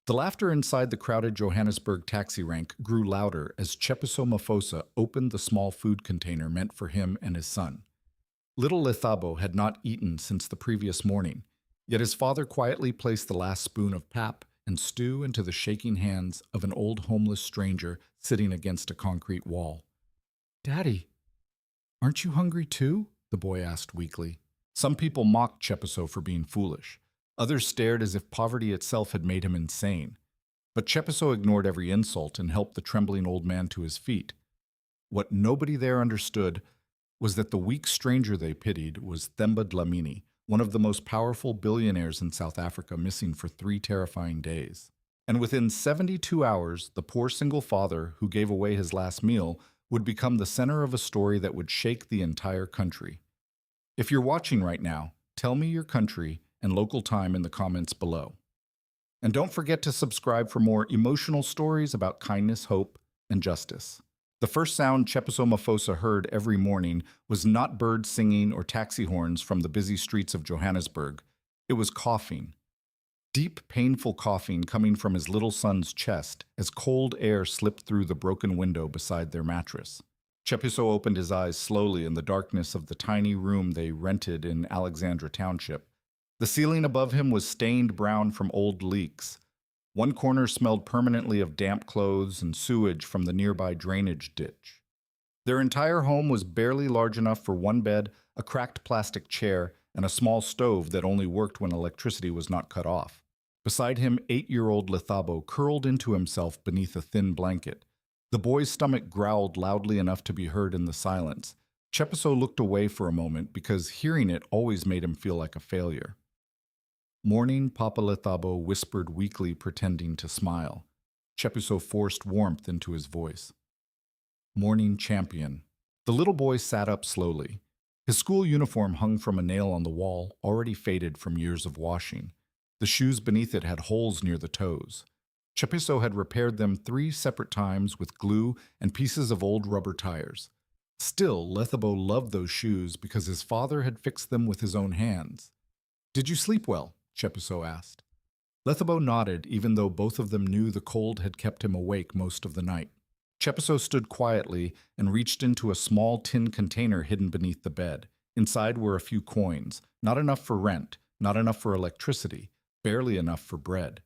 The laughter inside the crowded Johannesburg taxi rank grew louder as Tshepiso Maphosa opened the small food container meant for him and his son. Little Lethabo had not eaten since the previous morning, yet his father quietly placed the last spoon of pap and stew into the shaking hands of an old homeless stranger sitting against a concrete wall. "Daddy, aren't you hungry too?" the boy asked weakly. Some people mocked Tshepiso for being foolish. Others stared as if poverty itself had made him insane. But Tshepiso ignored every insult and helped the trembling old man to his feet. What nobody there understood was that the weak stranger they pitied was Themba Dlamini, one of the most powerful billionaires in South Africa, missing for 3 terrifying days. And within 72 hours, the poor single father who gave away his last meal would become the center of a story that would shake the entire country. If you're watching right now, tell me your country and local time in the comments below. And don't forget to subscribe for more emotional stories about kindness, hope, and justice. The first sound Tshepiso Maphosa heard every morning was not birds singing or taxi horns from the busy streets of Johannesburg. It was coughing. Deep, painful coughing coming from his little son's chest as cold air slipped through the broken window beside their mattress. Tshepiso opened his eyes slowly in the darkness of the tiny room they rented in Alexandra Township. The ceiling above him was stained brown from old leaks. One corner smelled permanently of damp clothes and sewage from the nearby drainage ditch. Their entire home was barely large enough for one bed, a cracked plastic chair, and a small stove that only worked when electricity was not cut off. Beside him, 8-year-old Lethabo curled into himself beneath a thin blanket. The boy's stomach growled loudly enough to be heard in the silence. Tshepiso looked away for a moment because hearing it always made him feel like a failure. "Morning," Papa Lethabo whispered weakly, pretending to smile. Tshepiso forced warmth into his voice. "Morning, champion." The little boy sat up slowly. His school uniform hung from a nail on the wall, already faded from years of washing. The shoes beneath it had holes near the toes. Tshepiso had repaired them 3 separate times with glue and pieces of old rubber tires. Still, Lethabo loved those shoes because his father had fixed them with his own hands. "Did you sleep well?" Tshepiso asked. Lethabo nodded, even though both of them knew the cold had kept him awake most of the night. Tshepiso stood quietly and reached into a small tin container hidden beneath the bed. Inside were a few coins, not enough for rent, not enough for electricity, barely enough for bread.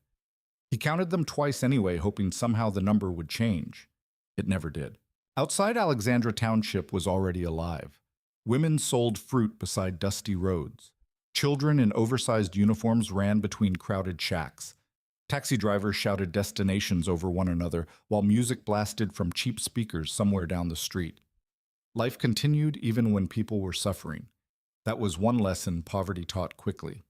He counted them twice anyway, hoping somehow the number would change. It never did. Outside Alexandra Township was already alive. Women sold fruit beside dusty roads. Children in oversized uniforms ran between crowded shacks. Taxi drivers shouted destinations over one another while music blasted from cheap speakers somewhere down the street. Life continued even when people were suffering. That was one lesson poverty taught quickly.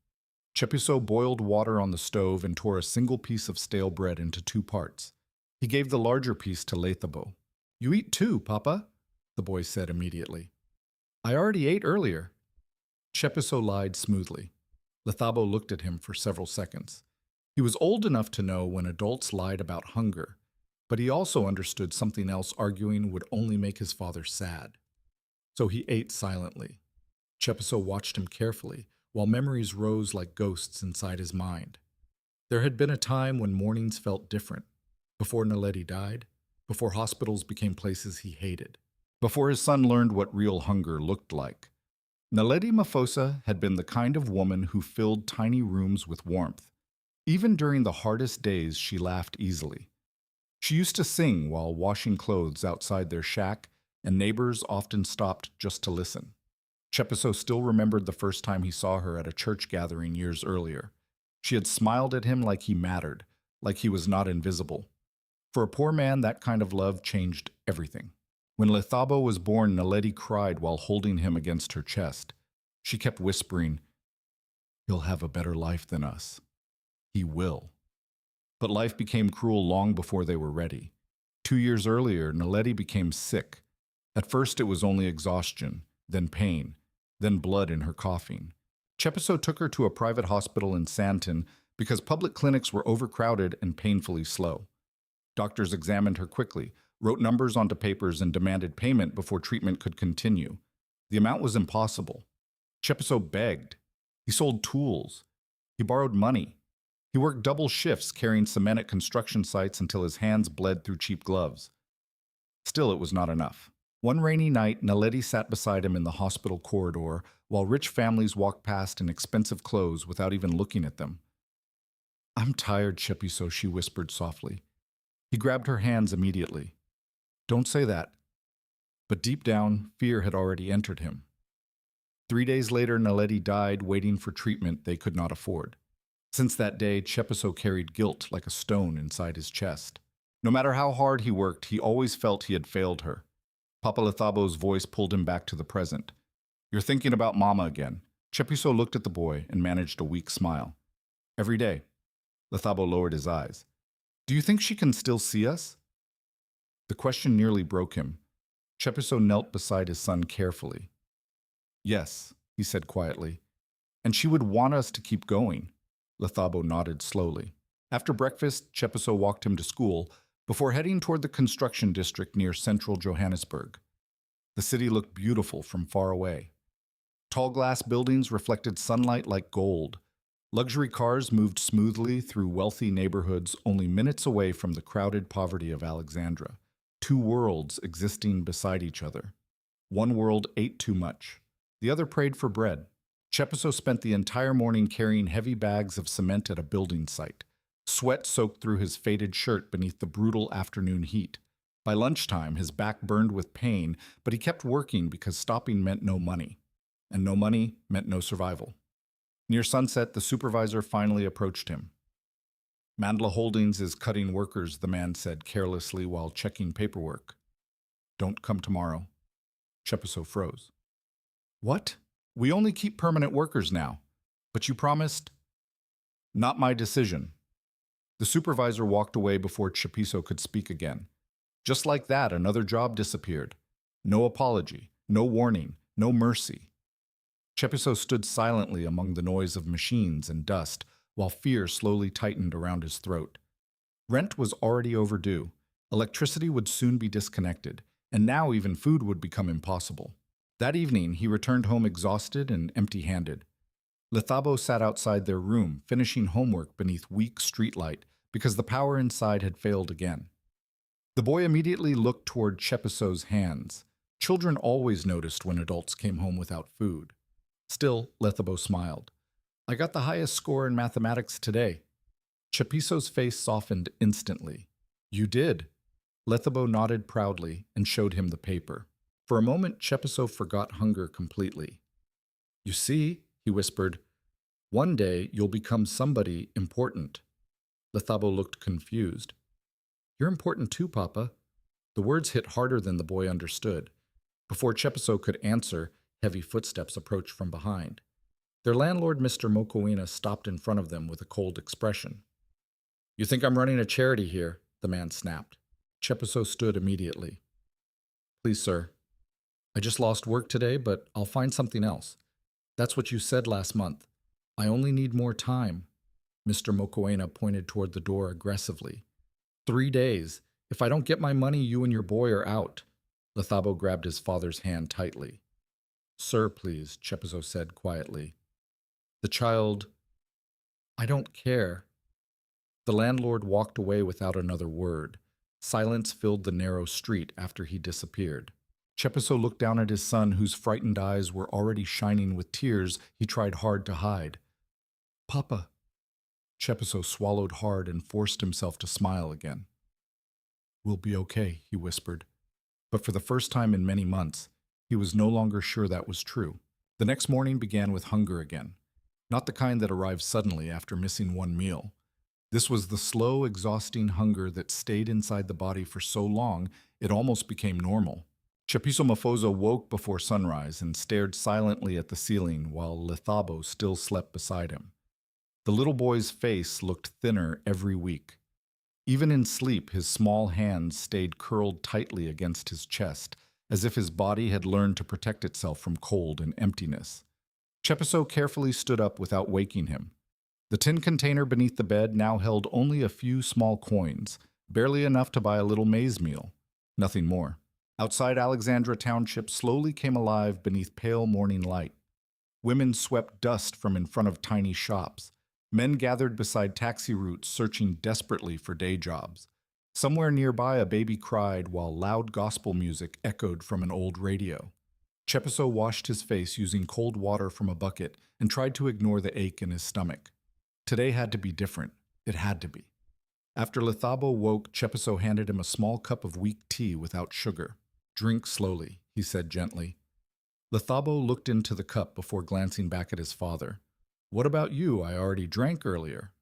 Tshepiso boiled water on the stove and tore a single piece of stale bread into 2 parts. He gave the larger piece to Lethabo. "You eat too, Papa," the boy said immediately. "I already ate earlier." Tshepiso lied smoothly. Lethabo looked at him for several seconds. He was old enough to know when adults lied about hunger, but he also understood something else arguing would only make his father sad. So he ate silently. Tshepiso watched him carefully, while memories rose like ghosts inside his mind. There had been a time when mornings felt different, before Naledi died, before hospitals became places he hated, before his son learned what real hunger looked like. Naledi Maphosa had been the kind of woman who filled tiny rooms with warmth. Even during the hardest days, she laughed easily. She used to sing while washing clothes outside their shack, and neighbors often stopped just to listen. Tshepiso still remembered the first time he saw her at a church gathering years earlier. She had smiled at him like he mattered, like he was not invisible. For a poor man, that kind of love changed everything. When Lethabo was born, Naledi cried while holding him against her chest. She kept whispering, "He'll have a better life than us. He will." But life became cruel long before they were ready. 2 years earlier, Naledi became sick. At first it was only exhaustion, then pain, then blood in her coughing. Tshepiso took her to a private hospital in Sandton because public clinics were overcrowded and painfully slow. Doctors examined her quickly, wrote numbers onto papers, and demanded payment before treatment could continue. The amount was impossible. Tshepiso begged. He sold tools. He borrowed money. He worked double shifts carrying cement at construction sites until his hands bled through cheap gloves. Still, it was not enough. One rainy night, Naledi sat beside him in the hospital corridor while rich families walked past in expensive clothes without even looking at them. "I'm tired, Tshepiso," she whispered softly. He grabbed her hands immediately. "Don't say that." But deep down, fear had already entered him. 3 days later, Naledi died waiting for treatment they could not afford. Since that day, Tshepiso carried guilt like a stone inside his chest. No matter how hard he worked, he always felt he had failed her. Papa Lethabo's voice pulled him back to the present. "You're thinking about Mama again." Tshepiso looked at the boy and managed a weak smile. "Every day." Lethabo lowered his eyes. "Do you think she can still see us?" The question nearly broke him. Tshepiso knelt beside his son carefully. "Yes," he said quietly. "And she would want us to keep going." Lethabo nodded slowly. After breakfast, Tshepiso walked him to school before heading toward the construction district near central Johannesburg. The city looked beautiful from far away. Tall glass buildings reflected sunlight like gold. Luxury cars moved smoothly through wealthy neighborhoods only minutes away from the crowded poverty of Alexandra. Two worlds existing beside each other. One world ate too much. The other prayed for bread. Tshepiso spent the entire morning carrying heavy bags of cement at a building site. Sweat soaked through his faded shirt beneath the brutal afternoon heat. By lunchtime, his back burned with pain, but he kept working because stopping meant no money. And no money meant no survival. Near sunset, the supervisor finally approached him. "Mandla Holdings is cutting workers," the man said carelessly while checking paperwork. "Don't come tomorrow." Tshepiso froze. "What? We only keep permanent workers now. But you promised—" "Not my decision." The supervisor walked away before Tshepiso could speak again. Just like that, another job disappeared. No apology, no warning, no mercy. Tshepiso stood silently among the noise of machines and dust, while fear slowly tightened around his throat. Rent was already overdue. Electricity would soon be disconnected, and now even food would become impossible. That evening, he returned home exhausted and empty-handed. Lethabo sat outside their room, finishing homework beneath weak streetlight because the power inside had failed again. The boy immediately looked toward Tshepiso's hands. Children always noticed when adults came home without food. Still, Lethabo smiled. "I got the highest score in mathematics today." Tshepiso's face softened instantly. "You did." Lethabo nodded proudly and showed him the paper. For a moment, Tshepiso forgot hunger completely. "You see," he whispered, "one day you'll become somebody important." Lethabo looked confused. "You're important too, Papa." The words hit harder than the boy understood. Before Tshepiso could answer, heavy footsteps approached from behind. Their landlord, Mr. Mokoena, stopped in front of them with a cold expression. "You think I'm running a charity here?" the man snapped. Tshepiso stood immediately. "Please, sir. I just lost work today, but I'll find something else. That's what you said last month. I only need more time." Mr. Mokoena pointed toward the door aggressively. 3 days. If I don't get my money, you and your boy are out." Lethabo grabbed his father's hand tightly. "Sir, please," Tshepiso said quietly. The child— "I don't care." The landlord walked away without another word. Silence filled the narrow street after he disappeared. Tshepiso looked down at his son, whose frightened eyes were already shining with tears he tried hard to hide. "Papa." Tshepiso swallowed hard and forced himself to smile again. "We'll be okay," he whispered. But for the first time in many months, he was no longer sure that was true. The next morning began with hunger again. Not the kind that arrived suddenly after missing one meal. This was the slow, exhausting hunger that stayed inside the body for so long it almost became normal. Tshepiso Maphosa woke before sunrise and stared silently at the ceiling while Lethabo still slept beside him. The little boy's face looked thinner every week. Even in sleep, his small hands stayed curled tightly against his chest, as if his body had learned to protect itself from cold and emptiness. Tshepiso carefully stood up without waking him. The tin container beneath the bed now held only a few small coins, barely enough to buy a little maize meal. Nothing more. Outside Alexandra Township slowly came alive beneath pale morning light. Women swept dust from in front of tiny shops. Men gathered beside taxi routes searching desperately for day jobs. Somewhere nearby, a baby cried while loud gospel music echoed from an old radio. Tshepiso washed his face using cold water from a bucket and tried to ignore the ache in his stomach. Today had to be different. It had to be. After Lethabo woke, Tshepiso handed him a small cup of weak tea without sugar. "Drink slowly," he said gently. Lethabo looked into the cup before glancing back at his father. "What about you? I already drank earlier."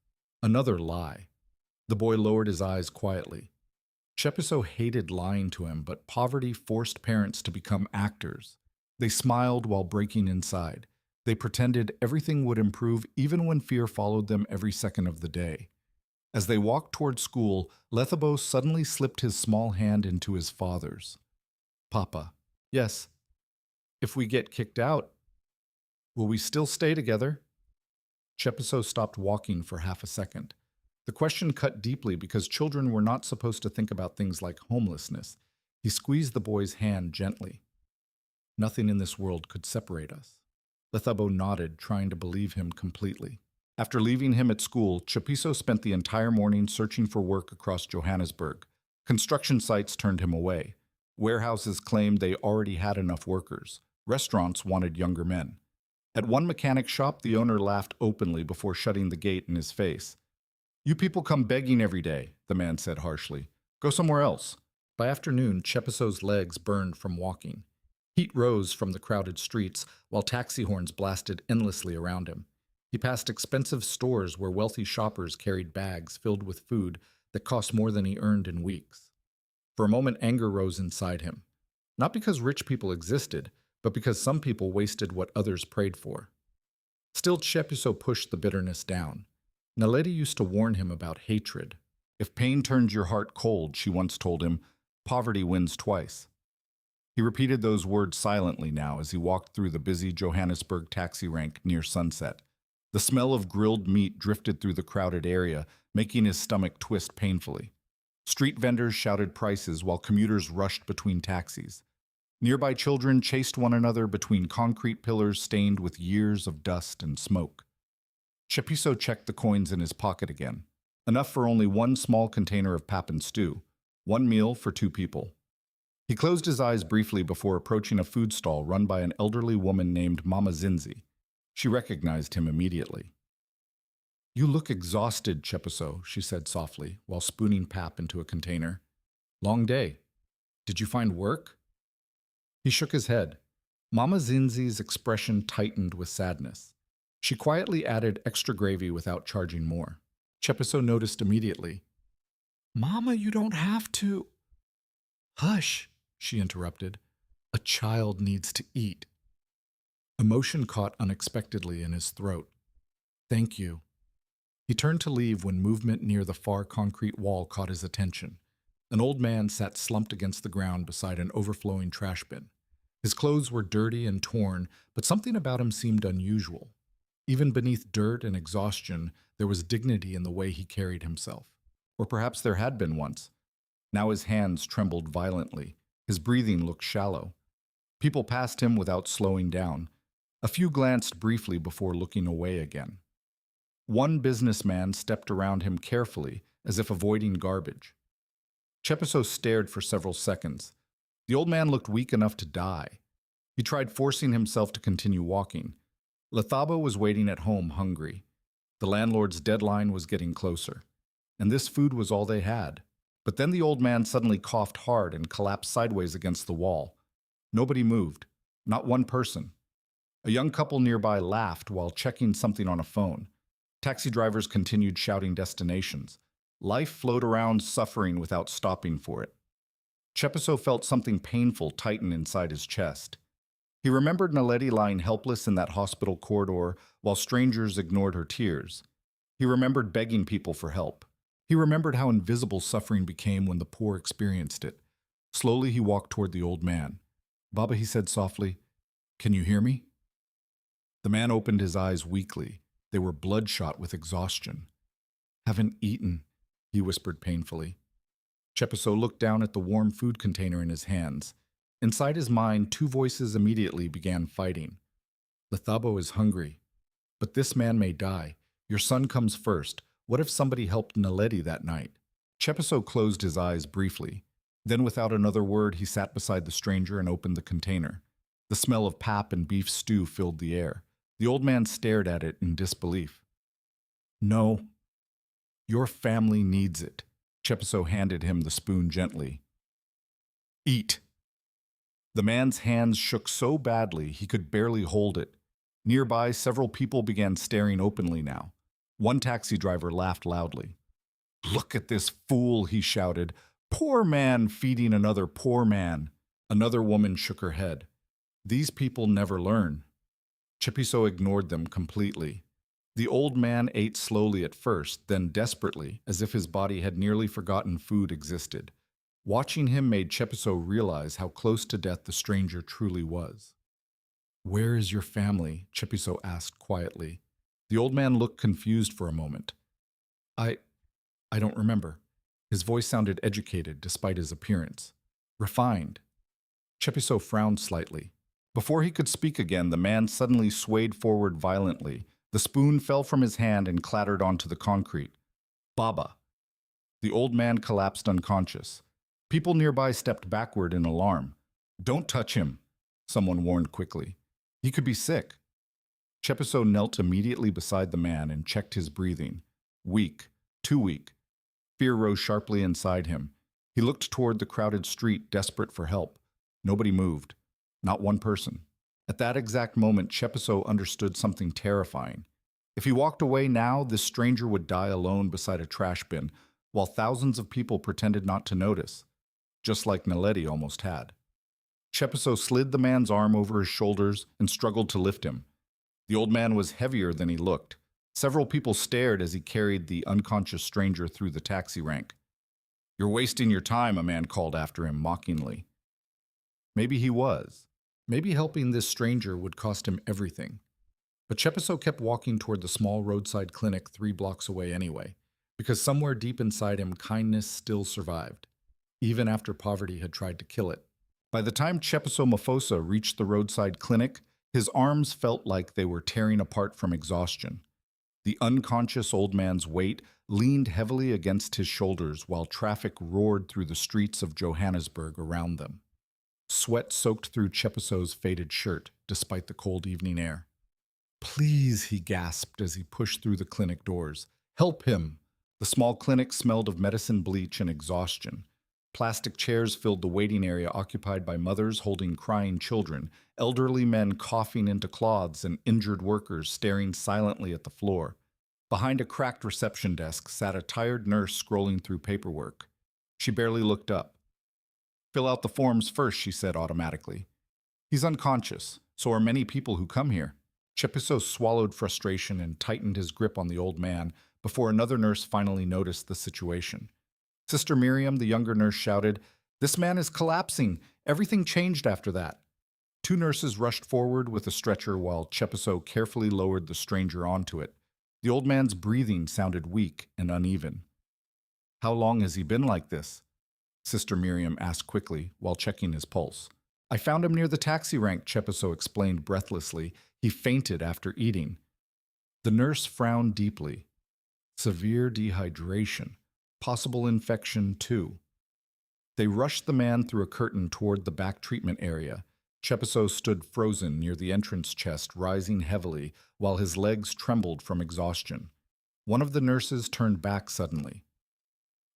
Another lie. The boy lowered his eyes quietly. Tshepiso hated lying to him, but poverty forced parents to become actors. They smiled while breaking inside. They pretended everything would improve even when fear followed them every second of the day. As they walked toward school, Lethabo suddenly slipped his small hand into his father's. "Papa." "Yes." "If we get kicked out, will we still stay together?" Tshepiso stopped walking for half a second. The question cut deeply because children were not supposed to think about things like homelessness. He squeezed the boy's hand gently. "Nothing in this world could separate us." Lethabo nodded, trying to believe him completely. After leaving him at school, Tshepiso spent the entire morning searching for work across Johannesburg. Construction sites turned him away. Warehouses claimed they already had enough workers. Restaurants wanted younger men. At one mechanic shop, the owner laughed openly before shutting the gate in his face. "You people come begging every day," the man said harshly. "Go somewhere else." By afternoon, Tshepiso's legs burned from walking. Heat rose from the crowded streets, while taxi horns blasted endlessly around him. He passed expensive stores where wealthy shoppers carried bags filled with food that cost more than he earned in weeks. For a moment, anger rose inside him. Not because rich people existed, but because some people wasted what others prayed for. Still, Tshepiso pushed the bitterness down. Naledi used to warn him about hatred. "If pain turns your heart cold," she once told him, "poverty wins twice." He repeated those words silently now as he walked through the busy Johannesburg taxi rank near sunset. The smell of grilled meat drifted through the crowded area, making his stomach twist painfully. Street vendors shouted prices while commuters rushed between taxis. Nearby children chased one another between concrete pillars stained with years of dust and smoke. Tshepiso checked the coins in his pocket again. Enough for only one small container of pap and stew. One meal for 2 people. He closed his eyes briefly before approaching a food stall run by an elderly woman named Mama Zinzi. She recognized him immediately. "You look exhausted, Tshepiso," she said softly, while spooning pap into a container. "Long day. Did you find work?" He shook his head. Mama Zinzi's expression tightened with sadness. She quietly added extra gravy without charging more. Tshepiso noticed immediately. "Mama, you don't have to." "Hush," she interrupted. "A child needs to eat." Emotion caught unexpectedly in his throat. "Thank you." He turned to leave when movement near the far concrete wall caught his attention. An old man sat slumped against the ground beside an overflowing trash bin. His clothes were dirty and torn, but something about him seemed unusual. Even beneath dirt and exhaustion, there was dignity in the way he carried himself. Or perhaps there had been once. Now his hands trembled violently. His breathing looked shallow. People passed him without slowing down. A few glanced briefly before looking away again. One businessman stepped around him carefully, as if avoiding garbage. Tshepiso stared for several seconds. The old man looked weak enough to die. He tried forcing himself to continue walking. Lethabo was waiting at home hungry. The landlord's deadline was getting closer. And this food was all they had. But then the old man suddenly coughed hard and collapsed sideways against the wall. Nobody moved. Not one person. A young couple nearby laughed while checking something on a phone. Taxi drivers continued shouting destinations. Life flowed around suffering without stopping for it. Tshepiso felt something painful tighten inside his chest. He remembered Naledi lying helpless in that hospital corridor while strangers ignored her tears. He remembered begging people for help. He remembered how invisible suffering became when the poor experienced it. Slowly he walked toward the old man. "Baba," he said softly, "can you hear me?" The man opened his eyes weakly. They were bloodshot with exhaustion. "Haven't eaten," he whispered painfully. Tshepiso looked down at the warm food container in his hands. Inside his mind, 2 voices immediately began fighting. Lethabo is hungry, but this man may die. Your son comes first. What if somebody helped Naledi that night? Tshepiso closed his eyes briefly. Then, without another word, he sat beside the stranger and opened the container. The smell of pap and beef stew filled the air. The old man stared at it in disbelief. No, your family needs it. Tshepiso handed him the spoon gently. Eat. The man's hands shook so badly he could barely hold it. Nearby, several people began staring openly now. One taxi driver laughed loudly. Look at this fool, he shouted. Poor man feeding another poor man. Another woman shook her head. These people never learn. Tshepiso ignored them completely. The old man ate slowly at first, then desperately, as if his body had nearly forgotten food existed. Watching him made Tshepiso realize how close to death the stranger truly was. Where is your family? Tshepiso asked quietly. The old man looked confused for a moment. I don't remember. His voice sounded educated despite his appearance. Refined. Tshepiso frowned slightly. Before he could speak again, the man suddenly swayed forward violently. The spoon fell from his hand and clattered onto the concrete. Baba. The old man collapsed unconscious. People nearby stepped backward in alarm. Don't touch him, someone warned quickly. He could be sick. Tshepiso knelt immediately beside the man and checked his breathing. Weak, too weak. Fear rose sharply inside him. He looked toward the crowded street, desperate for help. Nobody moved. Not one person. At that exact moment, Tshepiso understood something terrifying. If he walked away now, this stranger would die alone beside a trash bin, while thousands of people pretended not to notice, just like Naledi almost had. Tshepiso slid the man's arm over his shoulders and struggled to lift him. The old man was heavier than he looked. Several people stared as he carried the unconscious stranger through the taxi rank. You're wasting your time, a man called after him mockingly. Maybe he was. Maybe helping this stranger would cost him everything. But Tshepiso kept walking toward the small roadside clinic 3 blocks away anyway, because somewhere deep inside him, kindness still survived, even after poverty had tried to kill it. By the time Tshepiso Maphosa reached the roadside clinic, his arms felt like they were tearing apart from exhaustion. The unconscious old man's weight leaned heavily against his shoulders while traffic roared through the streets of Johannesburg around them. Sweat soaked through Tshepiso's faded shirt, despite the cold evening air. Please, he gasped as he pushed through the clinic doors. Help him! The small clinic smelled of medicine, bleach, and exhaustion. Plastic chairs filled the waiting area occupied by mothers holding crying children, elderly men coughing into cloths, and injured workers staring silently at the floor. Behind a cracked reception desk sat a tired nurse scrolling through paperwork. She barely looked up. Fill out the forms first, she said automatically. He's unconscious, so are many people who come here. Tshepiso swallowed frustration and tightened his grip on the old man before another nurse finally noticed the situation. Sister Miriam, the younger nurse, shouted, "This man is collapsing. Everything changed after that." 2 nurses rushed forward with a stretcher while Tshepiso carefully lowered the stranger onto it. The old man's breathing sounded weak and uneven. How long has he been like this? Sister Miriam asked quickly while checking his pulse. I found him near the taxi rank, Tshepiso explained breathlessly. He fainted after eating. The nurse frowned deeply. Severe dehydration. Possible infection, too. They rushed the man through a curtain toward the back treatment area. Tshepiso stood frozen near the entrance chest, rising heavily, while his legs trembled from exhaustion. One of the nurses turned back suddenly.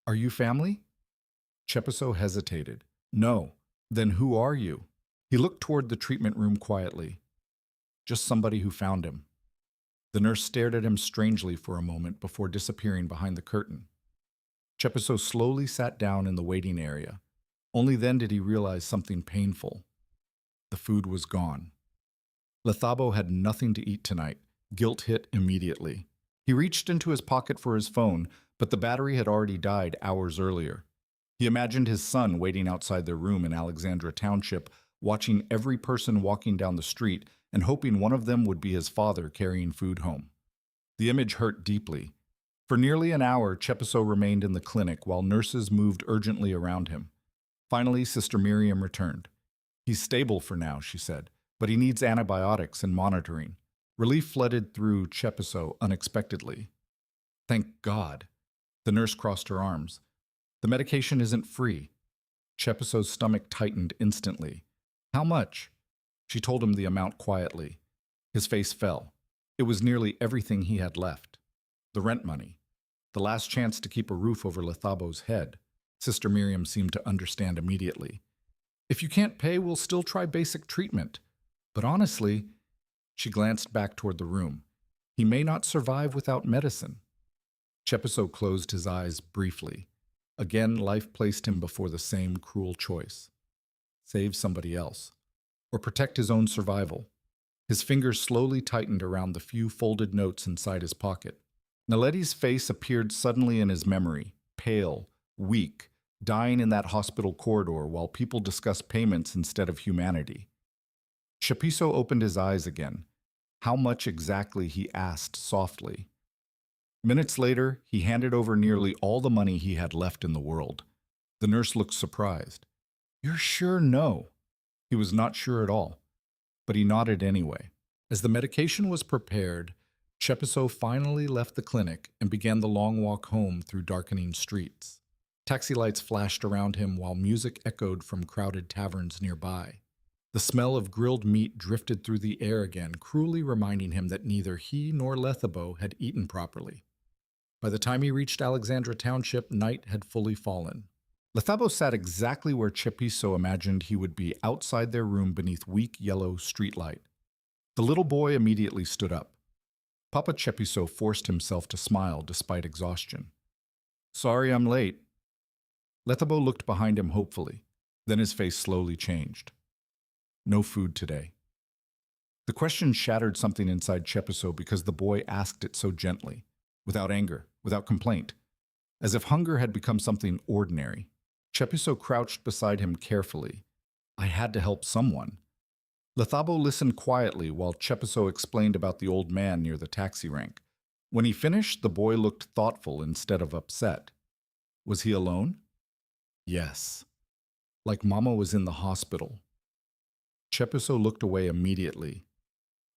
Are you family? Tshepiso hesitated. No. Then who are you? He looked toward the treatment room quietly. Just somebody who found him. The nurse stared at him strangely for a moment before disappearing behind the curtain. Tshepiso slowly sat down in the waiting area. Only then did he realize something painful. The food was gone. Lethabo had nothing to eat tonight. Guilt hit immediately. He reached into his pocket for his phone, but the battery had already died hours earlier. He imagined his son waiting outside their room in Alexandra Township, watching every person walking down the street and hoping one of them would be his father carrying food home. The image hurt deeply. For nearly an hour, Tshepiso remained in the clinic while nurses moved urgently around him. Finally, Sister Miriam returned. He's stable for now, she said, but he needs antibiotics and monitoring. Relief flooded through Tshepiso unexpectedly. Thank God. The nurse crossed her arms. The medication isn't free. Tshepiso's stomach tightened instantly. How much? She told him the amount quietly. His face fell. It was nearly everything he had left. The rent money. The last chance to keep a roof over Lethabo's head. Sister Miriam seemed to understand immediately. If you can't pay, we'll still try basic treatment. But honestly, she glanced back toward the room. He may not survive without medicine. Tshepiso closed his eyes briefly. Again, life placed him before the same cruel choice. Save somebody else. Or protect his own survival. His fingers slowly tightened around the few folded notes inside his pocket. Naledi's face appeared suddenly in his memory, pale, weak, dying in that hospital corridor while people discussed payments instead of humanity. Tshepiso opened his eyes again. How much exactly, he asked softly. Minutes later, he handed over nearly all the money he had left in the world. The nurse looked surprised. You're sure? No. He was not sure at all, but he nodded anyway. As the medication was prepared, Tshepiso finally left the clinic and began the long walk home through darkening streets. Taxi lights flashed around him while music echoed from crowded taverns nearby. The smell of grilled meat drifted through the air again, cruelly reminding him that neither he nor Lethabo had eaten properly. By the time he reached Alexandra Township, night had fully fallen. Lethabo sat exactly where Tshepiso imagined he would be, outside their room beneath weak yellow streetlight. The little boy immediately stood up. Papa Tshepiso forced himself to smile despite exhaustion. Sorry I'm late. Lethabo looked behind him hopefully. Then his face slowly changed. No food today. The question shattered something inside Tshepiso because the boy asked it so gently, without anger, without complaint, as if hunger had become something ordinary. Tshepiso crouched beside him carefully. I had to help someone. Lethabo listened quietly while Tshepiso explained about the old man near the taxi rank. When he finished, the boy looked thoughtful instead of upset. Was he alone? Yes. Like Mama was in the hospital. Tshepiso looked away immediately.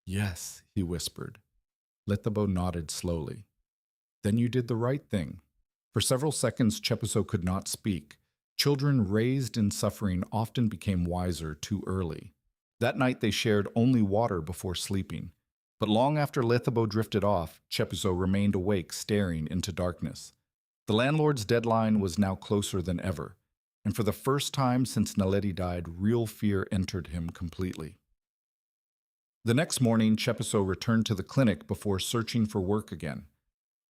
Yes, he whispered. Lethabo nodded slowly. Then you did the right thing. For several seconds, Tshepiso could not speak. Children raised in suffering often became wiser too early. That night they shared only water before sleeping. But long after Lethabo drifted off, Tshepiso remained awake, staring into darkness. The landlord's deadline was now closer than ever, and for the first time since Naledi died, real fear entered him completely. The next morning, Tshepiso returned to the clinic before searching for work again.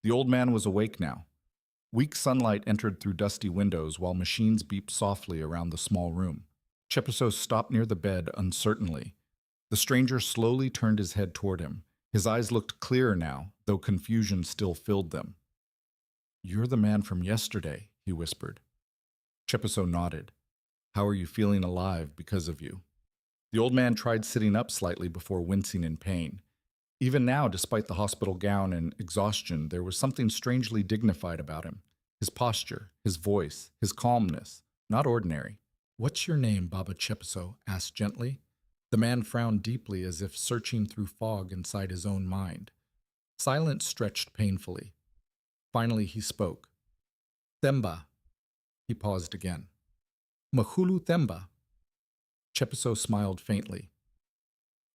The old man was awake now. Weak sunlight entered through dusty windows while machines beeped softly around the small room. Tshepiso stopped near the bed uncertainly. The stranger slowly turned his head toward him. His eyes looked clearer now, though confusion still filled them. You're the man from yesterday, he whispered. Tshepiso nodded. How are you feeling alive because of you? The old man tried sitting up slightly before wincing in pain. Even now, despite the hospital gown and exhaustion, there was something strangely dignified about him. His posture, his voice, his calmness, not ordinary. What's your name, Baba Tshepiso? Asked gently. The man frowned deeply as if searching through fog inside his own mind. Silence stretched painfully. Finally he spoke. Themba. He paused again. Mahulu Themba. Tshepiso smiled faintly.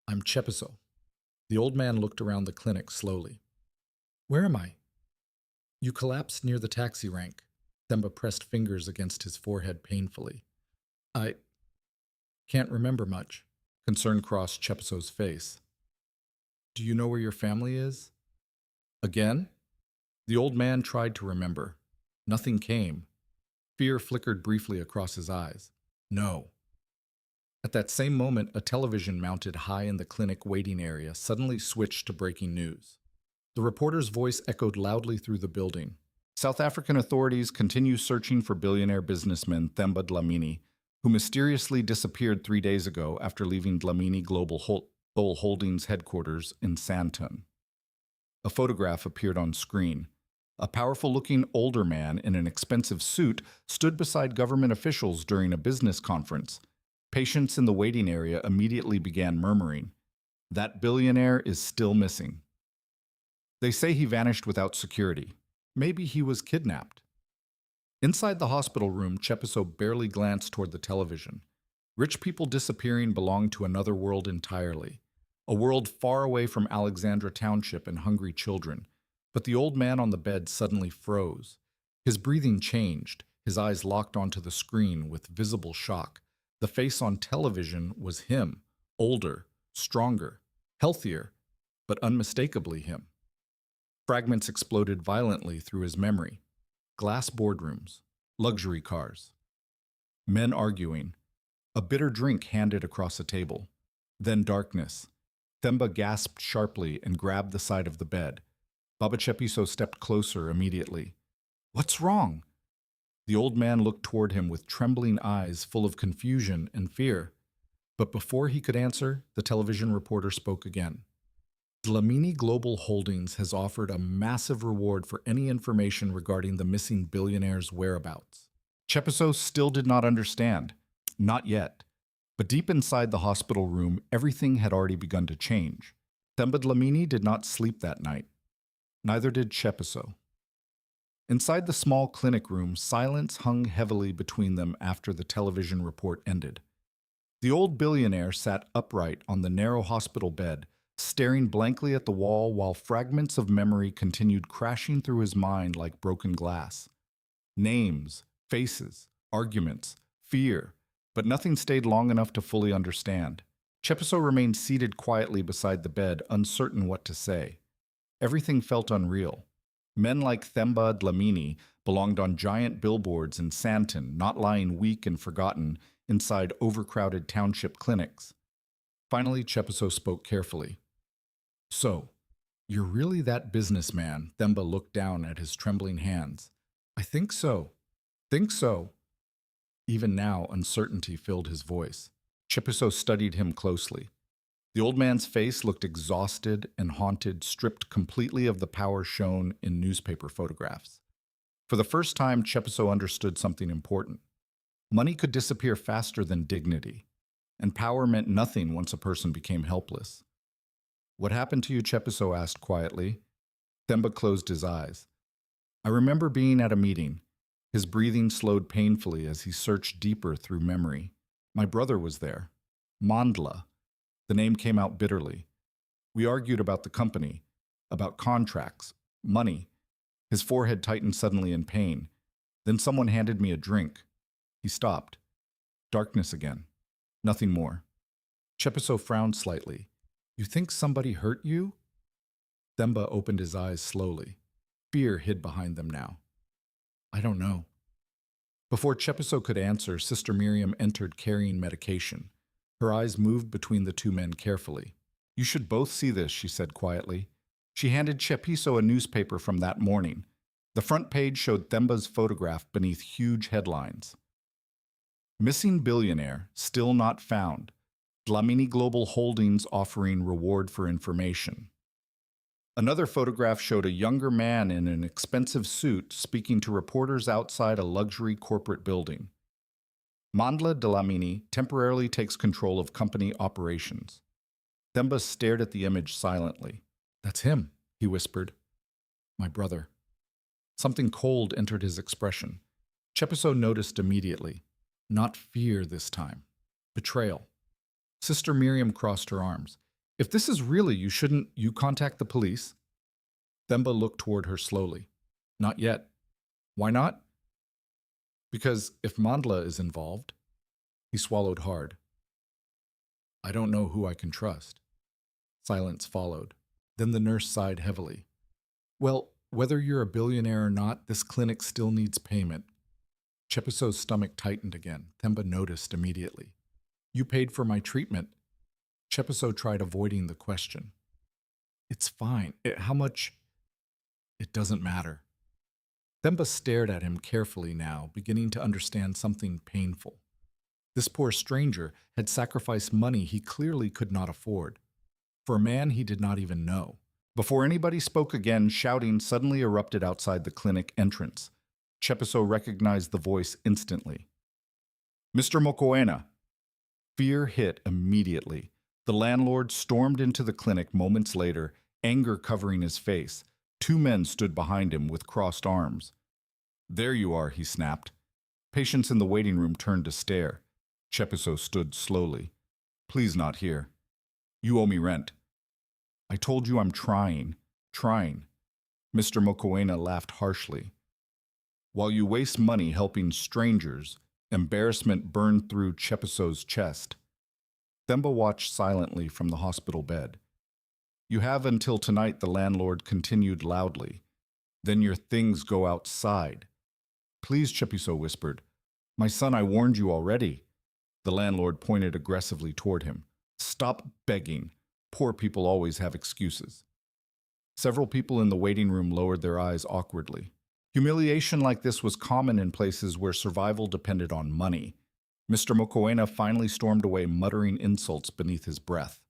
I'm Tshepiso. The old man looked around the clinic slowly. Where am I? You collapsed near the taxi rank. Themba pressed fingers against his forehead painfully. I can't remember much. Concern crossed Tshepiso's face. Do you know where your family is? Again? The old man tried to remember. Nothing came. Fear flickered briefly across his eyes. No. At that same moment, a television mounted high in the clinic waiting area suddenly switched to breaking news. The reporter's voice echoed loudly through the building. South African authorities continue searching for billionaire businessman Themba Dlamini, who mysteriously disappeared 3 days ago after leaving Dlamini Global Holdings headquarters in Sandton. A photograph appeared on screen. A powerful-looking older man in an expensive suit stood beside government officials during a business conference. Patients in the waiting area immediately began murmuring. That billionaire is still missing. They say he vanished without security. Maybe he was kidnapped. Inside the hospital room, Tshepiso barely glanced toward the television. Rich people disappearing belonged to another world entirely. A world far away from Alexandra Township and hungry children. But the old man on the bed suddenly froze. His breathing changed, his eyes locked onto the screen with visible shock. The face on television was him, older, stronger, healthier, but unmistakably him. Fragments exploded violently through his memory. Glass boardrooms, luxury cars, men arguing, a bitter drink handed across a table. Then darkness. Themba gasped sharply and grabbed the side of the bed. Baba Tshepiso stepped closer immediately. "What's wrong?" The old man looked toward him with trembling eyes full of confusion and fear. But before he could answer, the television reporter spoke again. Dlamini Global Holdings has offered a massive reward for any information regarding the missing billionaire's whereabouts. Tshepiso still did not understand. Not yet. But deep inside the hospital room, everything had already begun to change. Themba Dlamini did not sleep that night. Neither did Tshepiso. Inside the small clinic room, silence hung heavily between them after the television report ended. The old billionaire sat upright on the narrow hospital bed, staring blankly at the wall while fragments of memory continued crashing through his mind like broken glass. Names, faces, arguments, fear, but nothing stayed long enough to fully understand. Tshepiso remained seated quietly beside the bed, uncertain what to say. Everything felt unreal. Men like Themba Dlamini belonged on giant billboards in Sandton, not lying weak and forgotten inside overcrowded township clinics. Finally, Tshepiso spoke carefully. "So, you're really that businessman?" Themba looked down at his trembling hands. "I think so. Think so." Even now, uncertainty filled his voice. Tshepiso studied him closely. The old man's face looked exhausted and haunted, stripped completely of the power shown in newspaper photographs. For the first time, Tshepiso understood something important. Money could disappear faster than dignity, and power meant nothing once a person became helpless. "What happened to you?" Tshepiso asked quietly. Themba closed his eyes. "I remember being at a meeting." His breathing slowed painfully as he searched deeper through memory. "My brother was there. Mandla." The name came out bitterly. "We argued about the company, about contracts, money." His forehead tightened suddenly in pain. Then someone handed me a drink. He stopped. Darkness again. Nothing more. Tshepiso frowned slightly. "You think somebody hurt you?" Themba opened his eyes slowly. Fear hid behind them now. "I don't know." Before Tshepiso could answer, Sister Miriam entered carrying medication. Her eyes moved between the two men carefully. "You should both see this," she said quietly. She handed Tshepiso a newspaper from that morning. The front page showed Themba's photograph beneath huge headlines. "Missing billionaire, still not found. Dlamini Global Holdings offering reward for information." Another photograph showed a younger man in an expensive suit speaking to reporters outside a luxury corporate building. Mandla Dlamini temporarily takes control of company operations. Themba stared at the image silently. "That's him," he whispered. "My brother." Something cold entered his expression. Tshepiso noticed immediately. Not fear this time. Betrayal. Sister Miriam crossed her arms. "If this is really you, shouldn't you contact the police?" Themba looked toward her slowly. "Not yet." "Why not?" "Because if Mandla is involved." He swallowed hard. "I don't know who I can trust." Silence followed. Then the nurse sighed heavily. "Well, whether you're a billionaire or not, this clinic still needs payment." Tshepiso's stomach tightened again. Themba noticed immediately. "You paid for my treatment." Tshepiso tried avoiding the question. "It's fine. How much?" "It doesn't matter." Themba stared at him carefully now, beginning to understand something painful. This poor stranger had sacrificed money he clearly could not afford, for a man he did not even know. Before anybody spoke again, shouting suddenly erupted outside the clinic entrance. Tshepiso recognized the voice instantly. "Mr. Mokoena!" Fear hit immediately. The landlord stormed into the clinic moments later, anger covering his face. Two men stood behind him with crossed arms. "There you are," he snapped. Patients in the waiting room turned to stare. Tshepiso stood slowly. "Please not here. You owe me rent." "I told you I'm trying. Mr. Mokoena laughed harshly. While you waste money helping strangers, embarrassment burned through Tshepiso's chest. Themba watched silently from the hospital bed. "You have until tonight," the landlord continued loudly. "Then your things go outside." "Please," Tshepiso whispered. "My son, I warned you already." The landlord pointed aggressively toward him. "Stop begging. Poor people always have excuses." Several people in the waiting room lowered their eyes awkwardly. Humiliation like this was common in places where survival depended on money. Mr. Mokoena finally stormed away, muttering insults beneath his breath.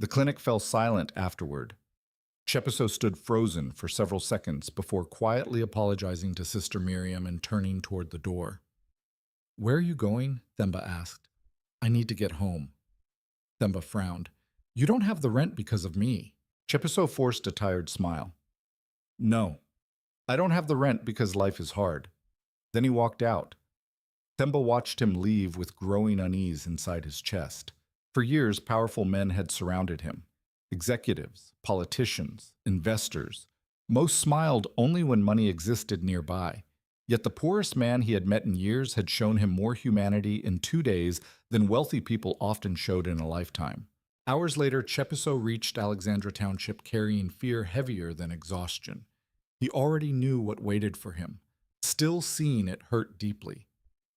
The clinic fell silent afterward. Tshepiso stood frozen for several seconds before quietly apologizing to Sister Miriam and turning toward the door. "Where are you going?" Themba asked. "I need to get home." Themba frowned. "You don't have the rent because of me." Tshepiso forced a tired smile. "No, I don't have the rent because life is hard." Then he walked out. Themba watched him leave with growing unease inside his chest. For years, powerful men had surrounded him. Executives, politicians, investors. Most smiled only when money existed nearby. Yet the poorest man he had met in years had shown him more humanity in 2 days than wealthy people often showed in a lifetime. Hours later, Tshepiso reached Alexandra Township carrying fear heavier than exhaustion. He already knew what waited for him. Still seeing it hurt deeply.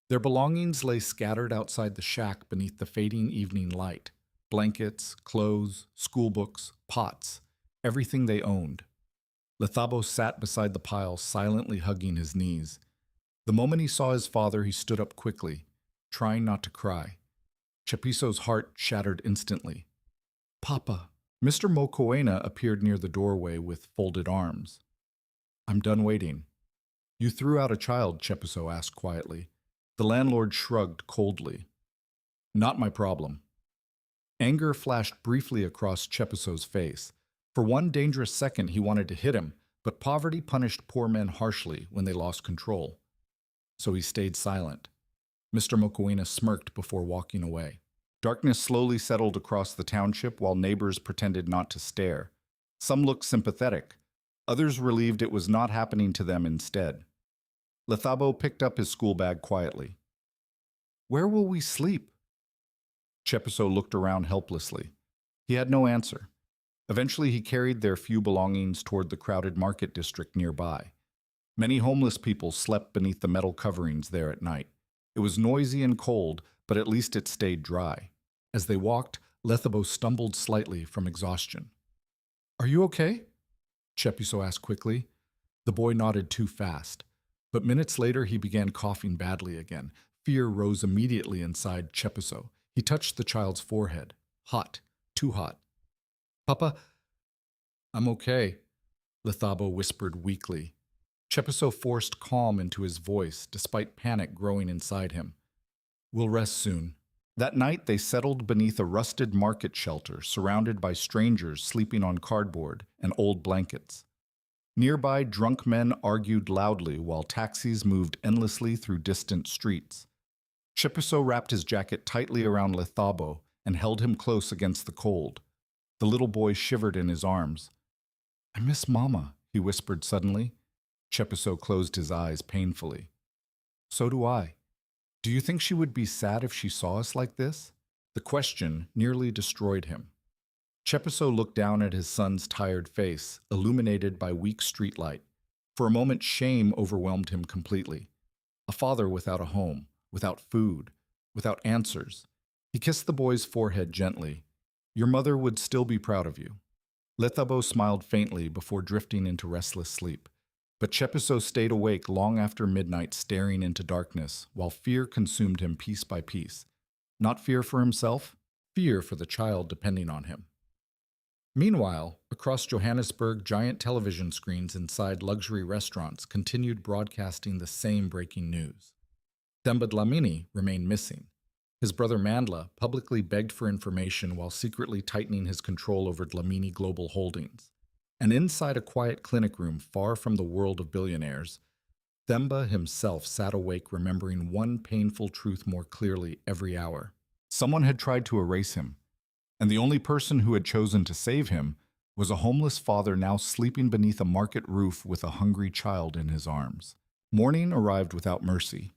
Their belongings lay scattered outside the shack beneath the fading evening light. Blankets, clothes, schoolbooks, pots, everything they owned. Lethabo sat beside the pile, silently hugging his knees. The moment he saw his father, he stood up quickly, trying not to cry. Tshepiso's heart shattered instantly. "Papa." Mr. Mokoena appeared near the doorway with folded arms. "I'm done waiting." "You threw out a child," Tshepiso asked quietly. The landlord shrugged coldly. "Not my problem." Anger flashed briefly across Tshepiso's face. For one dangerous second he wanted to hit him, but poverty punished poor men harshly when they lost control. So he stayed silent. Mr. Mokoena smirked before walking away. Darkness slowly settled across the township while neighbors pretended not to stare. Some looked sympathetic. Others relieved it was not happening to them instead. Lethabo picked up his school bag quietly. "Where will we sleep?" Tshepiso looked around helplessly. He had no answer. Eventually he carried their few belongings toward the crowded market district nearby. Many homeless people slept beneath the metal coverings there at night. It was noisy and cold, but at least it stayed dry. As they walked, Lethabo stumbled slightly from exhaustion. "Are you okay?" Tshepiso asked quickly. The boy nodded too fast. But minutes later he began coughing badly again. Fear rose immediately inside Tshepiso. He touched the child's forehead. Hot. Too hot. "Papa, I'm okay," Lethabo whispered weakly. Tshepiso forced calm into his voice, despite panic growing inside him. "We'll rest soon." That night they settled beneath a rusted market shelter, surrounded by strangers sleeping on cardboard and old blankets. Nearby, drunk men argued loudly while taxis moved endlessly through distant streets. Tshepiso wrapped his jacket tightly around Lethabo and held him close against the cold. The little boy shivered in his arms. "I miss Mama," he whispered suddenly. Tshepiso closed his eyes painfully. "So do I. Do you think she would be sad if she saw us like this?" The question nearly destroyed him. Tshepiso looked down at his son's tired face, illuminated by weak streetlight. For a moment, shame overwhelmed him completely. A father without a home, without food, without answers. He kissed the boy's forehead gently. "Your mother would still be proud of you." Lethabo smiled faintly before drifting into restless sleep. But Tshepiso stayed awake long after midnight, staring into darkness, while fear consumed him piece by piece. Not fear for himself, fear for the child depending on him. Meanwhile, across Johannesburg, giant television screens inside luxury restaurants continued broadcasting the same breaking news. Themba Dlamini remained missing. His brother Mandla publicly begged for information while secretly tightening his control over Dlamini Global Holdings. And inside a quiet clinic room far from the world of billionaires, Themba himself sat awake remembering one painful truth more clearly every hour. Someone had tried to erase him, and the only person who had chosen to save him was a homeless father now sleeping beneath a market roof with a hungry child in his arms. Morning arrived without mercy.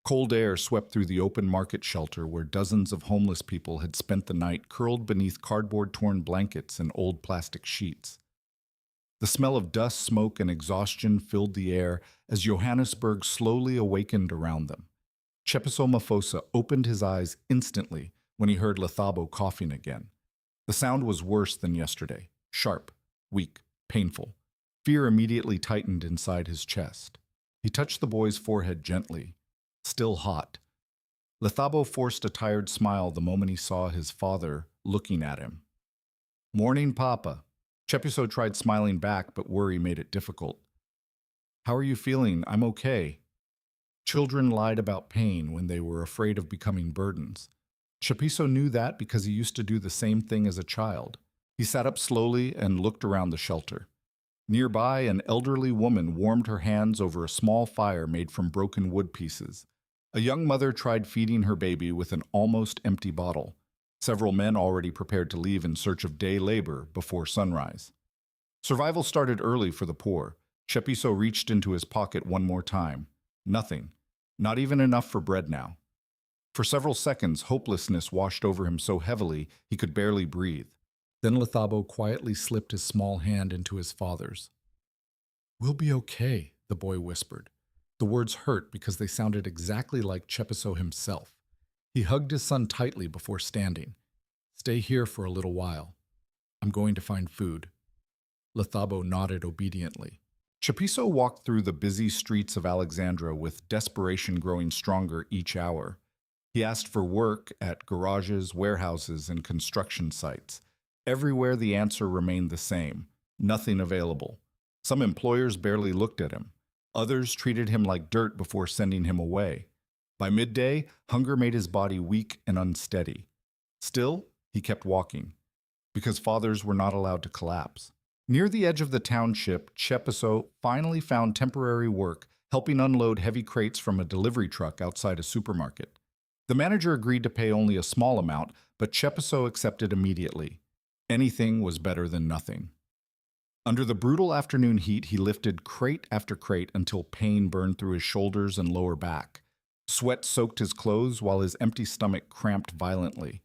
Cold air swept through the open market shelter where dozens of homeless people had spent the night curled beneath cardboard-torn blankets and old plastic sheets. The smell of dust, smoke, and exhaustion filled the air as Johannesburg slowly awakened around them. Tshepiso Maphosa opened his eyes instantly when he heard Lethabo coughing again. The sound was worse than yesterday, sharp, weak, painful. Fear immediately tightened inside his chest. He touched the boy's forehead gently, still hot. Lethabo forced a tired smile the moment he saw his father looking at him. "Morning, Papa." Tshepiso tried smiling back, but worry made it difficult. "How are you feeling? I'm okay." Children lied about pain when they were afraid of becoming burdens. Tshepiso knew that because he used to do the same thing as a child. He sat up slowly and looked around the shelter. Nearby, an elderly woman warmed her hands over a small fire made from broken wood pieces. A young mother tried feeding her baby with an almost empty bottle. Several men already prepared to leave in search of day labor before sunrise. Survival started early for the poor. Tshepiso reached into his pocket one more time. Nothing. Not even enough for bread now. For several seconds, hopelessness washed over him so heavily he could barely breathe. Then Lethabo quietly slipped his small hand into his father's. "We'll be okay," the boy whispered. The words hurt because they sounded exactly like Tshepiso himself. He hugged his son tightly before standing. "Stay here for a little while. I'm going to find food." Lethabo nodded obediently. Tshepiso walked through the busy streets of Alexandria with desperation growing stronger each hour. He asked for work at garages, warehouses, and construction sites. Everywhere the answer remained the same: nothing available. Some employers barely looked at him. Others treated him like dirt before sending him away. By midday, hunger made his body weak and unsteady. Still, he kept walking, because fathers were not allowed to collapse. Near the edge of the township, Tshepiso finally found temporary work, helping unload heavy crates from a delivery truck outside a supermarket. The manager agreed to pay only a small amount, but Tshepiso accepted immediately. Anything was better than nothing. Under the brutal afternoon heat, he lifted crate after crate until pain burned through his shoulders and lower back. Sweat soaked his clothes while his empty stomach cramped violently.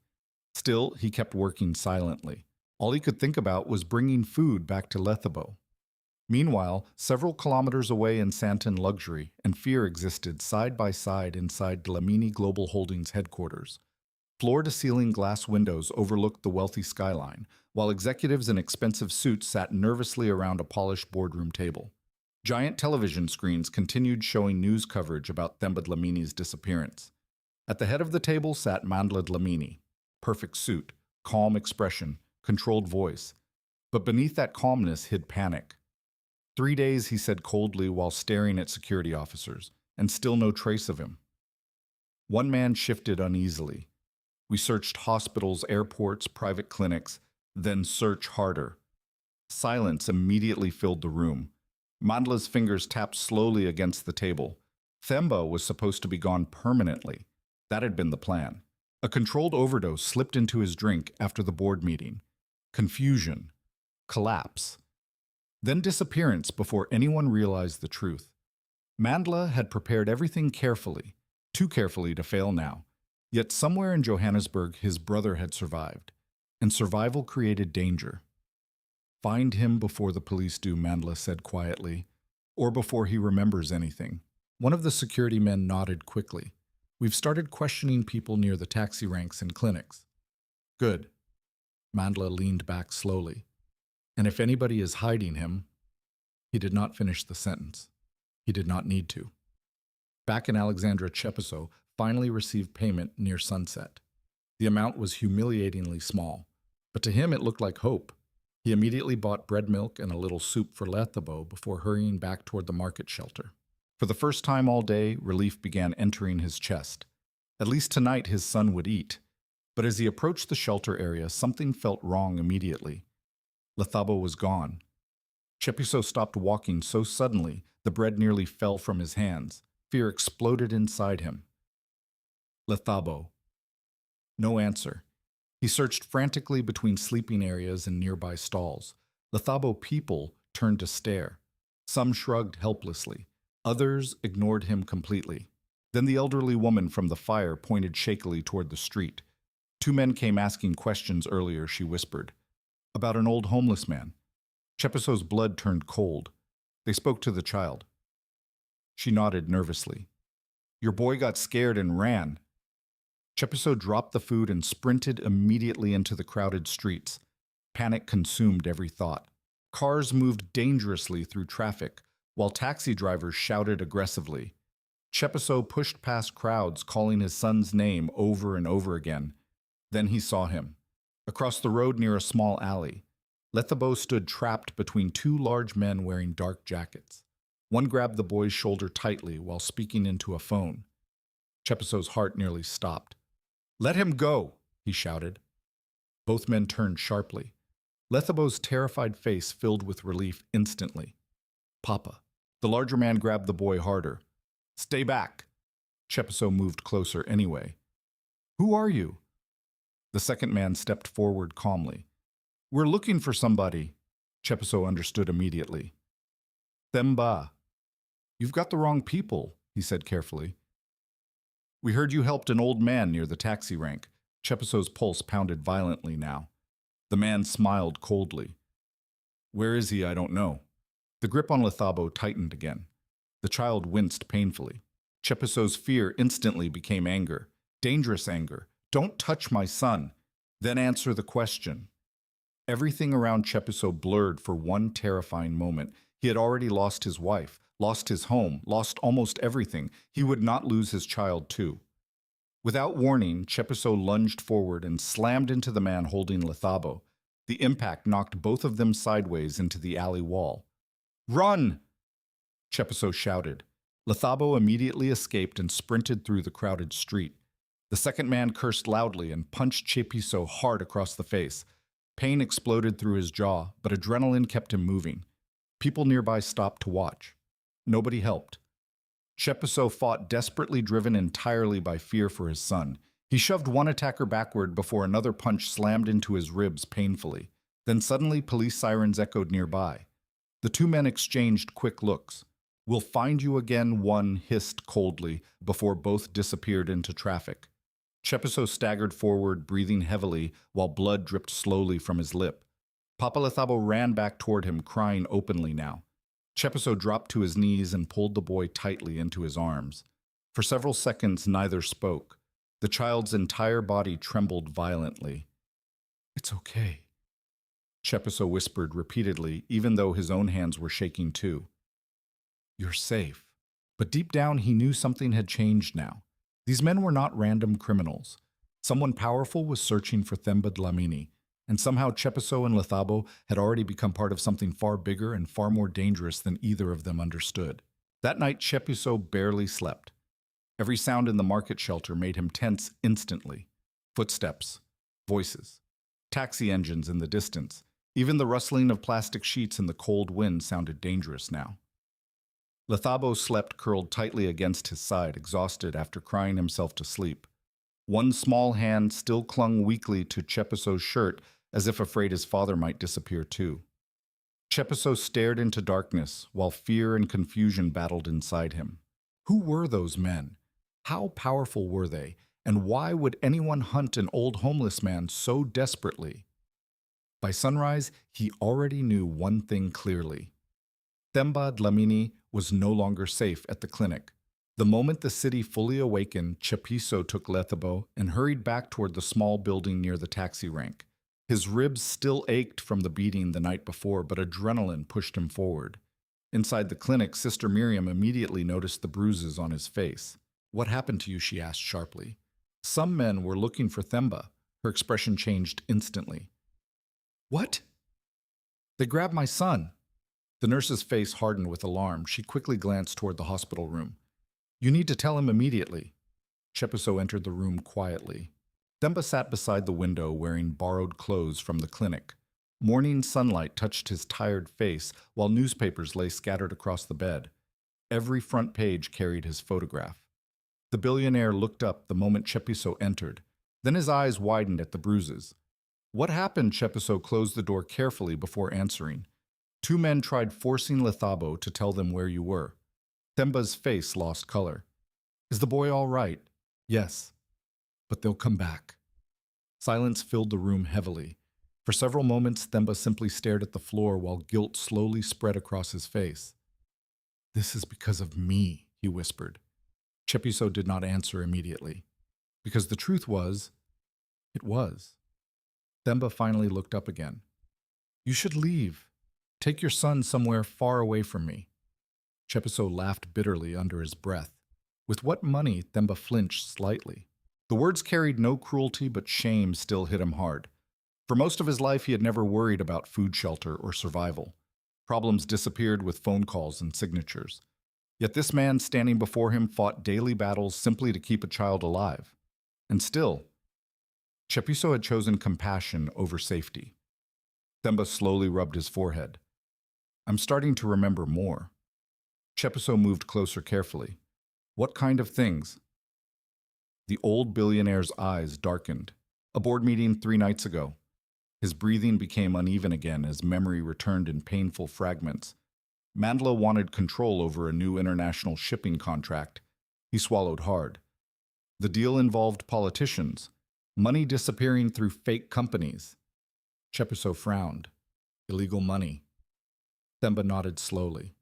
Still, he kept working silently. All he could think about was bringing food back to Lethabo. Meanwhile, several kilometers away in Santon luxury and fear existed side by side inside Dlamini Global Holdings headquarters. Floor-to-ceiling glass windows overlooked the wealthy skyline, while executives in expensive suits sat nervously around a polished boardroom table. Giant television screens continued showing news coverage about Themba Dlamini's disappearance. At the head of the table sat Mandla Dlamini. Perfect suit, calm expression, controlled voice. But beneath that calmness hid panic. 3 days, he said coldly while staring at security officers, and still no trace of him. One man shifted uneasily. "We searched hospitals, airports, private clinics, then search harder." Silence immediately filled the room. Mandla's fingers tapped slowly against the table. Themba was supposed to be gone permanently. That had been the plan. A controlled overdose slipped into his drink after the board meeting. Confusion. Collapse. Then disappearance before anyone realized the truth. Mandla had prepared everything carefully, too carefully to fail now. Yet somewhere in Johannesburg, his brother had survived, and survival created danger. "Find him before the police do," Mandla said quietly, "or before he remembers anything." One of the security men nodded quickly. "We've started questioning people near the taxi ranks and clinics." "Good." Mandla leaned back slowly. "And if anybody is hiding him—" He did not finish the sentence. He did not need to. Back in Alexandria, Tshepiso finally received payment near sunset. The amount was humiliatingly small, but to him it looked like hope. He immediately bought bread milk and a little soup for Lethabo before hurrying back toward the market shelter. For the first time all day, relief began entering his chest. At least tonight his son would eat. But as he approached the shelter area, something felt wrong immediately. Lethabo was gone. Tshepiso stopped walking so suddenly the bread nearly fell from his hands. Fear exploded inside him. Lethabo. No answer. He searched frantically between sleeping areas and nearby stalls. Lethabo people turned to stare. Some shrugged helplessly. Others ignored him completely. Then the elderly woman from the fire pointed shakily toward the street. Two men came asking questions earlier, she whispered. About an old homeless man. Tshepiso's blood turned cold. They spoke to the child. She nodded nervously. Your boy got scared and ran. Tshepiso dropped the food and sprinted immediately into the crowded streets. Panic consumed every thought. Cars moved dangerously through traffic, while taxi drivers shouted aggressively. Tshepiso pushed past crowds, calling his son's name over and over again. Then he saw him. Across the road near a small alley, Lethabo stood trapped between two large men wearing dark jackets. One grabbed the boy's shoulder tightly while speaking into a phone. Tshepiso's heart nearly stopped. Let him go, he shouted. Both men turned sharply. Lethabo's terrified face filled with relief instantly. Papa. The larger man grabbed the boy harder. Stay back. Tshepiso moved closer anyway. Who are you? The second man stepped forward calmly. We're looking for somebody. Tshepiso understood immediately. Themba. You've got the wrong people, he said carefully. We heard you helped an old man near the taxi rank. Tshepiso's pulse pounded violently now. The man smiled coldly. Where is he? I don't know. The grip on Lethabo tightened again. The child winced painfully. Tshepiso's fear instantly became anger. Dangerous anger. Don't touch my son. Then answer the question. Everything around Tshepiso blurred for one terrifying moment. He had already lost his wife, lost his home, lost almost everything. He would not lose his child too. Without warning, Tshepiso lunged forward and slammed into the man holding Lethabo. The impact knocked both of them sideways into the alley wall. Run! Tshepiso shouted. Lethabo immediately escaped and sprinted through the crowded street. The second man cursed loudly and punched Tshepiso hard across the face. Pain exploded through his jaw, but adrenaline kept him moving. People nearby stopped to watch. Nobody helped. Tshepiso fought desperately, driven entirely by fear for his son. He shoved one attacker backward before another punch slammed into his ribs painfully. Then suddenly police sirens echoed nearby. The two men exchanged quick looks. We'll find you again, one hissed coldly before both disappeared into traffic. Tshepiso staggered forward, breathing heavily, while blood dripped slowly from his lip. Papa Lethabo ran back toward him, crying openly now. Tshepiso dropped to his knees and pulled the boy tightly into his arms. For several seconds, neither spoke. The child's entire body trembled violently. It's okay, Tshepiso whispered repeatedly, even though his own hands were shaking too. You're safe. But deep down, he knew something had changed now. These men were not random criminals. Someone powerful was searching for Themba Dlamini, and somehow Tshepiso and Lethabo had already become part of something far bigger and far more dangerous than either of them understood. That night, Tshepiso barely slept. Every sound in the market shelter made him tense instantly. Footsteps, voices, taxi engines in the distance. Even the rustling of plastic sheets in the cold wind sounded dangerous now. Lethabo slept curled tightly against his side, exhausted after crying himself to sleep. One small hand still clung weakly to Tshepiso's shirt, as if afraid his father might disappear too. Tshepiso stared into darkness, while fear and confusion battled inside him. Who were those men? How powerful were they? And why would anyone hunt an old homeless man so desperately? By sunrise, he already knew one thing clearly. Themba Dlamini was no longer safe at the clinic. The moment the city fully awakened, Tshepiso took Lethabo and hurried back toward the small building near the taxi rank. His ribs still ached from the beating the night before, but adrenaline pushed him forward. Inside the clinic, Sister Miriam immediately noticed the bruises on his face. What happened to you? She asked sharply. Some men were looking for Themba. Her expression changed instantly. What? They grabbed my son. The nurse's face hardened with alarm. She quickly glanced toward the hospital room. You need to tell him immediately. Tshepiso entered the room quietly. Themba sat beside the window wearing borrowed clothes from the clinic. Morning sunlight touched his tired face while newspapers lay scattered across the bed. Every front page carried his photograph. The billionaire looked up the moment Tshepiso entered. Then his eyes widened at the bruises. What happened? Tshepiso closed the door carefully before answering. Two men tried forcing Lethabo to tell them where you were. Themba's face lost color. Is the boy all right? Yes, but they'll come back. Silence filled the room heavily. For several moments, Themba simply stared at the floor while guilt slowly spread across his face. This is because of me, he whispered. Tshepiso did not answer immediately. Because the truth was, it was. Themba finally looked up again. You should leave. Take your son somewhere far away from me. Tshepiso laughed bitterly under his breath. With what money? Themba flinched slightly. The words carried no cruelty, but shame still hit him hard. For most of his life, he had never worried about food, shelter, or survival. Problems disappeared with phone calls and signatures. Yet this man standing before him fought daily battles simply to keep a child alive. And still, Tshepiso had chosen compassion over safety. Themba slowly rubbed his forehead. I'm starting to remember more. Tshepiso moved closer carefully. What kind of things? The old billionaire's eyes darkened. A board meeting 3 nights ago. His breathing became uneven again as memory returned in painful fragments. Mandla wanted control over a new international shipping contract. He swallowed hard. The deal involved politicians, money disappearing through fake companies. Tshepiso frowned. Illegal money. Themba nodded slowly.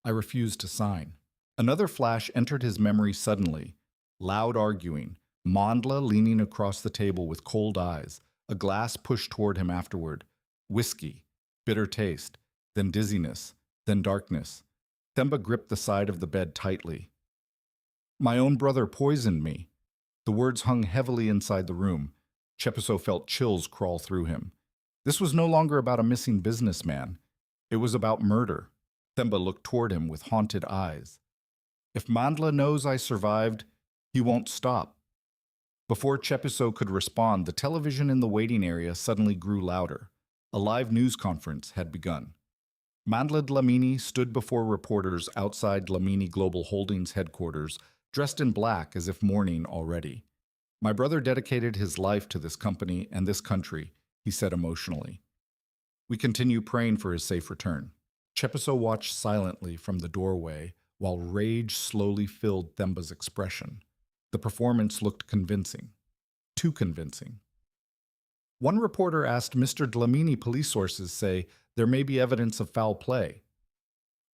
I refused to sign. Another flash entered his memory suddenly. Loud arguing. Mandla leaning across the table with cold eyes. A glass pushed toward him afterward. Whiskey. Bitter taste. Then dizziness. Then darkness. Themba gripped the side of the bed tightly. My own brother poisoned me. The words hung heavily inside the room. Tshepiso felt chills crawl through him. This was no longer about a missing businessman. It was about murder. Themba looked toward him with haunted eyes. If Mandla knows I survived, he won't stop. Before Tshepiso could respond, the television in the waiting area suddenly grew louder. A live news conference had begun. Mandla Dlamini stood before reporters outside Dlamini Global Holdings headquarters, dressed in black as if mourning already. My brother dedicated his life to this company and this country, he said emotionally. We continue praying for his safe return. Tshepiso watched silently from the doorway while rage slowly filled Themba's expression. The performance looked convincing. Too convincing. One reporter asked Mr. Dlamini police sources say there may be evidence of foul play.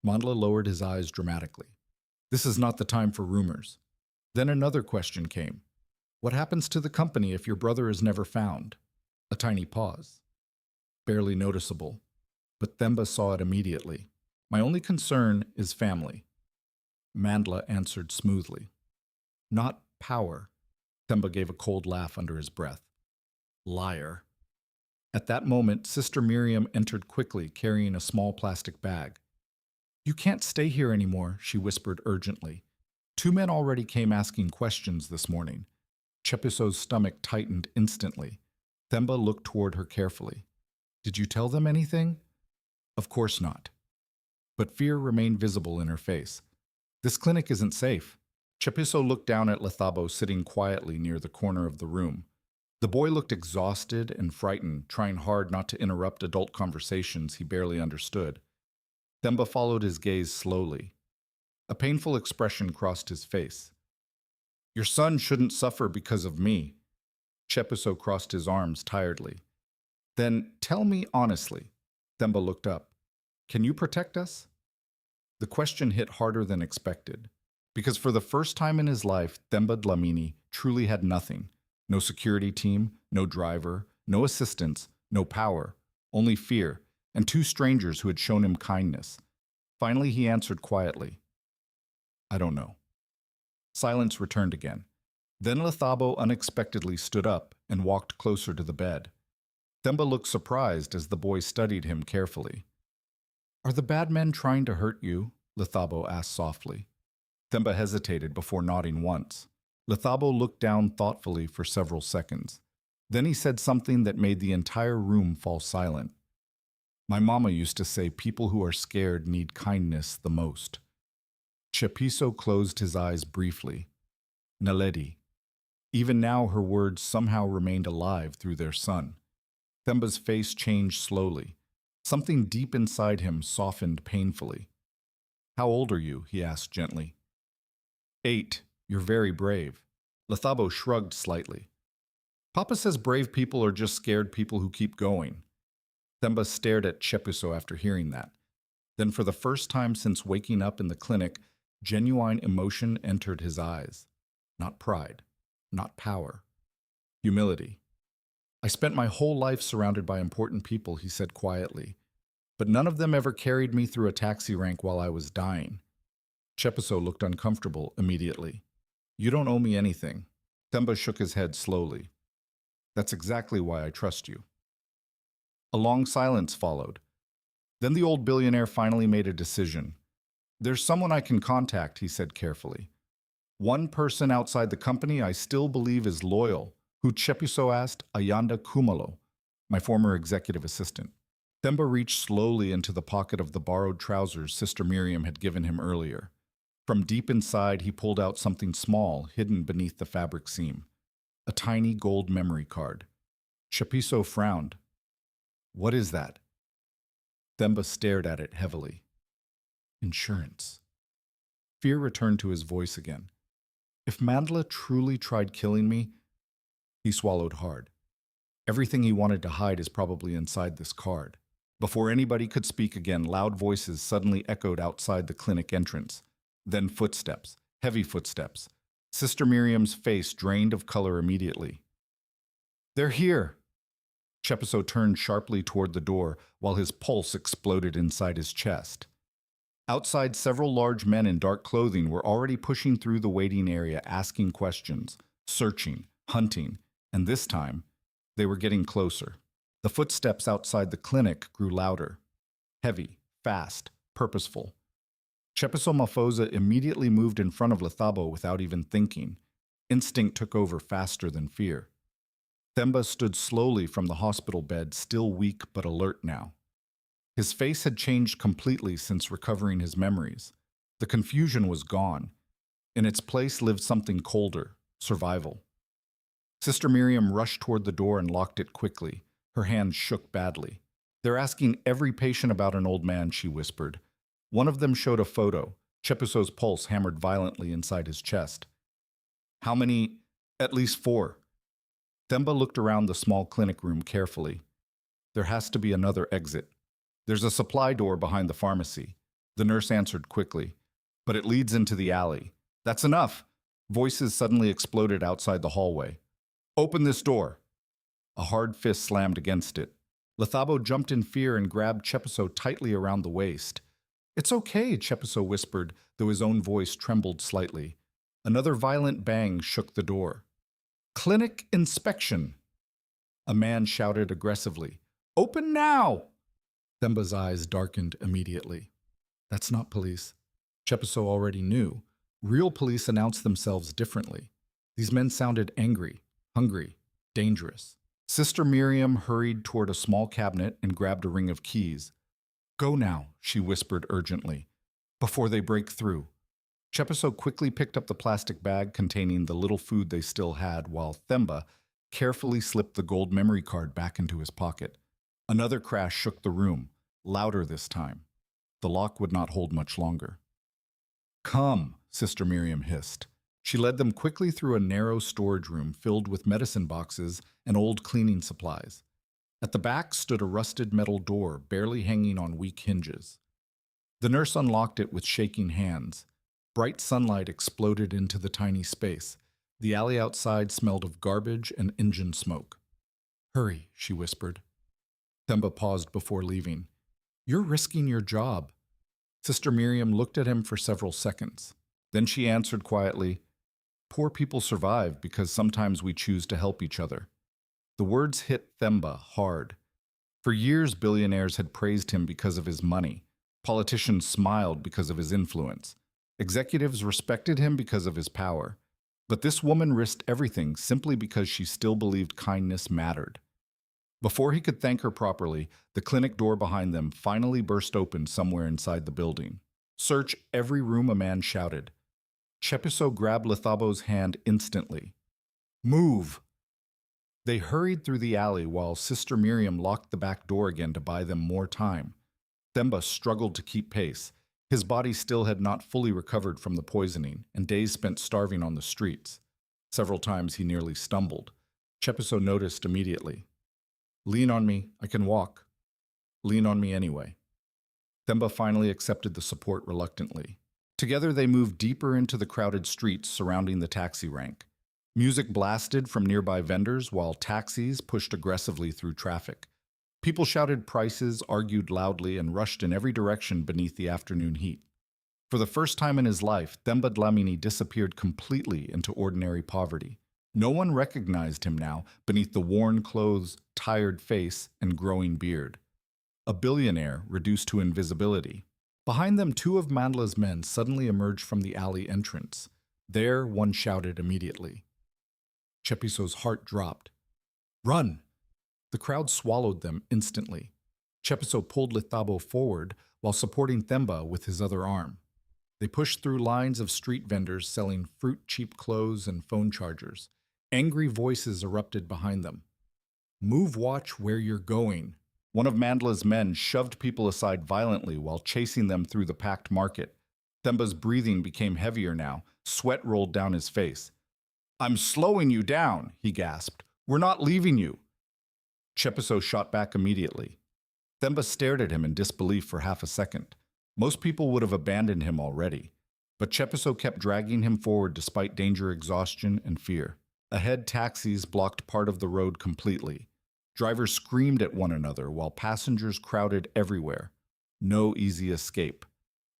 Mandla lowered his eyes dramatically. This is not the time for rumors. Then another question came. What happens to the company if your brother is never found? A tiny pause. Barely noticeable. But Themba saw it immediately. My only concern is family. Mandla answered smoothly. Not power. Themba gave a cold laugh under his breath. Liar. At that moment, Sister Miriam entered quickly, carrying a small plastic bag. You can't stay here anymore, she whispered urgently. 2 men already came asking questions this morning. Tshepiso's stomach tightened instantly. Themba looked toward her carefully. Did you tell them anything? Of course not. But fear remained visible in her face. This clinic isn't safe. Tshepiso looked down at Lethabo sitting quietly near the corner of the room. The boy looked exhausted and frightened, trying hard not to interrupt adult conversations he barely understood. Themba followed his gaze slowly. A painful expression crossed his face. Your son shouldn't suffer because of me. Tshepiso crossed his arms tiredly. Then tell me honestly. Themba looked up. Can you protect us? The question hit harder than expected. Because for the first time in his life, Themba Dlamini truly had nothing. No security team, no driver, no assistance, no power, only fear, and 2 strangers who had shown him kindness. Finally, he answered quietly. I don't know. Silence returned again. Then Lethabo unexpectedly stood up and walked closer to the bed. Themba looked surprised as the boy studied him carefully. Are the bad men trying to hurt you? Lethabo asked softly. Themba hesitated before nodding once. Lethabo looked down thoughtfully for several seconds. Then he said something that made the entire room fall silent. My mama used to say people who are scared need kindness the most. Tshepiso closed his eyes briefly. Naledi. Even now her words somehow remained alive through their son. Themba's face changed slowly. Something deep inside him softened painfully. How old are you? He asked gently. 8. You're very brave. Lethabo shrugged slightly. Papa says brave people are just scared people who keep going. Themba stared at Tshepiso after hearing that. Then for the first time since waking up in the clinic, genuine emotion entered his eyes. Not pride, not power. Humility. I spent my whole life surrounded by important people, he said quietly. But none of them ever carried me through a taxi rank while I was dying. Tshepiso looked uncomfortable immediately. You don't owe me anything. Themba shook his head slowly. That's exactly why I trust you. A long silence followed. Then the old billionaire finally made a decision. There's someone I can contact, he said carefully. One person outside the company I still believe is loyal, who Tshepiso asked, Ayanda Kumalo, my former executive assistant. Themba reached slowly into the pocket of the borrowed trousers Sister Miriam had given him earlier. From deep inside, he pulled out something small, hidden beneath the fabric seam. A tiny gold memory card. Tshepiso frowned. What is that? Themba stared at it heavily. Insurance. Fear returned to his voice again. If Mandla truly tried killing me, he swallowed hard. Everything he wanted to hide is probably inside this card. Before anybody could speak again, loud voices suddenly echoed outside the clinic entrance. Then footsteps, heavy footsteps. Sister Miriam's face drained of color immediately. They're here. Tshepiso turned sharply toward the door while his pulse exploded inside his chest. Outside, several large men in dark clothing were already pushing through the waiting area, asking questions, searching, hunting, and this time, they were getting closer. The footsteps outside the clinic grew louder, heavy, fast, purposeful. Tshepiso Maphosa immediately moved in front of Lethabo without even thinking. Instinct took over faster than fear. Themba stood slowly from the hospital bed, still weak but alert now. His face had changed completely since recovering his memories. The confusion was gone. In its place lived something colder, survival. Sister Miriam rushed toward the door and locked it quickly. Her hands shook badly. They're asking every patient about an old man, she whispered. One of them showed a photo. Tshepiso's pulse hammered violently inside his chest. How many? At least 4. Themba looked around the small clinic room carefully. There has to be another exit. There's a supply door behind the pharmacy. The nurse answered quickly. But it leads into the alley. That's enough. Voices suddenly exploded outside the hallway. Open this door. A hard fist slammed against it. Lethabo jumped in fear and grabbed Tshepiso tightly around the waist. It's okay, Tshepiso whispered, though his own voice trembled slightly. Another violent bang shook the door. Clinic inspection. A man shouted aggressively. Open now! Themba's eyes darkened immediately. That's not police. Tshepiso already knew. Real police announced themselves differently. These men sounded angry, hungry, dangerous. Sister Miriam hurried toward a small cabinet and grabbed a ring of keys. Go now, she whispered urgently, before they break through. Tshepiso quickly picked up the plastic bag containing the little food they still had, while Themba carefully slipped the gold memory card back into his pocket. Another crash shook the room, louder this time. The lock would not hold much longer. Come, Sister Miriam hissed. She led them quickly through a narrow storage room filled with medicine boxes and old cleaning supplies. At the back stood a rusted metal door, barely hanging on weak hinges. The nurse unlocked it with shaking hands. Bright sunlight exploded into the tiny space. The alley outside smelled of garbage and engine smoke. Hurry, she whispered. Themba paused before leaving. You're risking your job. Sister Miriam looked at him for several seconds. Then she answered quietly, Poor people survive because sometimes we choose to help each other. The words hit Themba hard. For years, billionaires had praised him because of his money. Politicians smiled because of his influence. Executives respected him because of his power. But this woman risked everything simply because she still believed kindness mattered. Before he could thank her properly, the clinic door behind them finally burst open somewhere inside the building. "Search every room," a man shouted. Tshepiso grabbed Lethabo's hand instantly. "Move!" They hurried through the alley while Sister Miriam locked the back door again to buy them more time. Themba struggled to keep pace. His body still had not fully recovered from the poisoning, and days spent starving on the streets. Several times he nearly stumbled. Tshepiso noticed immediately. "Lean on me, I can walk." "Lean on me anyway." Themba finally accepted the support reluctantly. Together they moved deeper into the crowded streets surrounding the taxi rank. Music blasted from nearby vendors while taxis pushed aggressively through traffic. People shouted prices, argued loudly, and rushed in every direction beneath the afternoon heat. For the first time in his life, Themba Dlamini disappeared completely into ordinary poverty. No one recognized him now beneath the worn clothes, tired face, and growing beard. A billionaire reduced to invisibility. Behind them, two of Mandla's men suddenly emerged from the alley entrance. There, one shouted immediately. Tshepiso's heart dropped. "Run!" The crowd swallowed them instantly. Tshepiso pulled Lethabo forward while supporting Themba with his other arm. They pushed through lines of street vendors selling fruit, cheap clothes, and phone chargers. Angry voices erupted behind them. "Move, watch where you're going." One of Mandla's men shoved people aside violently while chasing them through the packed market. Themba's breathing became heavier now. Sweat rolled down his face. "I'm slowing you down," he gasped. "We're not leaving you." Tshepiso shot back immediately. Themba stared at him in disbelief for half a second. Most people would have abandoned him already. But Tshepiso kept dragging him forward despite danger, exhaustion, and fear. Ahead, taxis blocked part of the road completely. Drivers screamed at one another while passengers crowded everywhere. No easy escape.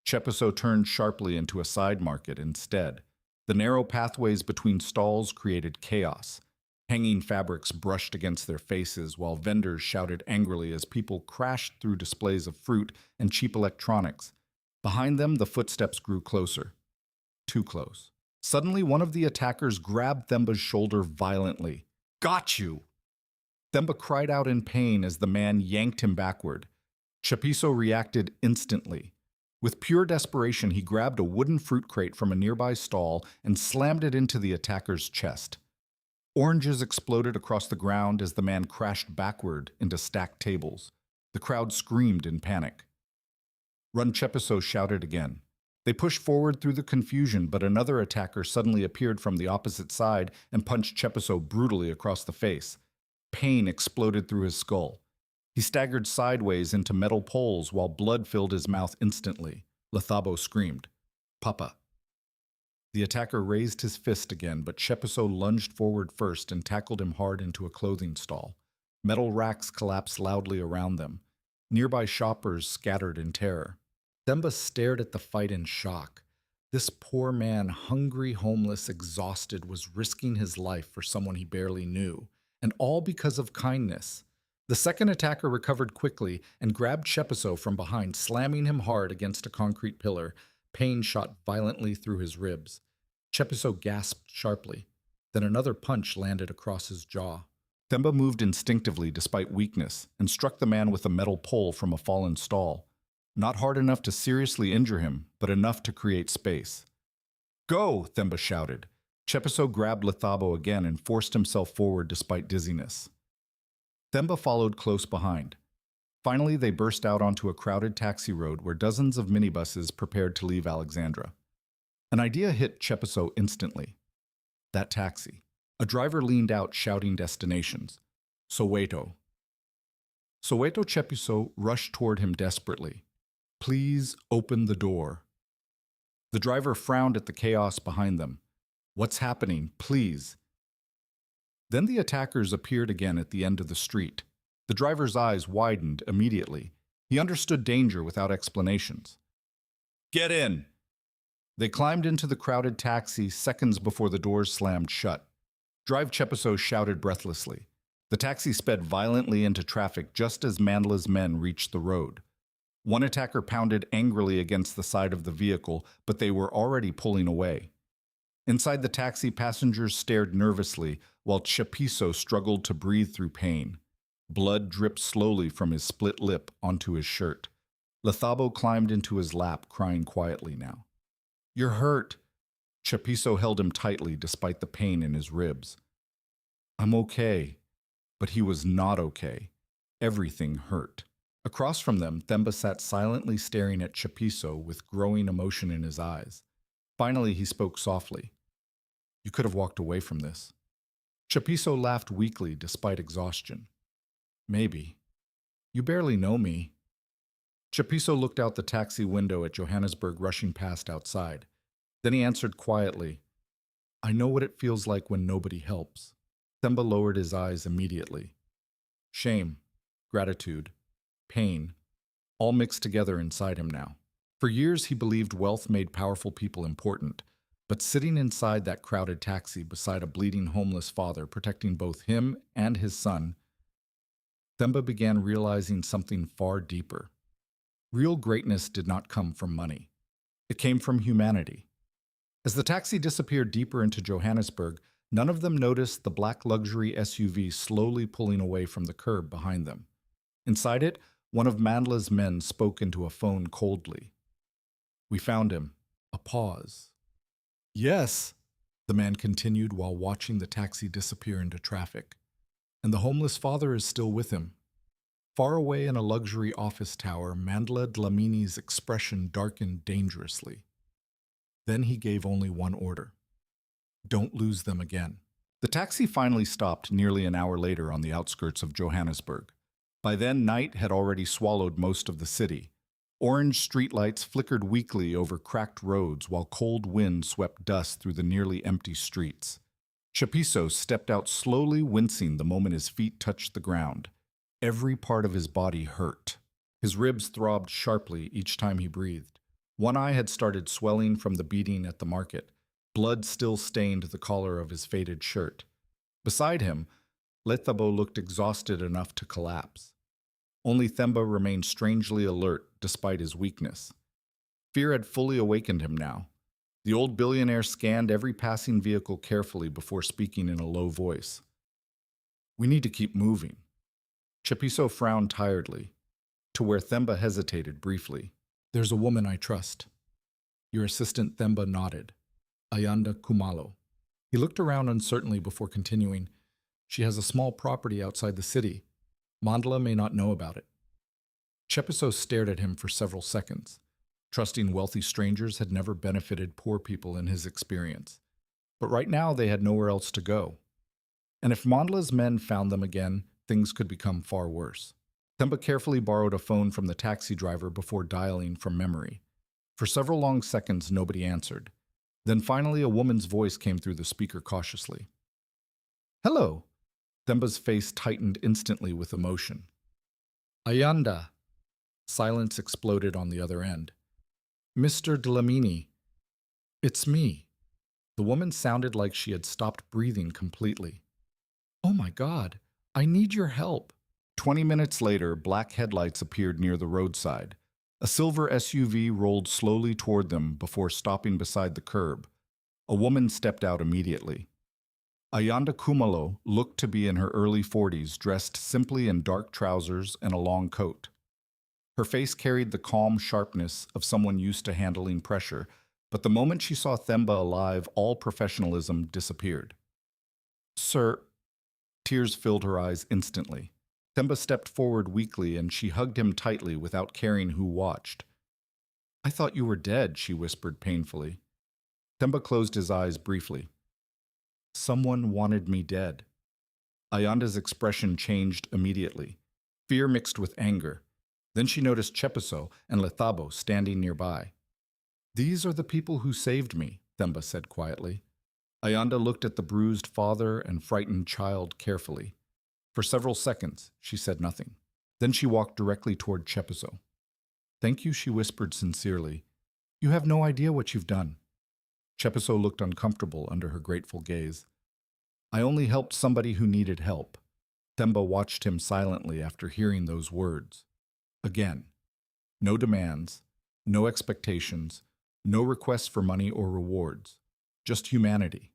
Tshepiso turned sharply into a side market instead. The narrow pathways between stalls created chaos. Hanging fabrics brushed against their faces while vendors shouted angrily as people crashed through displays of fruit and cheap electronics. Behind them, the footsteps grew closer. Too close. Suddenly, one of the attackers grabbed Themba's shoulder violently. "Got you!" Themba cried out in pain as the man yanked him backward. Tshepiso reacted instantly. With pure desperation, he grabbed a wooden fruit crate from a nearby stall and slammed it into the attacker's chest. Oranges exploded across the ground as the man crashed backward into stacked tables. The crowd screamed in panic. "Run!" Tshepiso shouted again. They pushed forward through the confusion, but another attacker suddenly appeared from the opposite side and punched Tshepiso brutally across the face. Pain exploded through his skull. He staggered sideways into metal poles while blood filled his mouth instantly. Lethabo screamed, "Papa." The attacker raised his fist again, but Tshepiso lunged forward first and tackled him hard into a clothing stall. Metal racks collapsed loudly around them. Nearby shoppers scattered in terror. Themba stared at the fight in shock. This poor man, hungry, homeless, exhausted, was risking his life for someone he barely knew, and all because of kindness. The second attacker recovered quickly and grabbed Tshepiso from behind, slamming him hard against a concrete pillar. Pain shot violently through his ribs. Tshepiso gasped sharply. Then another punch landed across his jaw. Themba moved instinctively despite weakness and struck the man with a metal pole from a fallen stall. Not hard enough to seriously injure him, but enough to create space. "Go!" Themba shouted. Tshepiso grabbed Lethabo again and forced himself forward despite dizziness. Themba followed close behind. Finally, they burst out onto a crowded taxi road where dozens of minibuses prepared to leave Alexandra. An idea hit Tshepiso instantly. That taxi. A driver leaned out shouting destinations. Soweto. Soweto. Tshepiso rushed toward him desperately. "Please open the door." The driver frowned at the chaos behind them. "What's happening? Please." Then the attackers appeared again at the end of the street. The driver's eyes widened immediately. He understood danger without explanations. "Get in!" They climbed into the crowded taxi seconds before the doors slammed shut. "Drive!" Tshepiso shouted breathlessly. The taxi sped violently into traffic just as Mandla's men reached the road. One attacker pounded angrily against the side of the vehicle, but they were already pulling away. Inside the taxi, passengers stared nervously while Tshepiso struggled to breathe through pain. Blood dripped slowly from his split lip onto his shirt. Lethabo climbed into his lap, crying quietly now. "You're hurt." Tshepiso held him tightly despite the pain in his ribs. "I'm okay." But he was not okay. Everything hurt. Across from them, Themba sat silently staring at Tshepiso with growing emotion in his eyes. Finally, he spoke softly. "You could have walked away from this." Tshepiso laughed weakly despite exhaustion. "Maybe. You barely know me." Tshepiso looked out the taxi window at Johannesburg rushing past outside. Then he answered quietly, "I know what it feels like when nobody helps." Themba lowered his eyes immediately. Shame, gratitude, pain, all mixed together inside him now. For years he believed wealth made powerful people important, but sitting inside that crowded taxi beside a bleeding homeless father protecting both him and his son, Themba began realizing something far deeper. Real greatness did not come from money. It came from humanity. As the taxi disappeared deeper into Johannesburg, none of them noticed the black luxury SUV slowly pulling away from the curb behind them. Inside it, one of Mandla's men spoke into a phone coldly. "We found him." A pause. "Yes," the man continued while watching the taxi disappear into traffic. "And the homeless father is still with him." Far away in a luxury office tower, Mandla Dlamini's expression darkened dangerously. Then he gave only one order. "Don't lose them again." The taxi finally stopped nearly an hour later on the outskirts of Johannesburg. By then, night had already swallowed most of the city. Orange streetlights flickered weakly over cracked roads while cold wind swept dust through the nearly empty streets. Tshepiso stepped out slowly, wincing the moment his feet touched the ground. Every part of his body hurt. His ribs throbbed sharply each time he breathed. One eye had started swelling from the beating at the market. Blood still stained the collar of his faded shirt. Beside him, Lethabo looked exhausted enough to collapse. Only Themba remained strangely alert despite his weakness. Fear had fully awakened him now. The old billionaire scanned every passing vehicle carefully before speaking in a low voice. "We need to keep moving." Tshepiso frowned tiredly, to where Themba hesitated briefly. "There's a woman I trust." Your assistant Themba nodded. "Ayanda Kumalo." He looked around uncertainly before continuing. "She has a small property outside the city. Mandla may not know about it." Tshepiso stared at him for several seconds. Trusting wealthy strangers had never benefited poor people in his experience. But right now they had nowhere else to go. And if Mandla's men found them again, things could become far worse. Themba carefully borrowed a phone from the taxi driver before dialing from memory. For several long seconds, nobody answered. Then finally, a woman's voice came through the speaker cautiously. "Hello." Themba's face tightened instantly with emotion. "Ayanda." Silence exploded on the other end. "Mr. Dlamini." "It's me." The woman sounded like she had stopped breathing completely. "Oh my God, I need your help." 20 minutes later, black headlights appeared near the roadside. A silver SUV rolled slowly toward them before stopping beside the curb. A woman stepped out immediately. Ayanda Kumalo looked to be in her early 40s, dressed simply in dark trousers and a long coat. Her face carried the calm sharpness of someone used to handling pressure, but the moment she saw Themba alive, all professionalism disappeared. "Sir," tears filled her eyes instantly. Themba stepped forward weakly and she hugged him tightly without caring who watched. "I thought you were dead," she whispered painfully. Themba closed his eyes briefly. "Someone wanted me dead." Ayanda's expression changed immediately. Fear mixed with anger. Then she noticed Tshepiso and Lethabo standing nearby. "These are the people who saved me," Themba said quietly. Ayanda looked at the bruised father and frightened child carefully. For several seconds, she said nothing. Then she walked directly toward Tshepiso. "Thank you," she whispered sincerely. "You have no idea what you've done." Tshepiso looked uncomfortable under her grateful gaze. "I only helped somebody who needed help." Themba watched him silently after hearing those words. Again, no demands, no expectations, no requests for money or rewards. just humanity.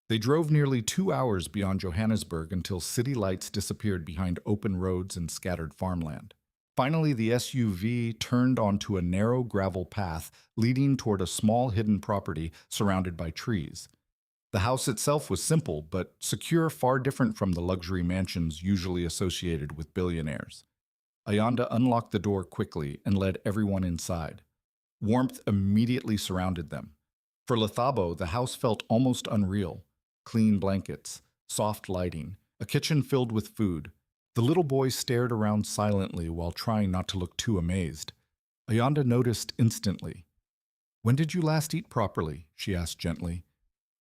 They drove nearly 2 hours beyond Johannesburg until city lights disappeared behind open roads and scattered farmland. Finally, the SUV turned onto a narrow gravel path leading toward a small hidden property surrounded by trees. The house itself was simple, but secure, far different from the luxury mansions usually associated with billionaires. Ayanda unlocked the door quickly and led everyone inside. Warmth immediately surrounded them. For Lethabo, the house felt almost unreal. Clean blankets, soft lighting, a kitchen filled with food. The little boy stared around silently while trying not to look too amazed. Ayanda noticed instantly. "When did you last eat properly?" she asked gently.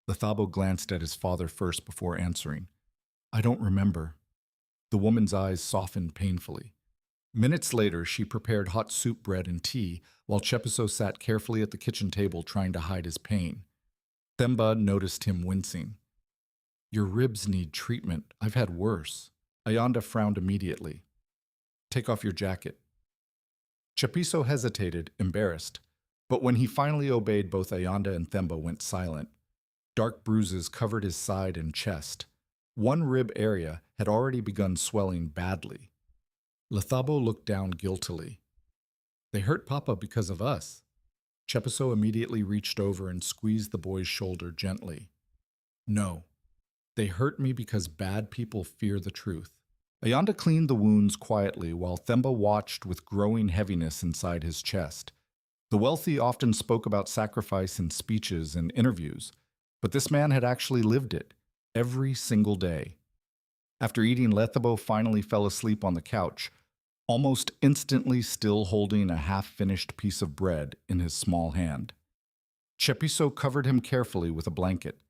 Lethabo glanced at his father first before answering. "I don't remember." The woman's eyes softened painfully. Minutes later, she prepared hot soup, bread, and tea, while Tshepiso sat carefully at the kitchen table trying to hide his pain. Themba noticed him wincing. "Your ribs need treatment. I've had worse." Ayanda frowned immediately. "Take off your jacket." Tshepiso hesitated, embarrassed, but when he finally obeyed, both Ayanda and Themba went silent. Dark bruises covered his side and chest. One rib area had already begun swelling badly. Lethabo looked down guiltily. "They hurt Papa because of us." Tshepiso immediately reached over and squeezed the boy's shoulder gently. "No. They hurt me because bad people fear the truth." Ayanda cleaned the wounds quietly while Themba watched with growing heaviness inside his chest. The wealthy often spoke about sacrifice in speeches and interviews, but this man had actually lived it, every single day. After eating, Lethabo finally fell asleep on the couch, almost instantly still holding a half-finished piece of bread in his small hand. Tshepiso covered him carefully with a blanket.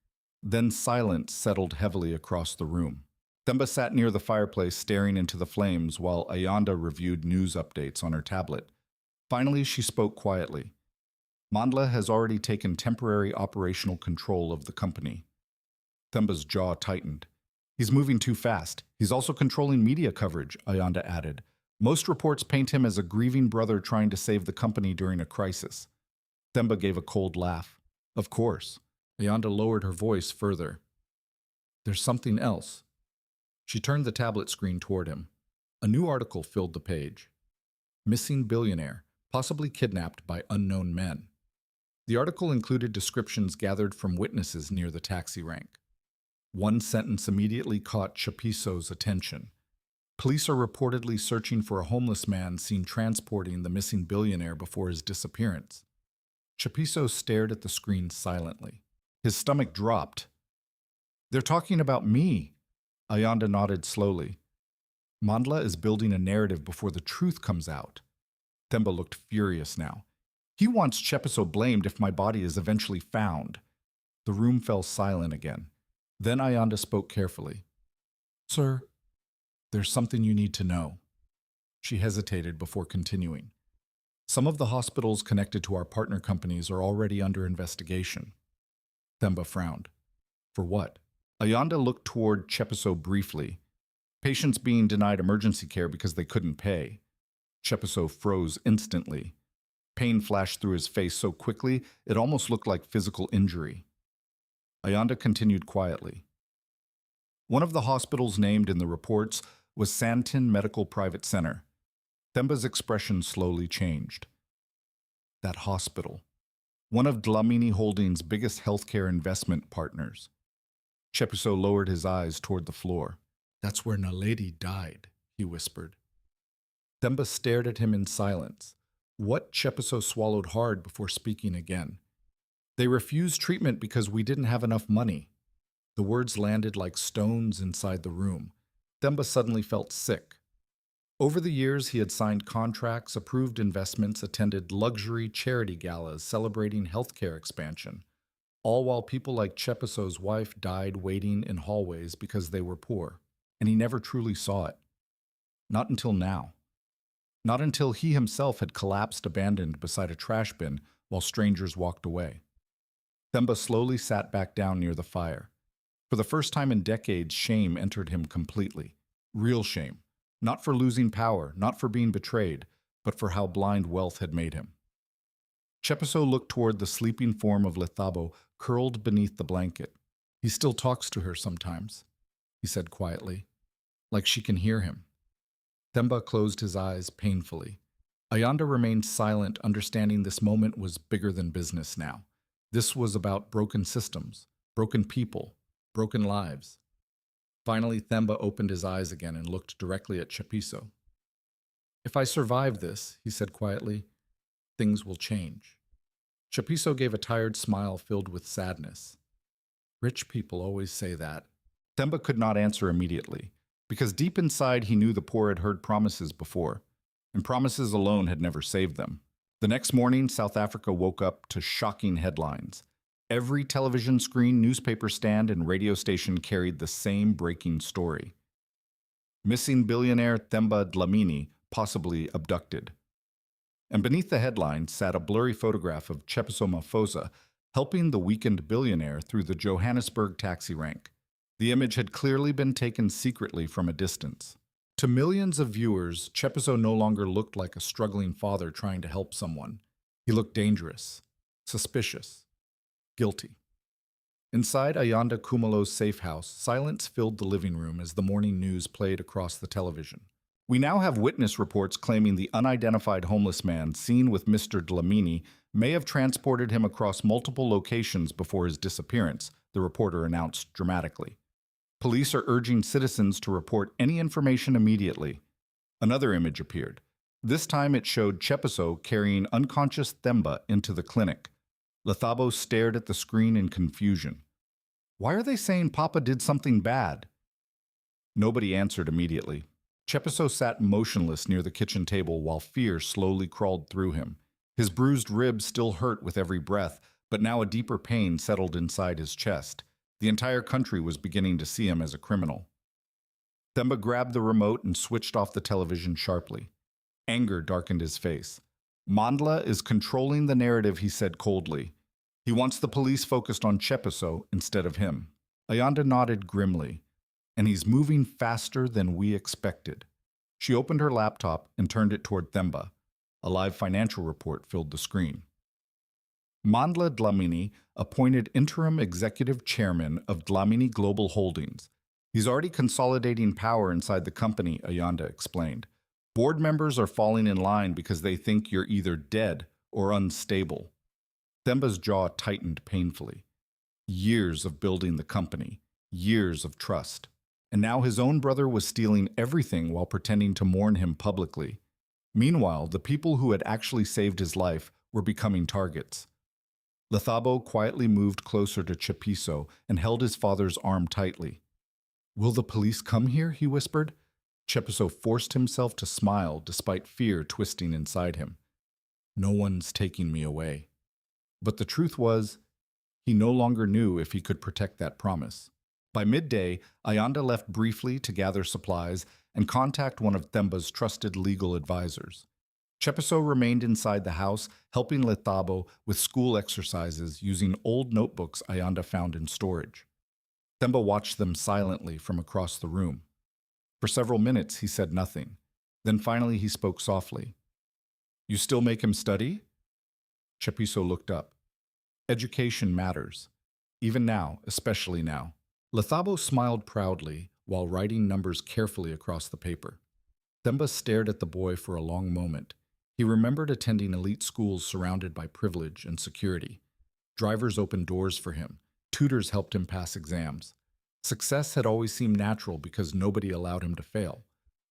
Then silence settled heavily across the room. Themba sat near the fireplace staring into the flames while Ayanda reviewed news updates on her tablet. Finally, she spoke quietly. "Mandla has already taken temporary operational control of the company." Themba's jaw tightened. "He's moving too fast. He's also controlling media coverage," Ayanda added. "Most reports paint him as a grieving brother trying to save the company during a crisis." Themba gave a cold laugh. "Of course." Ayanda lowered her voice further. "There's something else." She turned the tablet screen toward him. A new article filled the page. "Missing billionaire, possibly kidnapped by unknown men." The article included descriptions gathered from witnesses near the taxi rank. One sentence immediately caught Tshepiso's attention. "Police are reportedly searching for a homeless man seen transporting the missing billionaire before his disappearance." Tshepiso stared at the screen silently. His stomach dropped. "They're talking about me." Ayanda nodded slowly. "Mandla is building a narrative before the truth comes out." Themba looked furious now. "He wants Tshepiso blamed if my body is eventually found." The room fell silent again. Then Ayanda spoke carefully. "Sir, there's something you need to know." She hesitated before continuing. "Some of the hospitals connected to our partner companies are already under investigation." Themba frowned. "For what?" Ayanda looked toward Tshepiso briefly. "Patients being denied emergency care because they couldn't pay." Tshepiso froze instantly. Pain flashed through his face so quickly it almost looked like physical injury. Ayanda continued quietly. "One of the hospitals named in the reports was Sandton Medical Private Center." Themba's expression slowly changed. "That hospital. One of Dlamini Holdings' biggest healthcare investment partners." Tshepiso lowered his eyes toward the floor. "That's where Naledi died," he whispered. Themba stared at him in silence. What? Tshepiso swallowed hard before speaking again. "They refused treatment because we didn't have enough money." The words landed like stones inside the room. Themba suddenly felt sick. Over the years, he had signed contracts, approved investments, attended luxury charity galas celebrating healthcare expansion, all while people like Tshepiso's wife died waiting in hallways because they were poor, and he never truly saw it. Not until now. Not until he himself had collapsed abandoned beside a trash bin while strangers walked away. Themba slowly sat back down near the fire. For the first time in decades, shame entered him completely. Real shame. Not for losing power, not for being betrayed, but for how blind wealth had made him. Tshepiso looked toward the sleeping form of Lethabo curled beneath the blanket. He still talks to her sometimes, he said quietly, like she can hear him. Themba closed his eyes painfully. Ayanda remained silent, understanding this moment was bigger than business now. This was about broken systems, broken people, broken lives. Finally, Themba opened his eyes again and looked directly at Tshepiso. If I survive this, he said quietly, things will change. Tshepiso gave a tired smile filled with sadness. Rich people always say that. Themba could not answer immediately, because deep inside he knew the poor had heard promises before, and promises alone had never saved them. The next morning, South Africa woke up to shocking headlines. Every television screen, newspaper stand, and radio station carried the same breaking story. Missing billionaire Themba Dlamini, possibly abducted. And beneath the headline sat a blurry photograph of Tshepiso Maphosa helping the weakened billionaire through the Johannesburg taxi rank. The image had clearly been taken secretly from a distance. To millions of viewers, Tshepiso no longer looked like a struggling father trying to help someone. He looked dangerous, suspicious, guilty. Inside Ayanda Kumalo's safe house, silence filled the living room as the morning news played across the television. We now have witness reports claiming the unidentified homeless man seen with Mr. Dlamini may have transported him across multiple locations before his disappearance, the reporter announced dramatically. Police are urging citizens to report any information immediately. Another image appeared. This time it showed Tshepiso carrying unconscious Themba into the clinic. Lethabo stared at the screen in confusion. Why are they saying Papa did something bad? Nobody answered immediately. Tshepiso sat motionless near the kitchen table while fear slowly crawled through him. His bruised ribs still hurt with every breath, but now a deeper pain settled inside his chest. The entire country was beginning to see him as a criminal. Themba grabbed the remote and switched off the television sharply. Anger darkened his face. Mandla is controlling the narrative, he said coldly. He wants the police focused on Tshepiso instead of him. Ayanda nodded grimly. And he's moving faster than we expected. She opened her laptop and turned it toward Themba. A live financial report filled the screen. Mandla Dlamini appointed interim executive chairman of Dlamini Global Holdings. He's already consolidating power inside the company, Ayanda explained. Board members are falling in line because they think you're either dead or unstable. Themba's jaw tightened painfully. Years of building the company, years of trust. And now his own brother was stealing everything while pretending to mourn him publicly. Meanwhile, the people who had actually saved his life were becoming targets. Lethabo quietly moved closer to Tshepiso and held his father's arm tightly. Will the police come here? He whispered. Tshepiso forced himself to smile despite fear twisting inside him. No one's taking me away. But the truth was, he no longer knew if he could protect that promise. By midday, Ayanda left briefly to gather supplies and contact one of Themba's trusted legal advisors. Tshepiso remained inside the house, helping Lethabo with school exercises using old notebooks Ayanda found in storage. Themba watched them silently from across the room. For several minutes, he said nothing. Then finally he spoke softly. You still make him study? Tshepiso looked up. Education matters. Even now, especially now. Lethabo smiled proudly while writing numbers carefully across the paper. Themba stared at the boy for a long moment. He remembered attending elite schools surrounded by privilege and security. Drivers opened doors for him. Tutors helped him pass exams. Success had always seemed natural because nobody allowed him to fail.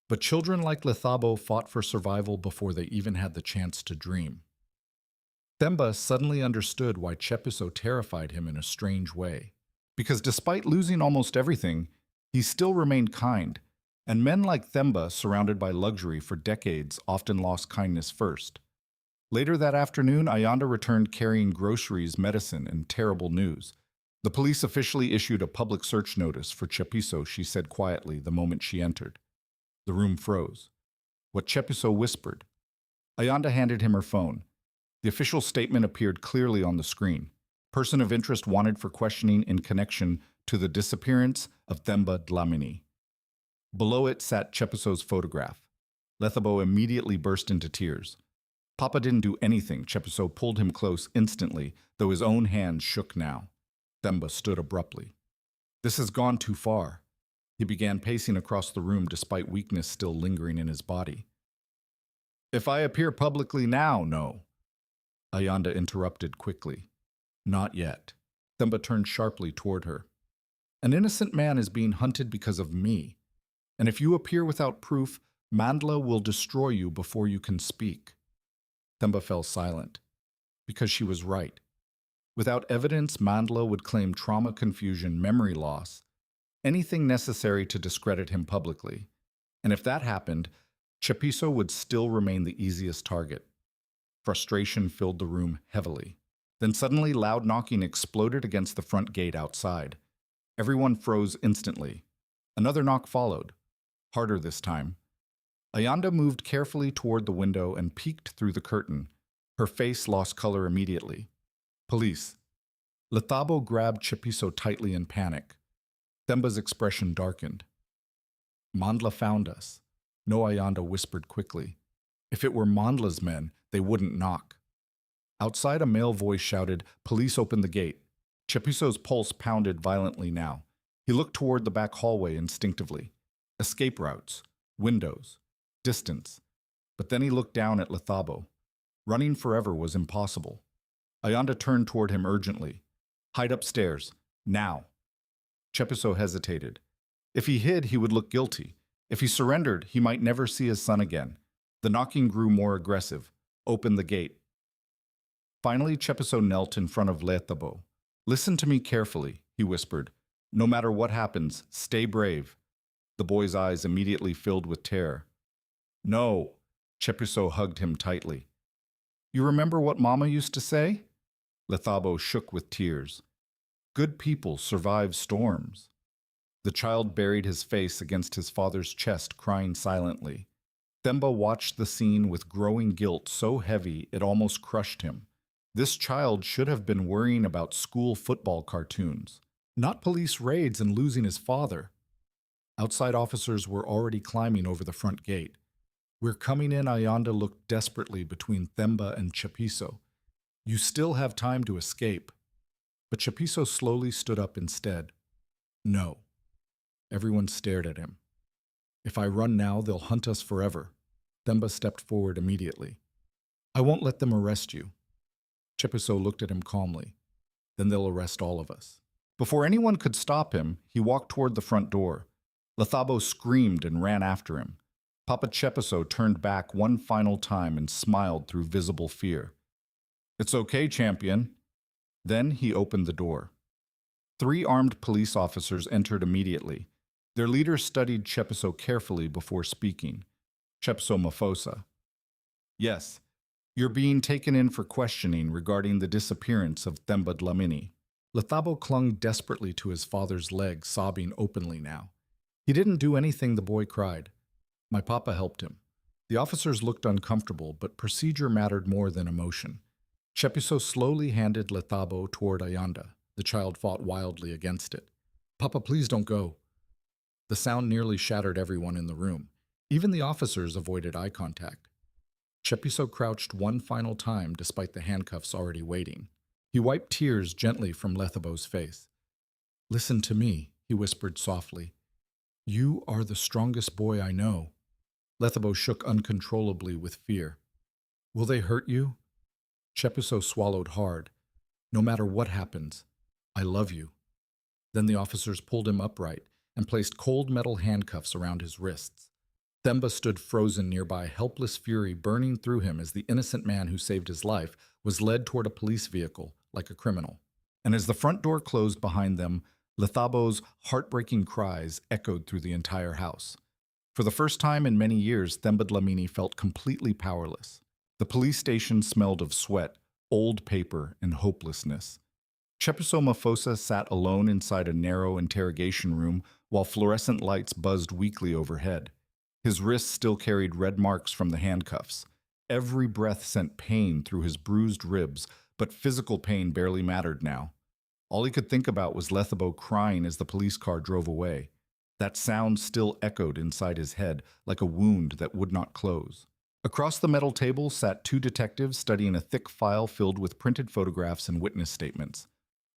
But children like Lethabo fought for survival before they even had the chance to dream. Themba suddenly understood why Tshepiso terrified him in a strange way. Because despite losing almost everything, he still remained kind, and men like Themba, surrounded by luxury for decades, often lost kindness first. Later that afternoon, Ayanda returned carrying groceries, medicine, and terrible news. The police officially issued a public search notice for Tshepiso, she said quietly the moment she entered. The room froze. What Tshepiso whispered. Ayanda handed him her phone. The official statement appeared clearly on the screen. Person of interest wanted for questioning in connection to the disappearance of Themba Dlamini. Below it sat Tshepiso's photograph. Lethabo immediately burst into tears. Papa didn't do anything. Tshepiso pulled him close instantly, though his own hands shook now. Themba stood abruptly. This has gone too far. He began pacing across the room despite weakness still lingering in his body. If I appear publicly now, no. Ayanda interrupted quickly. Not yet. Themba turned sharply toward her. An innocent man is being hunted because of me. And if you appear without proof, Mandla will destroy you before you can speak. Themba fell silent. Because she was right. Without evidence, Mandla would claim trauma, confusion, memory loss, anything necessary to discredit him publicly. And if that happened, Tshepiso would still remain the easiest target. Frustration filled the room heavily. Then suddenly loud knocking exploded against the front gate outside. Everyone froze instantly. Another knock followed, harder this time. Ayanda moved carefully toward the window and peeked through the curtain. Her face lost color immediately. Police. Lethabo grabbed Tshepiso tightly in panic. Themba's expression darkened. Mandla found us. No, Ayanda whispered quickly. If it were Mandla's men, they wouldn't knock. Outside, a male voice shouted, Police, open the gate. Tshepiso's pulse pounded violently now. He looked toward the back hallway instinctively. Escape routes, windows, distance. But then he looked down at Lethabo. Running forever was impossible. Ayanda turned toward him urgently. Hide upstairs, now. Tshepiso hesitated. If he hid, he would look guilty. If he surrendered, he might never see his son again. The knocking grew more aggressive. Open the gate. Finally, Tshepiso knelt in front of Lethabo. Listen to me carefully, he whispered. No matter what happens, stay brave. The boy's eyes immediately filled with terror. No, Tshepiso hugged him tightly. You remember what Mama used to say? Lethabo shook with tears. Good people survive storms. The child buried his face against his father's chest, crying silently. Themba watched the scene with growing guilt so heavy it almost crushed him. This child should have been worrying about school football cartoons, not police raids and losing his father. Outside officers were already climbing over the front gate. We're coming in, Ayanda looked desperately between Themba and Tshepiso. You still have time to escape. But Tshepiso slowly stood up instead. No. Everyone stared at him. If I run now, they'll hunt us forever. Themba stepped forward immediately. I won't let them arrest you. Tshepiso looked at him calmly. Then they'll arrest all of us. Before anyone could stop him, he walked toward the front door. Lethabo screamed and ran after him. Papa Tshepiso turned back one final time and smiled through visible fear. It's okay, champion. Then he opened the door. 3 armed police officers entered immediately. Their leader studied Tshepiso carefully before speaking. Tshepiso Maphosa. Yes, you're being taken in for questioning regarding the disappearance of Themba Dlamini. Lethabo clung desperately to his father's leg, sobbing openly now. He didn't do anything, the boy cried. My papa helped him. The officers looked uncomfortable, but procedure mattered more than emotion. Tshepiso slowly handed Lethabo toward Ayanda. The child fought wildly against it. Papa, please don't go. The sound nearly shattered everyone in the room. Even the officers avoided eye contact. Tshepiso crouched one final time despite the handcuffs already waiting. He wiped tears gently from Lethabo's face. Listen to me, he whispered softly. You are the strongest boy I know. Lethabo shook uncontrollably with fear. Will they hurt you? Tshepiso swallowed hard. No matter what happens, I love you. Then the officers pulled him upright and placed cold metal handcuffs around his wrists. Themba stood frozen nearby, helpless fury burning through him as the innocent man who saved his life was led toward a police vehicle like a criminal. And as the front door closed behind them, Lethabo's heartbreaking cries echoed through the entire house. For the first time in many years, Themba Dlamini felt completely powerless. The police station smelled of sweat, old paper, and hopelessness. Tshepiso Maphosa sat alone inside a narrow interrogation room while fluorescent lights buzzed weakly overhead. His wrists still carried red marks from the handcuffs. Every breath sent pain through his bruised ribs, but physical pain barely mattered now. All he could think about was Lethabo crying as the police car drove away. That sound still echoed inside his head like a wound that would not close. Across the metal table sat two detectives studying a thick file filled with printed photographs and witness statements.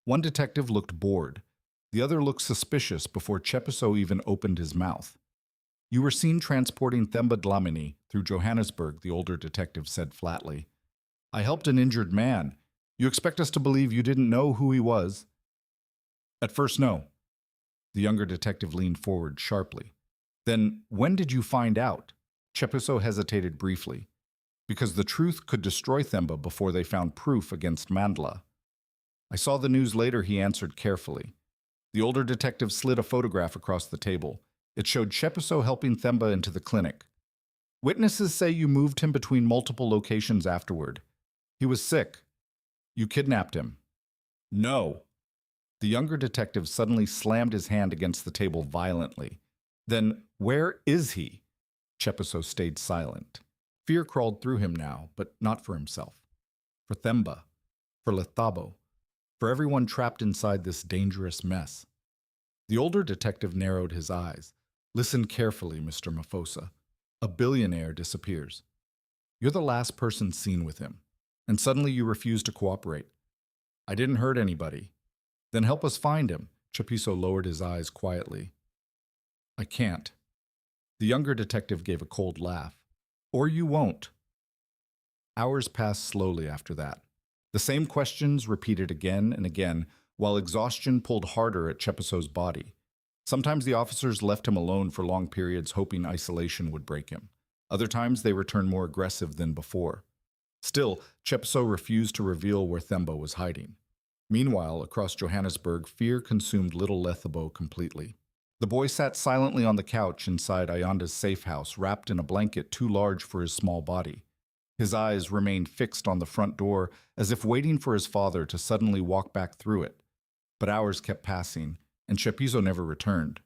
One detective looked bored. The other looked suspicious before Tshepiso even opened his mouth. You were seen transporting Themba Dlamini through Johannesburg, the older detective said flatly. I helped an injured man. You expect us to believe you didn't know who he was? At first, no. The younger detective leaned forward sharply. Then, when did you find out? Tshepiso hesitated briefly. Because the truth could destroy Themba before they found proof against Mandla. I saw the news later, he answered carefully. The older detective slid a photograph across the table. It showed Tshepiso helping Themba into the clinic. Witnesses say you moved him between multiple locations afterward. He was sick. You kidnapped him. No. The younger detective suddenly slammed his hand against the table violently. Then, where is he? Tshepiso stayed silent. Fear crawled through him now, but not for himself. For Themba. For Lethabo. For everyone trapped inside this dangerous mess. The older detective narrowed his eyes. Listen carefully, Mr. Maphosa. A billionaire disappears. You're the last person seen with him. And suddenly you refuse to cooperate. I didn't hurt anybody. Then help us find him. Tshepiso lowered his eyes quietly. I can't. The younger detective gave a cold laugh. Or you won't. Hours passed slowly after that. The same questions repeated again and again, while exhaustion pulled harder at Tshepiso's body. Sometimes the officers left him alone for long periods, hoping isolation would break him. Other times they returned more aggressive than before. Still, Tshepiso refused to reveal where Themba was hiding. Meanwhile, across Johannesburg, fear consumed little Lethabo completely. The boy sat silently on the couch inside Ayanda's safe house, wrapped in a blanket too large for his small body. His eyes remained fixed on the front door, as if waiting for his father to suddenly walk back through it. But hours kept passing, and Tshepiso never returned.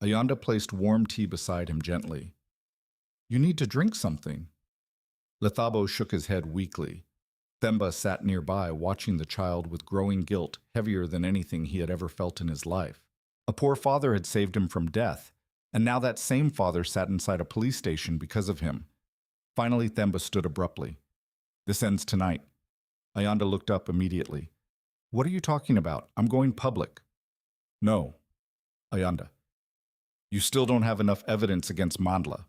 Ayanda placed warm tea beside him gently. You need to drink something. Lethabo shook his head weakly. Themba sat nearby, watching the child with growing guilt, heavier than anything he had ever felt in his life. A poor father had saved him from death, and now that same father sat inside a police station because of him. Finally, Themba stood abruptly. This ends tonight. Ayanda looked up immediately. What are you talking about? I'm going public. No. Ayanda. You still don't have enough evidence against Mandla.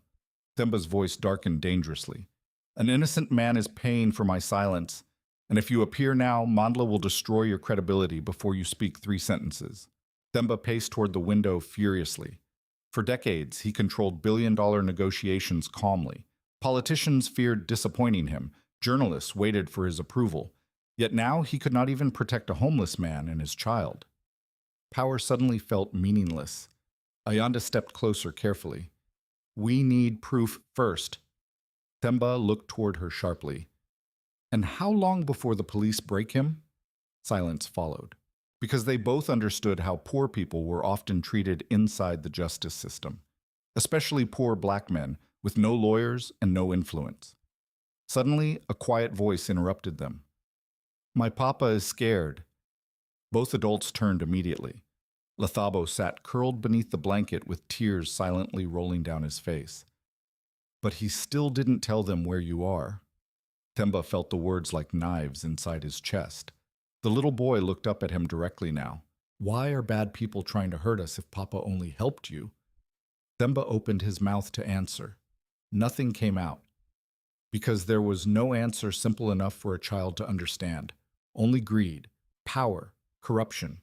Themba's voice darkened dangerously. An innocent man is paying for my silence, and if you appear now, Mandla will destroy your credibility before you speak 3 sentences. Themba paced toward the window furiously. For decades, he controlled billion-dollar negotiations calmly. Politicians feared disappointing him. Journalists waited for his approval. Yet now he could not even protect a homeless man and his child. Power suddenly felt meaningless. Ayanda stepped closer carefully. We need proof first. Themba looked toward her sharply. And how long before the police break him? Silence followed, because they both understood how poor people were often treated inside the justice system, especially poor black men with no lawyers and no influence. Suddenly, a quiet voice interrupted them. My papa is scared. Both adults turned immediately. Lethabo sat curled beneath the blanket with tears silently rolling down his face. But he still didn't tell them where you are. Themba felt the words like knives inside his chest. The little boy looked up at him directly now. Why are bad people trying to hurt us if Papa only helped you? Themba opened his mouth to answer. Nothing came out. Because there was no answer simple enough for a child to understand. Only greed, power, corruption.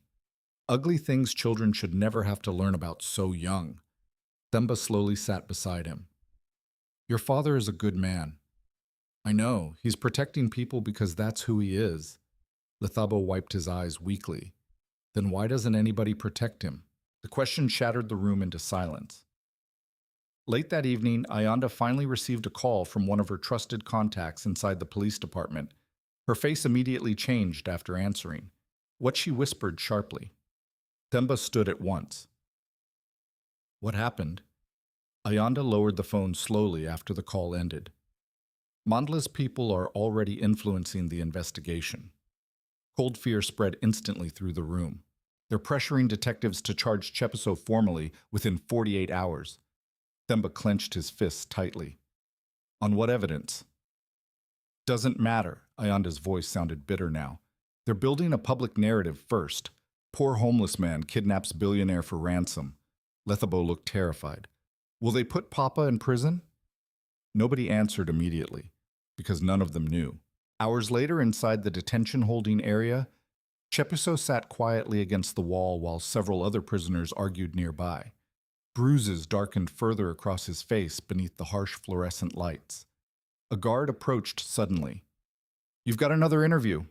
Ugly things children should never have to learn about so young. Themba slowly sat beside him. Your father is a good man. I know, he's protecting people because that's who he is. Lethabo wiped his eyes weakly. Then why doesn't anybody protect him? The question shattered the room into silence. Late that evening, Ayanda finally received a call from one of her trusted contacts inside the police department. Her face immediately changed after answering. What she whispered sharply. Themba stood at once. What happened? Ayanda lowered the phone slowly after the call ended. Mandla's people are already influencing the investigation. Cold fear spread instantly through the room. They're pressuring detectives to charge Tshepiso formally within 48 hours. Themba clenched his fists tightly. On what evidence? Doesn't matter. Ayanda's voice sounded bitter now. They're building a public narrative first. Poor homeless man kidnaps billionaire for ransom. Lethabo looked terrified. Will they put Papa in prison? Nobody answered immediately, because none of them knew. Hours later, inside the detention holding area, Tshepiso sat quietly against the wall while several other prisoners argued nearby. Bruises darkened further across his face beneath the harsh fluorescent lights. A guard approached suddenly. You've got another interview.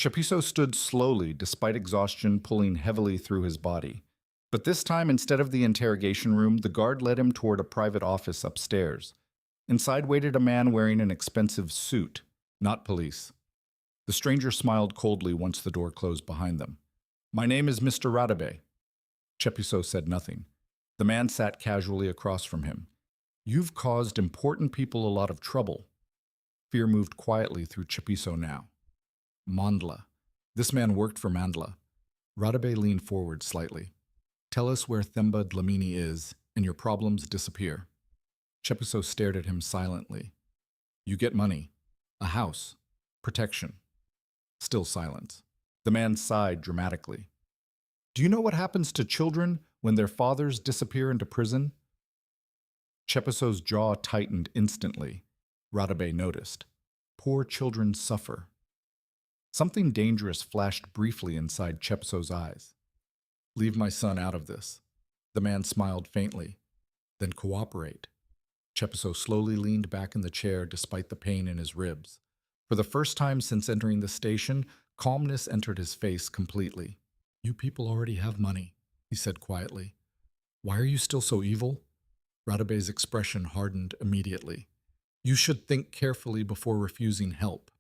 Tshepiso stood slowly, despite exhaustion pulling heavily through his body. But this time, instead of the interrogation room, the guard led him toward a private office upstairs. Inside waited a man wearing an expensive suit, not police. The stranger smiled coldly once the door closed behind them. My name is Mr. Radabe. Tshepiso said nothing. The man sat casually across from him. You've caused important people a lot of trouble. Fear moved quietly through Tshepiso now. Mandla. This man worked for Mandla. Radabe leaned forward slightly. Tell us where Themba Dlamini is, and your problems disappear. Tshepiso stared at him silently. You get money, a house, protection. Still silence. The man sighed dramatically. Do you know what happens to children when their fathers disappear into prison? Tshepiso's jaw tightened instantly. Radabe noticed. Poor children suffer. Something dangerous flashed briefly inside Tshepiso's eyes. Leave my son out of this. The man smiled faintly. Then cooperate. Tshepiso slowly leaned back in the chair despite the pain in his ribs. For the first time since entering the station, calmness entered his face completely. You people already have money, he said quietly. Why are you still so evil? Radabe's expression hardened immediately. You should think carefully before refusing help.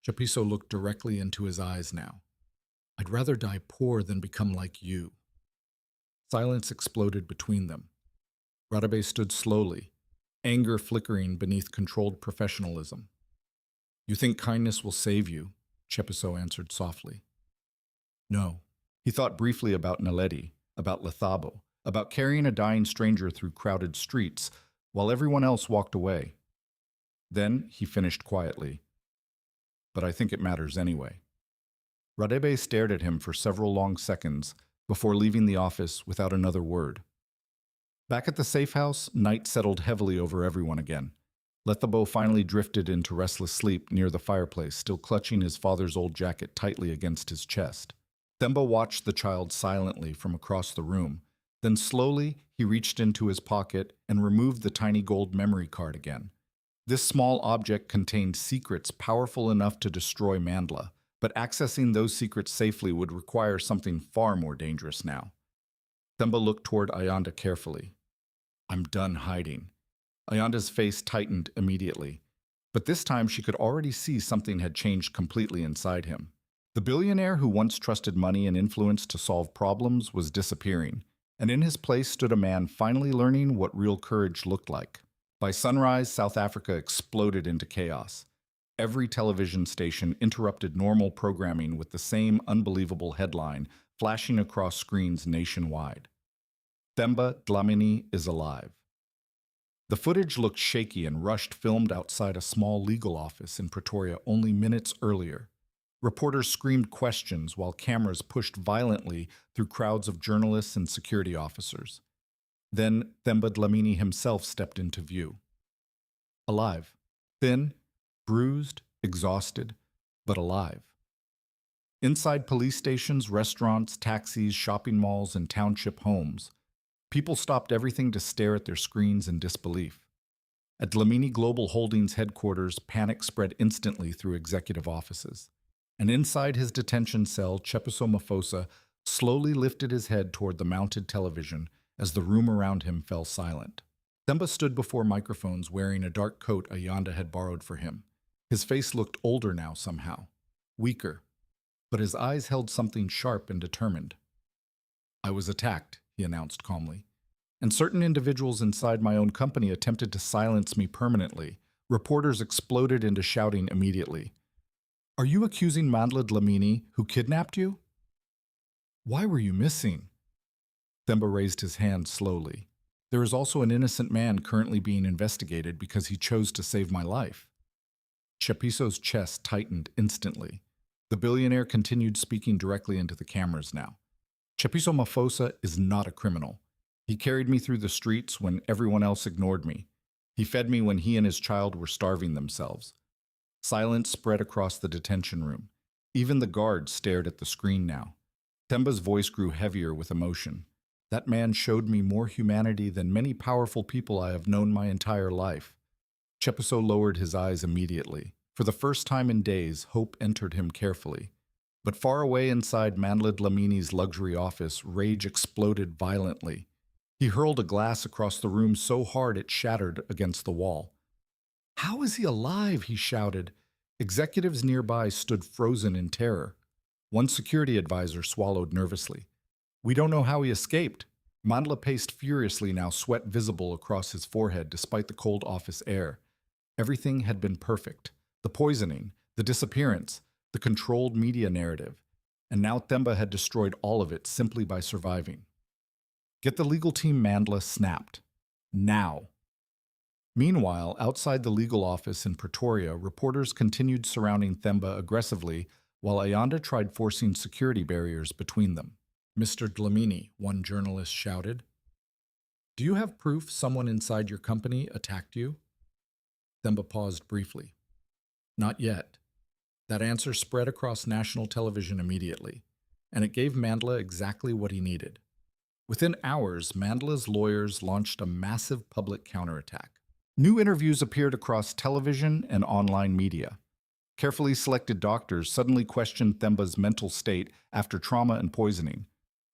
Tshepiso looked directly into his eyes now. I'd rather die poor than become like you. Silence exploded between them. Radabe stood slowly, anger flickering beneath controlled professionalism. You think kindness will save you, Tshepiso answered softly. No. He thought briefly about Naledi, about Lethabo, about carrying a dying stranger through crowded streets, while everyone else walked away. Then he finished quietly. But I think it matters anyway. Radabe stared at him for several long seconds before leaving the office without another word. Back at the safe house, night settled heavily over everyone again. Lethabo finally drifted into restless sleep near the fireplace, still clutching his father's old jacket tightly against his chest. Themba watched the child silently from across the room. Then slowly, he reached into his pocket and removed the tiny gold memory card again. This small object contained secrets powerful enough to destroy Mandla, but accessing those secrets safely would require something far more dangerous now. Themba looked toward Ayanda carefully. I'm done hiding. Ayanda's face tightened immediately, but this time she could already see something had changed completely inside him. The billionaire who once trusted money and influence to solve problems was disappearing, and in his place stood a man finally learning what real courage looked like. By sunrise, South Africa exploded into chaos. Every television station interrupted normal programming with the same unbelievable headline flashing across screens nationwide. Themba Dlamini is alive. The footage looked shaky and rushed, filmed outside a small legal office in Pretoria only minutes earlier. Reporters screamed questions while cameras pushed violently through crowds of journalists and security officers. Then Themba Dlamini himself stepped into view. Alive. Thin, bruised, exhausted, but alive. Inside police stations, restaurants, taxis, shopping malls, and township homes, people stopped everything to stare at their screens in disbelief. At Dlamini Global Holdings headquarters, panic spread instantly through executive offices. And inside his detention cell, Tshepiso Maphosa slowly lifted his head toward the mounted television as the room around him fell silent. Themba stood before microphones wearing a dark coat Ayanda had borrowed for him. His face looked older now somehow, weaker, but his eyes held something sharp and determined. I was attacked, he announced calmly, and certain individuals inside my own company attempted to silence me permanently. Reporters exploded into shouting immediately. Are you accusing Mandla Dlamini, who kidnapped you? Why were you missing? Themba raised his hand slowly. There is also an innocent man currently being investigated because he chose to save my life. Tshepiso's chest tightened instantly. The billionaire continued speaking directly into the cameras now. Tshepiso Maphosa is not a criminal. He carried me through the streets when everyone else ignored me. He fed me when he and his child were starving themselves. Silence spread across the detention room. Even the guards stared at the screen now. Themba's voice grew heavier with emotion. That man showed me more humanity than many powerful people I have known my entire life. Tshepiso lowered his eyes immediately. For the first time in days, hope entered him carefully. But far away inside Mandla Dlamini's luxury office, rage exploded violently. He hurled a glass across the room so hard it shattered against the wall. "How is he alive?" he shouted. Executives nearby stood frozen in terror. One security advisor swallowed nervously. "We don't know how he escaped." Mandla paced furiously now, sweat visible across his forehead despite the cold office air. Everything had been perfect. The poisoning, the disappearance, the controlled media narrative. And now Themba had destroyed all of it simply by surviving. "Get the legal team," Mandla snapped. "Now." Meanwhile, outside the legal office in Pretoria, reporters continued surrounding Themba aggressively while Ayanda tried forcing security barriers between them. "Mr. Dlamini," one journalist shouted, "do you have proof someone inside your company attacked you?" Themba paused briefly. "Not yet." That answer spread across national television immediately, and it gave Mandla exactly what he needed. Within hours, Mandla's lawyers launched a massive public counterattack. New interviews appeared across television and online media. Carefully selected doctors suddenly questioned Themba's mental state after trauma and poisoning.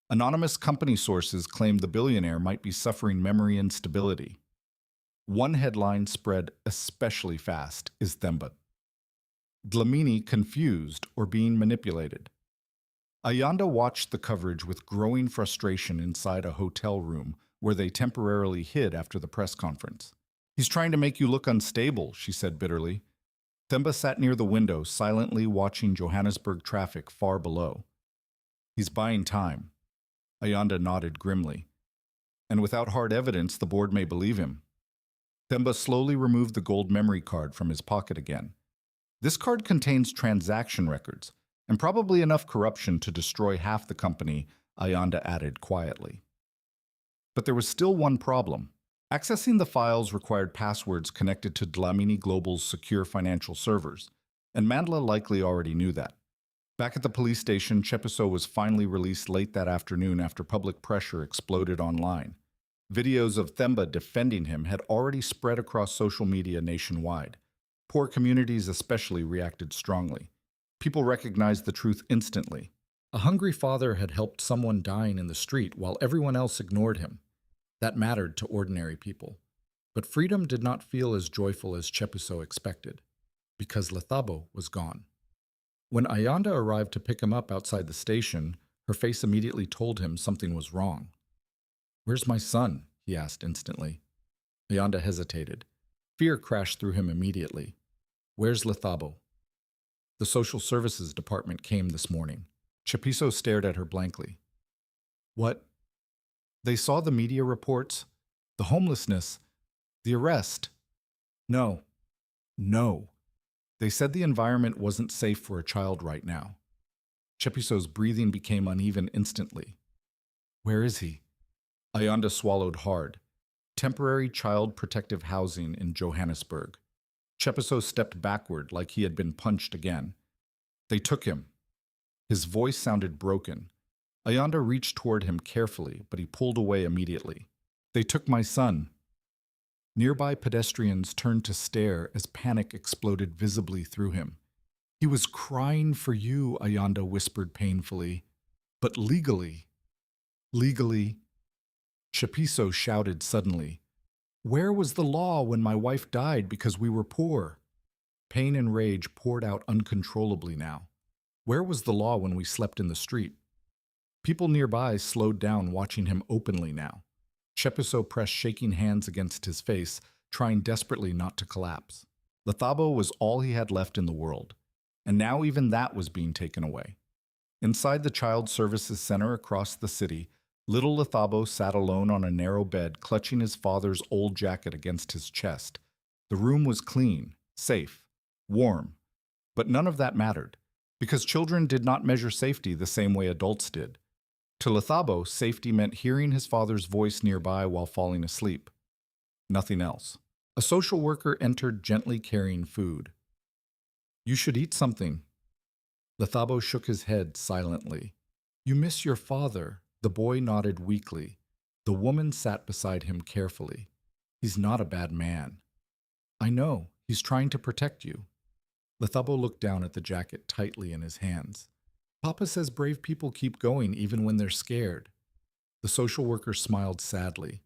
Anonymous company sources claimed the billionaire might be suffering memory instability. One headline spread especially fast: "Is Themba Dlamini confused or being manipulated?" Ayanda watched the coverage with growing frustration inside a hotel room where they temporarily hid after the press conference. "He's trying to make you look unstable," she said bitterly. Themba sat near the window, silently watching Johannesburg traffic far below. "He's buying time." Ayanda nodded grimly. "And without hard evidence, the board may believe him." Themba slowly removed the gold memory card from his pocket again. "This card contains transaction records, and probably enough corruption to destroy half the company," Ayanda added quietly. But there was still one problem. Accessing the files required passwords connected to Dlamini Global's secure financial servers, and Mandla likely already knew that. Back at the police station, Tshepiso was finally released late that afternoon after public pressure exploded online. Videos of Themba defending him had already spread across social media nationwide. Poor communities especially reacted strongly. People recognized the truth instantly. A hungry father had helped someone dying in the street while everyone else ignored him. That mattered to ordinary people. But freedom did not feel as joyful as Tshepiso expected, because Lethabo was gone. When Ayanda arrived to pick him up outside the station, her face immediately told him something was wrong. "Where's my son?" he asked instantly. Ayanda hesitated. Fear crashed through him immediately. "Where's Lethabo?" "The social services department came this morning." Tshepiso stared at her blankly. "What? They saw the media reports, the homelessness, the arrest." "No. No. They said the environment wasn't safe for a child right now." Tshepiso's breathing became uneven instantly. "Where is he?" Ayanda swallowed hard. Temporary child protective housing in Johannesburg. Tshepiso stepped backward like he had been punched again. "They took him." His voice sounded broken. Ayanda reached toward him carefully, but he pulled away immediately. "They took my son." Nearby pedestrians turned to stare as panic exploded visibly through him. "He was crying for you," Ayanda whispered painfully. "But legally." "Legally." Tshepiso shouted suddenly. "Where was the law when my wife died because we were poor?" Pain and rage poured out uncontrollably now. Where was the law when we slept in the street? People nearby slowed down, watching him openly now. Tshepiso pressed shaking hands against his face, trying desperately not to collapse. Lethabo was all he had left in the world, and now even that was being taken away. Inside the Child Services Center across the city, Little Lethabo sat alone on a narrow bed, clutching his father's old jacket against his chest. The room was clean, safe, warm, but none of that mattered, because children did not measure safety the same way adults did. To Lethabo, safety meant hearing his father's voice nearby while falling asleep. Nothing else. A social worker entered, gently carrying food. "You should eat something." Lethabo shook his head silently. "You miss your father." The boy nodded weakly. The woman sat beside him carefully. "He's not a bad man." "I know. He's trying to protect you." Lethabo looked down at the jacket tightly in his hands. "Papa says brave people keep going even when they're scared." The social worker smiled sadly.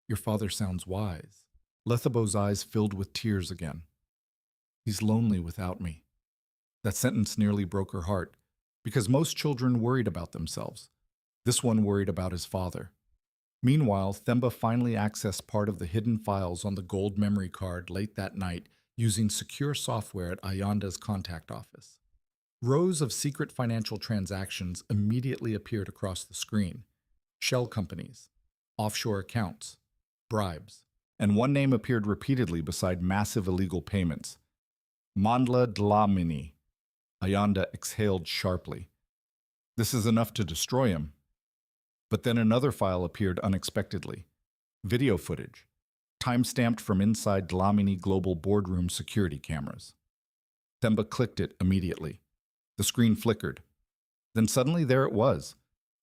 "Your father sounds wise." Lethabo's eyes filled with tears again. "He's lonely without me." That sentence nearly broke her heart, because most children worried about themselves. This one worried about his father. Meanwhile, Themba finally accessed part of the hidden files on the gold memory card late that night using secure software at Ayanda's contact office. Rows of secret financial transactions immediately appeared across the screen. Shell companies, offshore accounts, bribes, and one name appeared repeatedly beside massive illegal payments. Mandla Dlamini. Ayanda exhaled sharply. This is enough to destroy him. But then another file appeared unexpectedly. Video footage, time-stamped from inside Dlamini Global boardroom security cameras. Themba clicked it immediately. The screen flickered. Then suddenly there it was.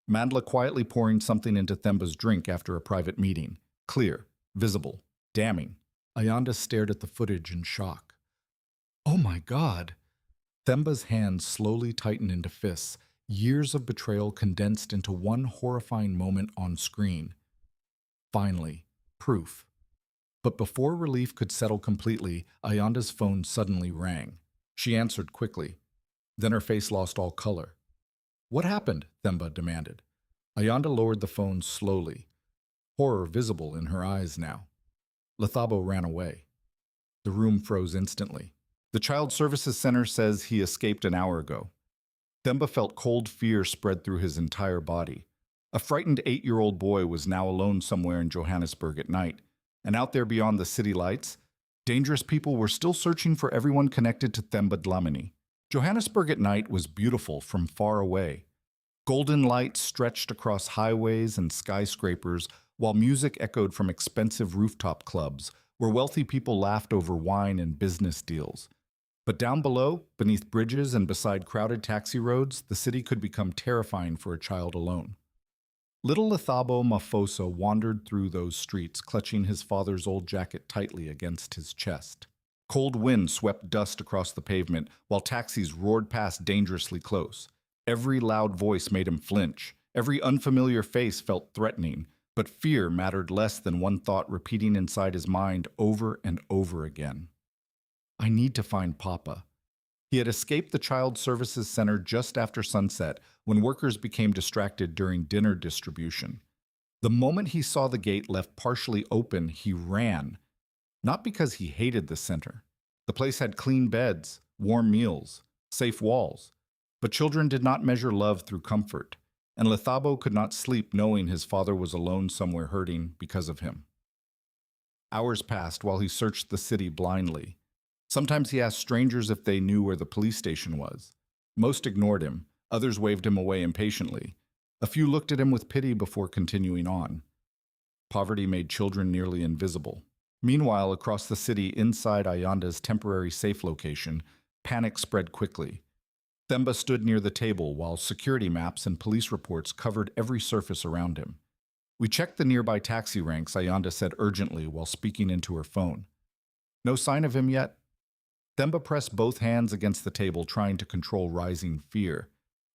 Mandla quietly pouring something into Themba's drink after a private meeting. Clear, visible, damning. Ayanda stared at the footage in shock. "Oh my God!" Themba's hands slowly tightened into fists, years of betrayal condensed into one horrifying moment on screen. Finally, proof. But before relief could settle completely, Ayanda's phone suddenly rang. She answered quickly. Then her face lost all color. "What happened?" Themba demanded. Ayanda lowered the phone slowly, horror visible in her eyes now. Lethabo ran away. The room froze instantly. "The Child Services Center says he escaped an hour ago." Themba felt cold fear spread through his entire body. A frightened 8-year-old boy was now alone somewhere in Johannesburg at night, and out there beyond the city lights, dangerous people were still searching for everyone connected to Themba Dlamini. Johannesburg at night was beautiful from far away. Golden lights stretched across highways and skyscrapers, while music echoed from expensive rooftop clubs, where wealthy people laughed over wine and business deals. But down below, beneath bridges and beside crowded taxi roads, the city could become terrifying for a child alone. Little Tshepiso Maphosa wandered through those streets, clutching his father's old jacket tightly against his chest. Cold wind swept dust across the pavement, while taxis roared past dangerously close. Every loud voice made him flinch. Every unfamiliar face felt threatening, but fear mattered less than one thought repeating inside his mind over and over again. "I need to find Papa." He had escaped the Child Services Center just after sunset, when workers became distracted during dinner distribution. The moment he saw the gate left partially open, he ran. Not because he hated the center. The place had clean beds, warm meals, safe walls. But children did not measure love through comfort, and Lethabo could not sleep knowing his father was alone somewhere hurting because of him. Hours passed while he searched the city blindly. Sometimes he asked strangers if they knew where the police station was. Most ignored him, others waved him away impatiently. A few looked at him with pity before continuing on. Poverty made children nearly invisible. Meanwhile, across the city inside Ayanda's temporary safe location, panic spread quickly. Themba stood near the table while security maps and police reports covered every surface around him. "We checked the nearby taxi ranks," Ayanda said urgently while speaking into her phone. "No sign of him yet?" Themba pressed both hands against the table, trying to control rising fear.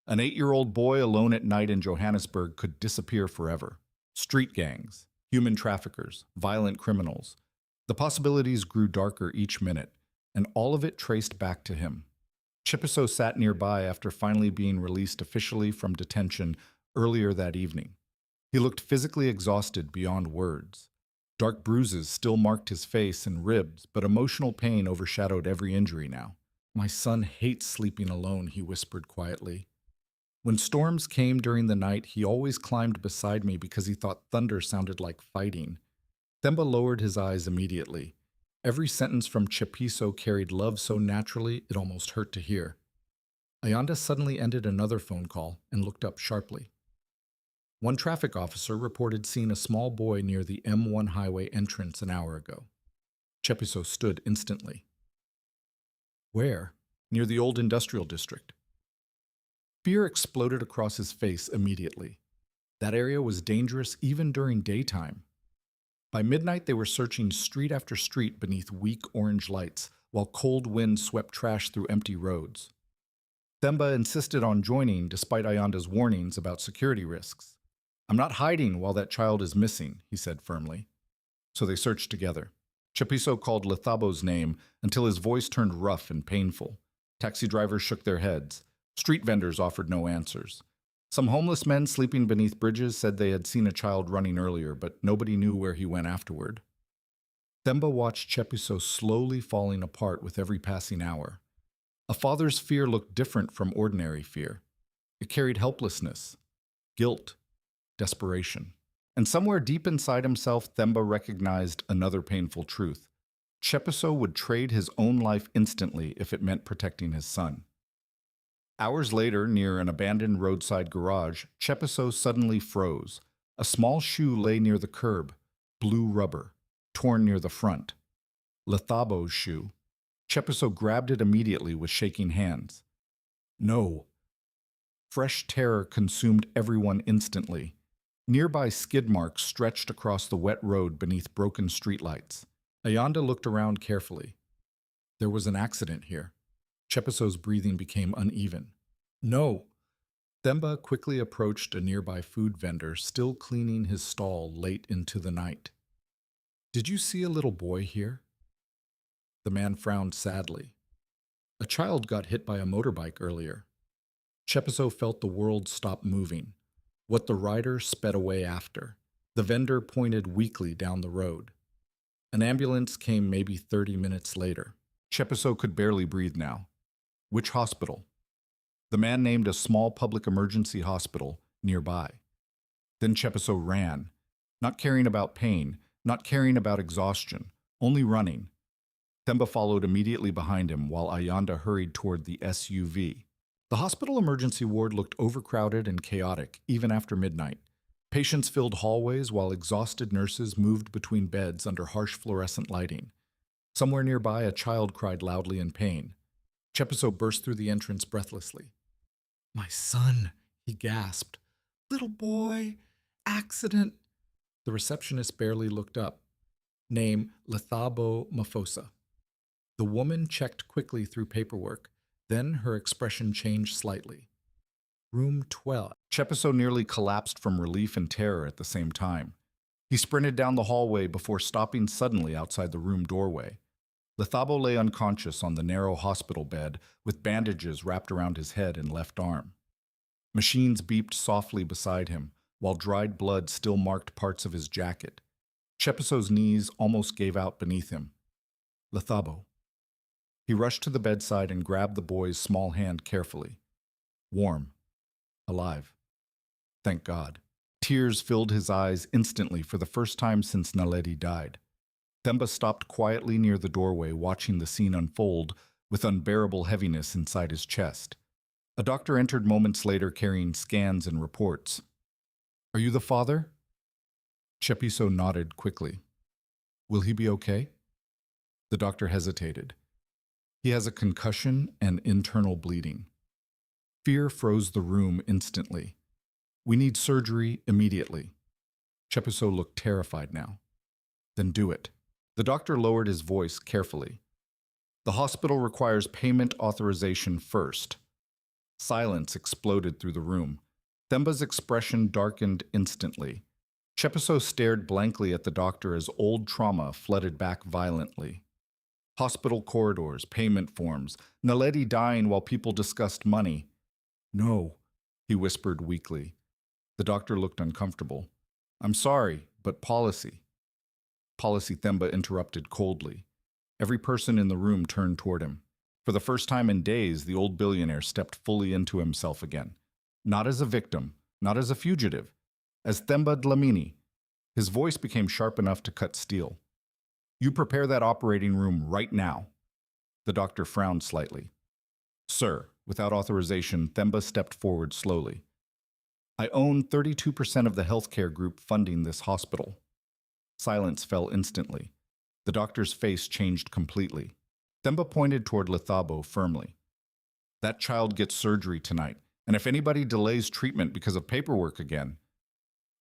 An 8-year-old boy alone at night in Johannesburg could disappear forever. Street gangs, human traffickers, violent criminals. The possibilities grew darker each minute, and all of it traced back to him. Tshepiso sat nearby after finally being released officially from detention earlier that evening. He looked physically exhausted beyond words. Dark bruises still marked his face and ribs, but emotional pain overshadowed every injury now. "My son hates sleeping alone," he whispered quietly. When storms came during the night, he always climbed beside me because he thought thunder sounded like fighting. Themba lowered his eyes immediately. Every sentence from Tshepiso carried love so naturally it almost hurt to hear. Ayanda suddenly ended another phone call and looked up sharply. One traffic officer reported seeing a small boy near the M1 highway entrance an hour ago. Tshepiso stood instantly. Where? Near the old industrial district. Fear exploded across his face immediately. That area was dangerous even during daytime. By midnight, they were searching street after street beneath weak orange lights, while cold winds swept trash through empty roads. Themba insisted on joining despite Ayanda's warnings about security risks. "I'm not hiding while that child is missing," he said firmly. So they searched together. Tshepiso called Lethabo's name until his voice turned rough and painful. Taxi drivers shook their heads. Street vendors offered no answers. Some homeless men sleeping beneath bridges said they had seen a child running earlier, but nobody knew where he went afterward. Themba watched Tshepiso slowly falling apart with every passing hour. A father's fear looked different from ordinary fear. It carried helplessness, guilt, desperation. And somewhere deep inside himself, Themba recognized another painful truth. Tshepiso would trade his own life instantly if it meant protecting his son. Hours later, near an abandoned roadside garage, Tshepiso suddenly froze. A small shoe lay near the curb, blue rubber, torn near the front. Lethabo's shoe. Tshepiso grabbed it immediately with shaking hands. No. Fresh terror consumed everyone instantly. Nearby skid marks stretched across the wet road beneath broken streetlights. Ayanda looked around carefully. There was an accident here. Tshepiso's breathing became uneven. No! Themba quickly approached a nearby food vendor, still cleaning his stall late into the night. Did you see a little boy here? The man frowned sadly. A child got hit by a motorbike earlier. Tshepiso felt the world stop moving. What the rider sped away after. The vendor pointed weakly down the road. An ambulance came maybe 30 minutes later. Tshepiso could barely breathe now. Which hospital? The man named a small public emergency hospital nearby. Then Tshepiso ran, not caring about pain, not caring about exhaustion, only running. Themba followed immediately behind him while Ayanda hurried toward the SUV. The hospital emergency ward looked overcrowded and chaotic, even after midnight. Patients filled hallways while exhausted nurses moved between beds under harsh fluorescent lighting. Somewhere nearby, a child cried loudly in pain. Tshepiso burst through the entrance breathlessly. "My son," he gasped. "Little boy, accident." The receptionist barely looked up. Name, Tshepiso Maphosa. The woman checked quickly through paperwork. Then her expression changed slightly. Room 12. Tshepiso nearly collapsed from relief and terror at the same time. He sprinted down the hallway before stopping suddenly outside the room doorway. Lethabo lay unconscious on the narrow hospital bed with bandages wrapped around his head and left arm. Machines beeped softly beside him, while dried blood still marked parts of his jacket. Tshepiso's knees almost gave out beneath him. Lethabo. He rushed to the bedside and grabbed the boy's small hand carefully. Warm. Alive. Thank God. Tears filled his eyes instantly for the first time since Naledi died. Themba stopped quietly near the doorway, watching the scene unfold with unbearable heaviness inside his chest. A doctor entered moments later carrying scans and reports. "Are you the father?" Tshepiso nodded quickly. "Will he be okay?" The doctor hesitated. "He has a concussion and internal bleeding." Fear froze the room instantly. "We need surgery immediately." Tshepiso looked terrified now. "Then do it." The doctor lowered his voice carefully. "The hospital requires payment authorization first." Silence exploded through the room. Themba's expression darkened instantly. Tshepiso stared blankly at the doctor as old trauma flooded back violently. Hospital corridors, payment forms, Naledi dying while people discussed money. "No," he whispered weakly. The doctor looked uncomfortable. "I'm sorry, but policy." Policy, Themba interrupted coldly. Every person in the room turned toward him. For the first time in days, the old billionaire stepped fully into himself again. Not as a victim, not as a fugitive, as Themba Dlamini. His voice became sharp enough to cut steel. You prepare that operating room right now. The doctor frowned slightly. Sir, without authorization, Themba stepped forward slowly. I own 32% of the healthcare group funding this hospital. Silence fell instantly. The doctor's face changed completely. Themba pointed toward Lethabo firmly. That child gets surgery tonight, and if anybody delays treatment because of paperwork again.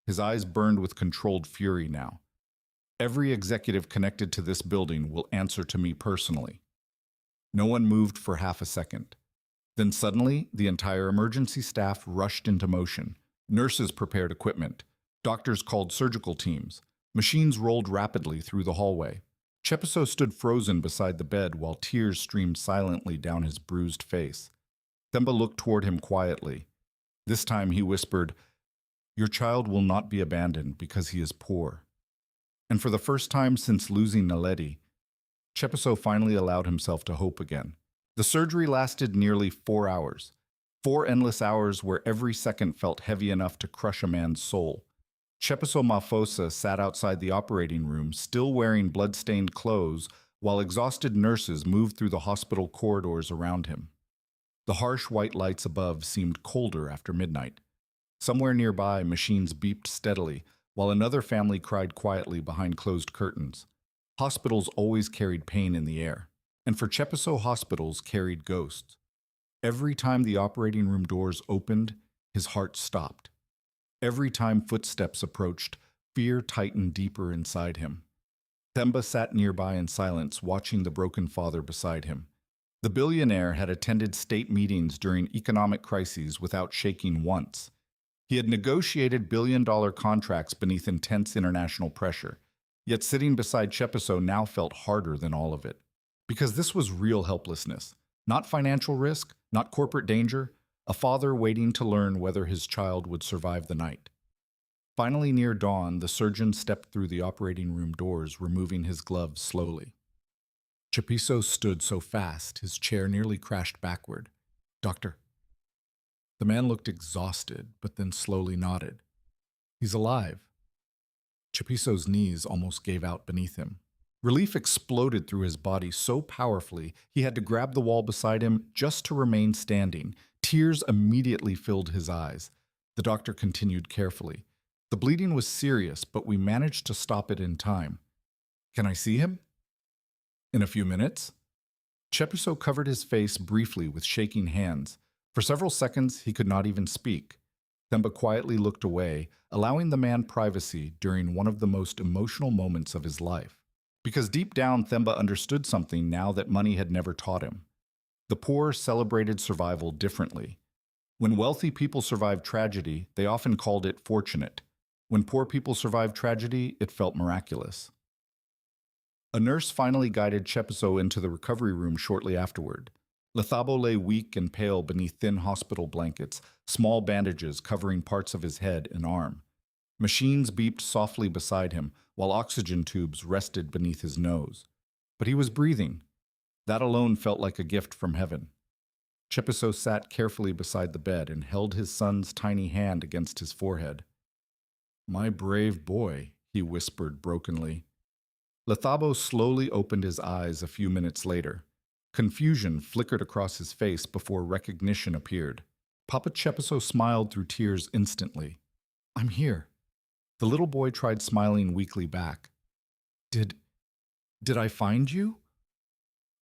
His eyes burned with controlled fury now. Every executive connected to this building will answer to me personally. No one moved for half a second. Then suddenly, the entire emergency staff rushed into motion. Nurses prepared equipment. Doctors called surgical teams. Machines rolled rapidly through the hallway. Tshepiso stood frozen beside the bed while tears streamed silently down his bruised face. Themba looked toward him quietly. This time he whispered, Your child will not be abandoned because he is poor. And for the first time since losing Naledi, Tshepiso finally allowed himself to hope again. The surgery lasted nearly 4 hours. 4 endless hours where every second felt heavy enough to crush a man's soul. Tshepiso Maphosa sat outside the operating room, still wearing blood-stained clothes, while exhausted nurses moved through the hospital corridors around him. The harsh white lights above seemed colder after midnight. Somewhere nearby, machines beeped steadily, while another family cried quietly behind closed curtains. Hospitals always carried pain in the air, and for Tshepiso, hospitals carried ghosts. Every time the operating room doors opened, his heart stopped. Every time footsteps approached, fear tightened deeper inside him. Themba sat nearby in silence, watching the broken father beside him. The billionaire had attended state meetings during economic crises without shaking once. He had negotiated billion-dollar contracts beneath intense international pressure. Yet sitting beside Tshepiso now felt harder than all of it. Because this was real helplessness. Not financial risk, not corporate danger, a father waiting to learn whether his child would survive the night. Finally, near dawn, the surgeon stepped through the operating room doors, removing his gloves slowly. Tshepiso stood so fast, his chair nearly crashed backward. Doctor. The man looked exhausted, but then slowly nodded. He's alive. Tshepiso's knees almost gave out beneath him. Relief exploded through his body so powerfully he had to grab the wall beside him just to remain standing. Tears immediately filled his eyes. The doctor continued carefully. The bleeding was serious, but we managed to stop it in time. Can I see him? In a few minutes. Tshepiso covered his face briefly with shaking hands. For several seconds, he could not even speak. Themba quietly looked away, allowing the man privacy during one of the most emotional moments of his life. Because deep down, Themba understood something now that money had never taught him. The poor celebrated survival differently. When wealthy people survived tragedy, they often called it fortunate. When poor people survived tragedy, it felt miraculous. A nurse finally guided Tshepiso into the recovery room shortly afterward. Lethabo lay weak and pale beneath thin hospital blankets, small bandages covering parts of his head and arm. Machines beeped softly beside him, while oxygen tubes rested beneath his nose. But he was breathing. That alone felt like a gift from heaven. Tshepiso sat carefully beside the bed and held his son's tiny hand against his forehead. My brave boy, he whispered brokenly. Lethabo slowly opened his eyes a few minutes later. Confusion flickered across his face before recognition appeared. Papa Tshepiso smiled through tears instantly. I'm here. The little boy tried smiling weakly back. Did I find you?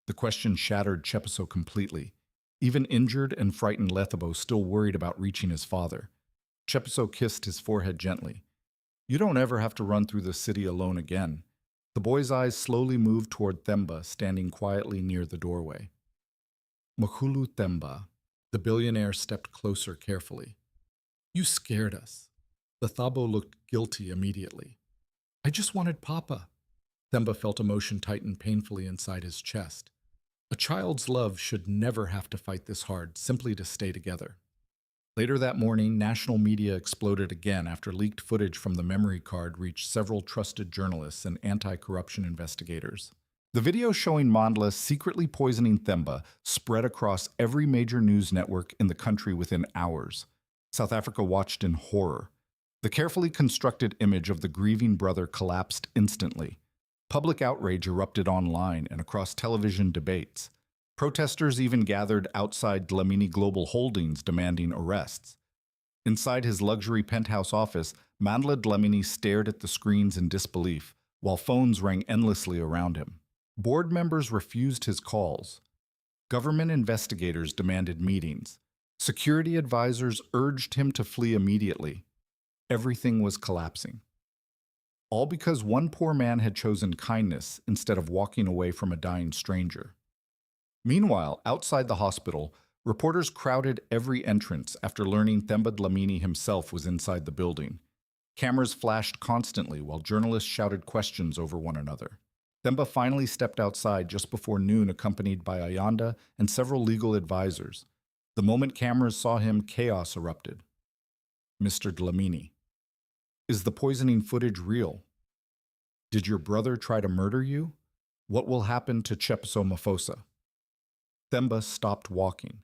The question shattered Tshepiso completely. Even injured and frightened Lethabo still worried about reaching his father. Tshepiso kissed his forehead gently. You don't ever have to run through the city alone again. The boy's eyes slowly moved toward Themba, standing quietly near the doorway. Makhulu Themba. The billionaire stepped closer carefully. You scared us. Lethabo looked guilty immediately. I just wanted Papa. Themba felt emotion tighten painfully inside his chest. A child's love should never have to fight this hard simply to stay together. Later that morning, national media exploded again after leaked footage from the memory card reached several trusted journalists and anti-corruption investigators. The video showing Mandla secretly poisoning Themba spread across every major news network in the country within hours. South Africa watched in horror. The carefully constructed image of the grieving brother collapsed instantly. Public outrage erupted online and across television debates. Protesters even gathered outside Dlamini Global Holdings demanding arrests. Inside his luxury penthouse office, Mandla Dlamini stared at the screens in disbelief, while phones rang endlessly around him. Board members refused his calls. Government investigators demanded meetings. Security advisors urged him to flee immediately. Everything was collapsing. All because one poor man had chosen kindness instead of walking away from a dying stranger. Meanwhile, outside the hospital, reporters crowded every entrance after learning Themba Dlamini himself was inside the building. Cameras flashed constantly while journalists shouted questions over one another. Themba finally stepped outside just before noon, accompanied by Ayanda and several legal advisors. The moment cameras saw him, chaos erupted. Mr. Dlamini, is the poisoning footage real? Did your brother try to murder you? What will happen to Tshepiso Maphosa? Themba stopped walking,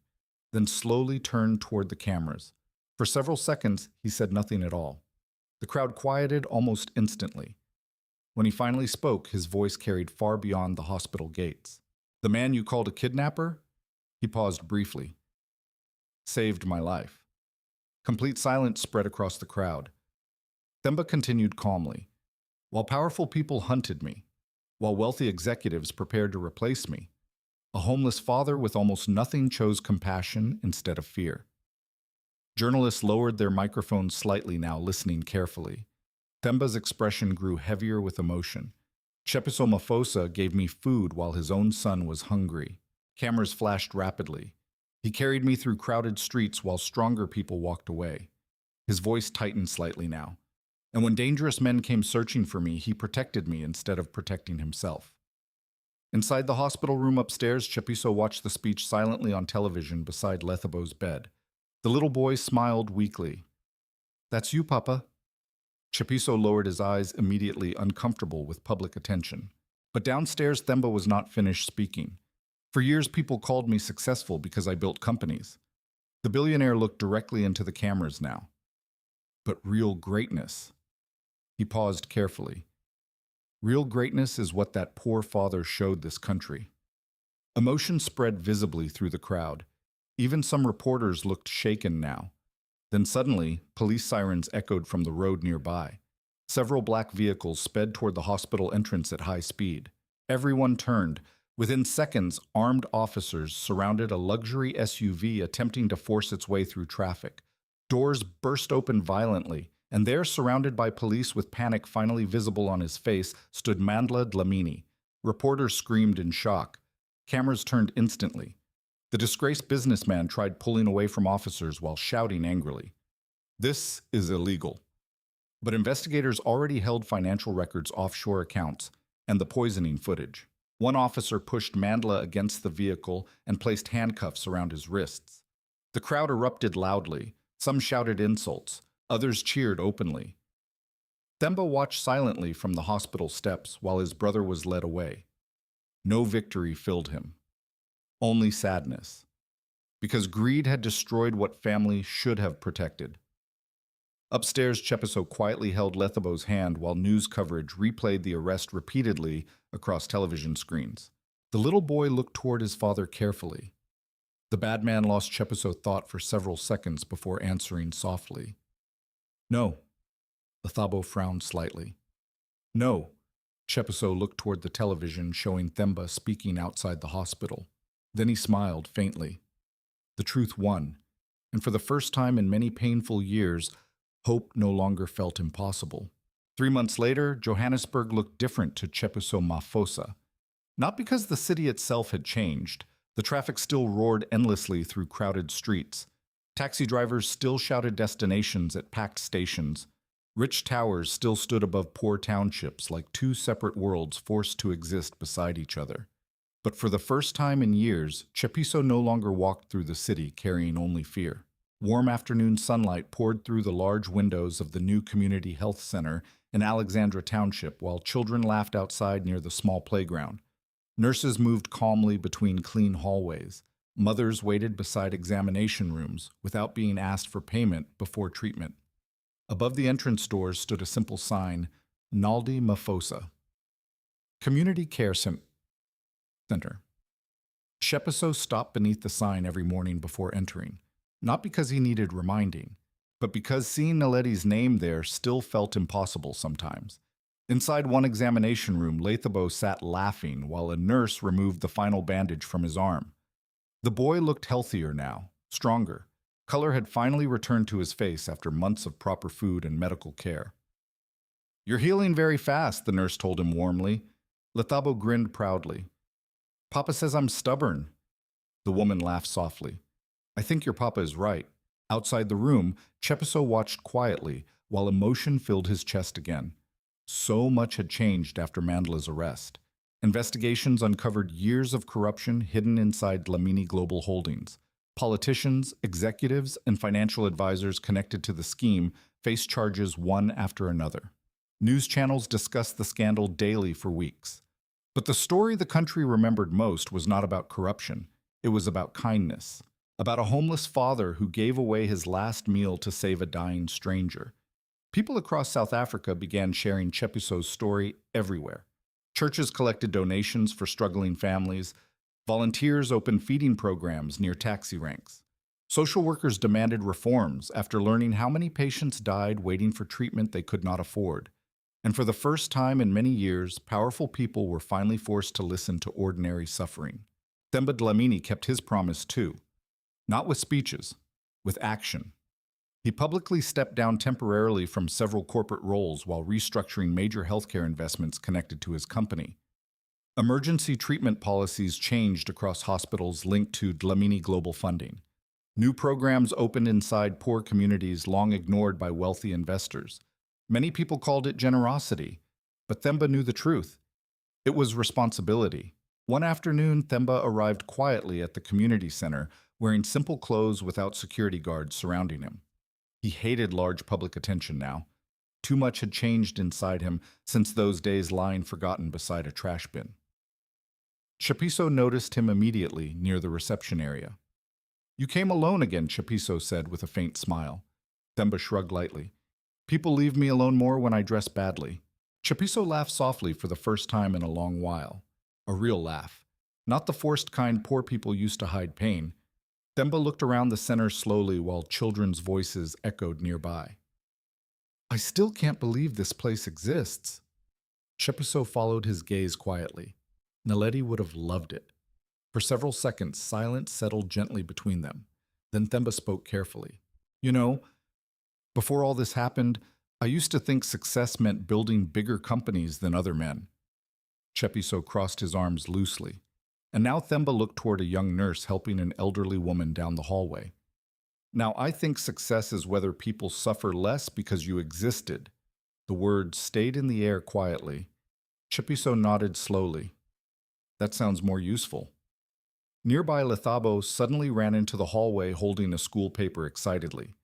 then slowly turned toward the cameras. For several seconds, he said nothing at all. The crowd quieted almost instantly. When he finally spoke, his voice carried far beyond the hospital gates. The man you called a kidnapper? He paused briefly. Saved my life. Complete silence spread across the crowd. Themba continued calmly. While powerful people hunted me, while wealthy executives prepared to replace me, a homeless father with almost nothing chose compassion instead of fear. Journalists lowered their microphones slightly now, listening carefully. Themba's expression grew heavier with emotion. Tshepiso Maphosa gave me food while his own son was hungry. Cameras flashed rapidly. He carried me through crowded streets while stronger people walked away. His voice tightened slightly now. And when dangerous men came searching for me, he protected me instead of protecting himself. Inside the hospital room upstairs, Tshepiso watched the speech silently on television beside Lethabo's bed. The little boy smiled weakly. That's you, Papa. Tshepiso lowered his eyes, immediately uncomfortable with public attention. But downstairs, Themba was not finished speaking. For years, people called me successful because I built companies. The billionaire looked directly into the cameras now. But real greatness. He paused carefully. Real greatness is what that poor father showed this country. Emotion spread visibly through the crowd. Even some reporters looked shaken now. Then suddenly, police sirens echoed from the road nearby. Several black vehicles sped toward the hospital entrance at high speed. Everyone turned. Within seconds, armed officers surrounded a luxury SUV attempting to force its way through traffic. Doors burst open violently, and there, surrounded by police with panic finally visible on his face, stood Mandla Dlamini. Reporters screamed in shock. Cameras turned instantly. The disgraced businessman tried pulling away from officers while shouting angrily. This is illegal. But investigators already held financial records, offshore accounts, and the poisoning footage. One officer pushed Mandla against the vehicle and placed handcuffs around his wrists. The crowd erupted loudly. Some shouted insults. Others cheered openly. Themba watched silently from the hospital steps while his brother was led away. No victory filled him. Only sadness. Because greed had destroyed what family should have protected. Upstairs, Tshepiso quietly held Lethabo's hand while news coverage replayed the arrest repeatedly across television screens. The little boy looked toward his father carefully. The bad man lost Tshepiso thought for several seconds before answering softly. No. Lethabo frowned slightly. No. Tshepiso looked toward the television showing Themba speaking outside the hospital. Then he smiled faintly. The truth won, and for the first time in many painful years, hope no longer felt impossible. 3 months later, Johannesburg looked different to Tshepiso Maphosa. Not because the city itself had changed. The traffic still roared endlessly through crowded streets. Taxi drivers still shouted destinations at packed stations. Rich towers still stood above poor townships like two separate worlds forced to exist beside each other. But for the first time in years, Tshepiso no longer walked through the city carrying only fear. Warm afternoon sunlight poured through the large windows of the new community health center in Alexandra Township while children laughed outside near the small playground. Nurses moved calmly between clean hallways. Mothers waited beside examination rooms without being asked for payment before treatment. Above the entrance doors stood a simple sign, Naldi Maphosa, Community Care Center. Tshepiso stopped beneath the sign every morning before entering, not because he needed reminding, but because seeing Naledi's name there still felt impossible sometimes. Inside one examination room, Lethabo sat laughing while a nurse removed the final bandage from his arm. The boy looked healthier now, stronger. Color had finally returned to his face after months of proper food and medical care. "You're healing very fast," the nurse told him warmly. Lethabo grinned proudly. "Papa says I'm stubborn." The woman laughed softly. "I think your papa is right." Outside the room, Tshepiso watched quietly while emotion filled his chest again. So much had changed after Mandela's arrest. Investigations uncovered years of corruption hidden inside Dlamini Global Holdings. Politicians, executives, and financial advisors connected to the scheme faced charges one after another. News channels discussed the scandal daily for weeks. But the story the country remembered most was not about corruption. It was about kindness. About a homeless father who gave away his last meal to save a dying stranger. People across South Africa began sharing Tshepiso's story everywhere. Churches collected donations for struggling families. Volunteers opened feeding programs near taxi ranks. Social workers demanded reforms after learning how many patients died waiting for treatment they could not afford. And for the first time in many years, powerful people were finally forced to listen to ordinary suffering. Themba Dlamini kept his promise too. Not with speeches, with action. He publicly stepped down temporarily from several corporate roles while restructuring major healthcare investments connected to his company. Emergency treatment policies changed across hospitals linked to Dlamini Global funding. New programs opened inside poor communities long ignored by wealthy investors. Many people called it generosity, but Themba knew the truth. It was responsibility. One afternoon, Themba arrived quietly at the community center, wearing simple clothes without security guards surrounding him. He hated large public attention now. Too much had changed inside him since those days lying forgotten beside a trash bin. Tshepiso noticed him immediately near the reception area. "You came alone again," Tshepiso said with a faint smile. Themba shrugged lightly. "People leave me alone more when I dress badly." Tshepiso laughed softly for the first time in a long while. A real laugh. Not the forced kind poor people used to hide pain. Themba looked around the center slowly while children's voices echoed nearby. "I still can't believe this place exists." Tshepiso followed his gaze quietly. Naledi would have loved it. For several seconds, silence settled gently between them. Then Themba spoke carefully. "You know, before all this happened, I used to think success meant building bigger companies than other men." Tshepiso crossed his arms loosely. And now Themba looked toward a young nurse helping an elderly woman down the hallway. "Now I think success is whether people suffer less because you existed." The words stayed in the air quietly. Tshepiso nodded slowly. "That sounds more useful." Nearby, Lethabo suddenly ran into the hallway holding a school paper excitedly.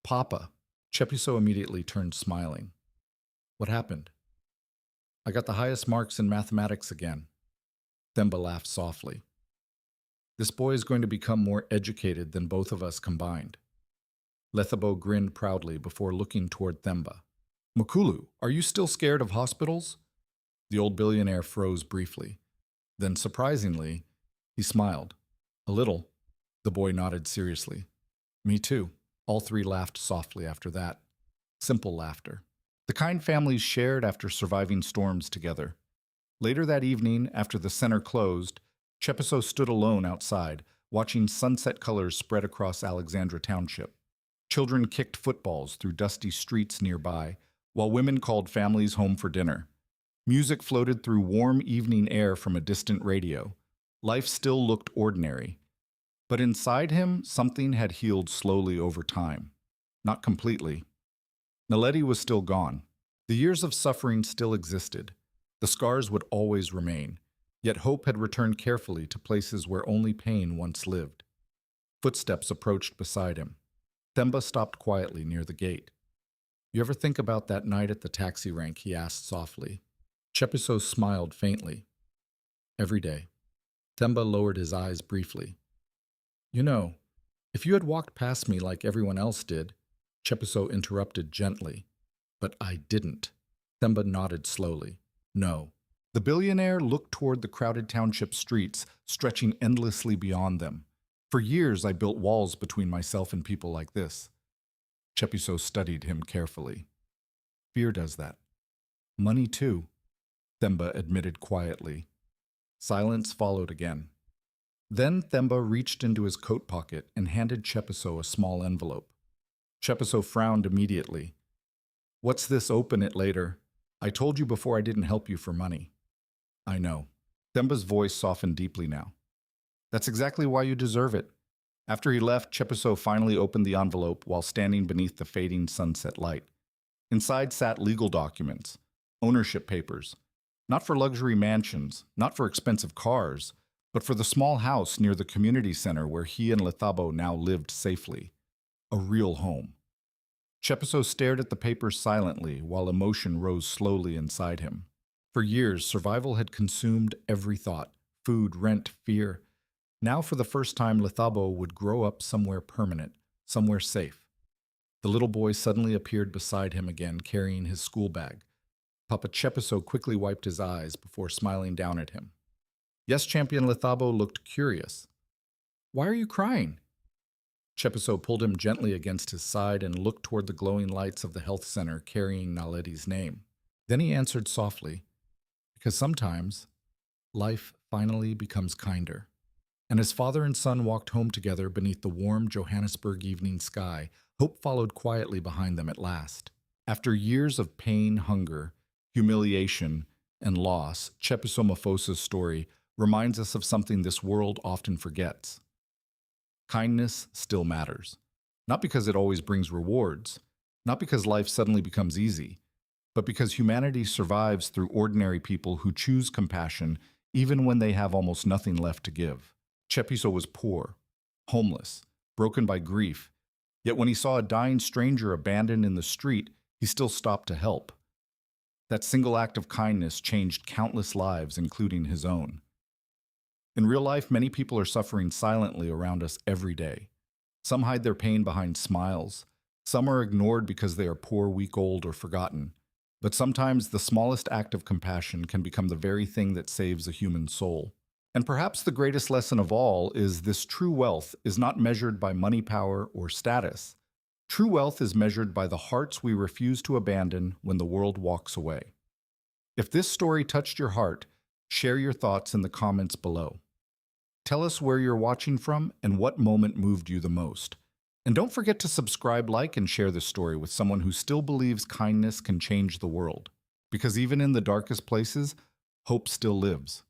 "Papa." Tshepiso immediately turned smiling. "What happened?" "I got the highest marks in mathematics again." Themba laughed softly. "This boy is going to become more educated than both of us combined." Lethabo grinned proudly before looking toward Themba. "Mukulu, are you still scared of hospitals?" The old billionaire froze briefly. Then, surprisingly, he smiled. "A little." The boy nodded seriously. "Me too." All three laughed softly after that. Simple laughter. The kind families shared after surviving storms together. Later that evening, after the center closed, Tshepiso stood alone outside, watching sunset colors spread across Alexandra Township. Children kicked footballs through dusty streets nearby, while women called families home for dinner. Music floated through warm evening air from a distant radio. Life still looked ordinary. But inside him, something had healed slowly over time. Not completely. Naledi was still gone. The years of suffering still existed. The scars would always remain. Yet hope had returned carefully to places where only pain once lived. Footsteps approached beside him. Themba stopped quietly near the gate. "You ever think about that night at the taxi rank?" he asked softly. Tshepiso smiled faintly. "Every day." Themba lowered his eyes briefly. You know, if you had walked past me like everyone else did, Tshepiso interrupted gently. But I didn't. Themba nodded slowly. No. The billionaire looked toward the crowded township streets, stretching endlessly beyond them. For years, I built walls between myself and people like this. Tshepiso studied him carefully. Fear does that. Money, too, Themba admitted quietly. Silence followed again. Then Themba reached into his coat pocket and handed Tshepiso a small envelope. Tshepiso frowned immediately. What's this? Open it later. I told you before I didn't help you for money. I know. Themba's voice softened deeply now. That's exactly why you deserve it. After he left, Tshepiso finally opened the envelope while standing beneath the fading sunset light. Inside sat legal documents, ownership papers, not for luxury mansions, not for expensive cars, but for the small house near the community center where he and Lethabo now lived safely. A real home. Tshepiso stared at the papers silently while emotion rose slowly inside him. For years, survival had consumed every thought: food, rent, fear. Now, for the first time, Lethabo would grow up somewhere permanent, somewhere safe. The little boy suddenly appeared beside him again, carrying his school bag. Papa Tshepiso quickly wiped his eyes before smiling down at him. Yes, Champion Lethabo looked curious. Why are you crying? Tshepiso pulled him gently against his side and looked toward the glowing lights of the health center carrying Naledi's name. Then he answered softly, because sometimes life finally becomes kinder. And as father and son walked home together beneath the warm Johannesburg evening sky, hope followed quietly behind them at last. After years of pain, hunger, humiliation, and loss, Tshepiso Maphosa's story reminds us of something this world often forgets. Kindness still matters. Not because it always brings rewards, not because life suddenly becomes easy, but because humanity survives through ordinary people who choose compassion even when they have almost nothing left to give. Tshepiso was poor, homeless, broken by grief, yet when he saw a dying stranger abandoned in the street, he still stopped to help. That single act of kindness changed countless lives, including his own. In real life, many people are suffering silently around us every day. Some hide their pain behind smiles. Some are ignored because they are poor, weak, old, or forgotten. But sometimes the smallest act of compassion can become the very thing that saves a human soul. And perhaps the greatest lesson of all is this: true wealth is not measured by money, power, or status. True wealth is measured by the hearts we refuse to abandon when the world walks away. If this story touched your heart, share your thoughts in the comments below. Tell us where you're watching from and what moment moved you the most. And don't forget to subscribe, like, and share this story with someone who still believes kindness can change the world. Because even in the darkest places, hope still lives.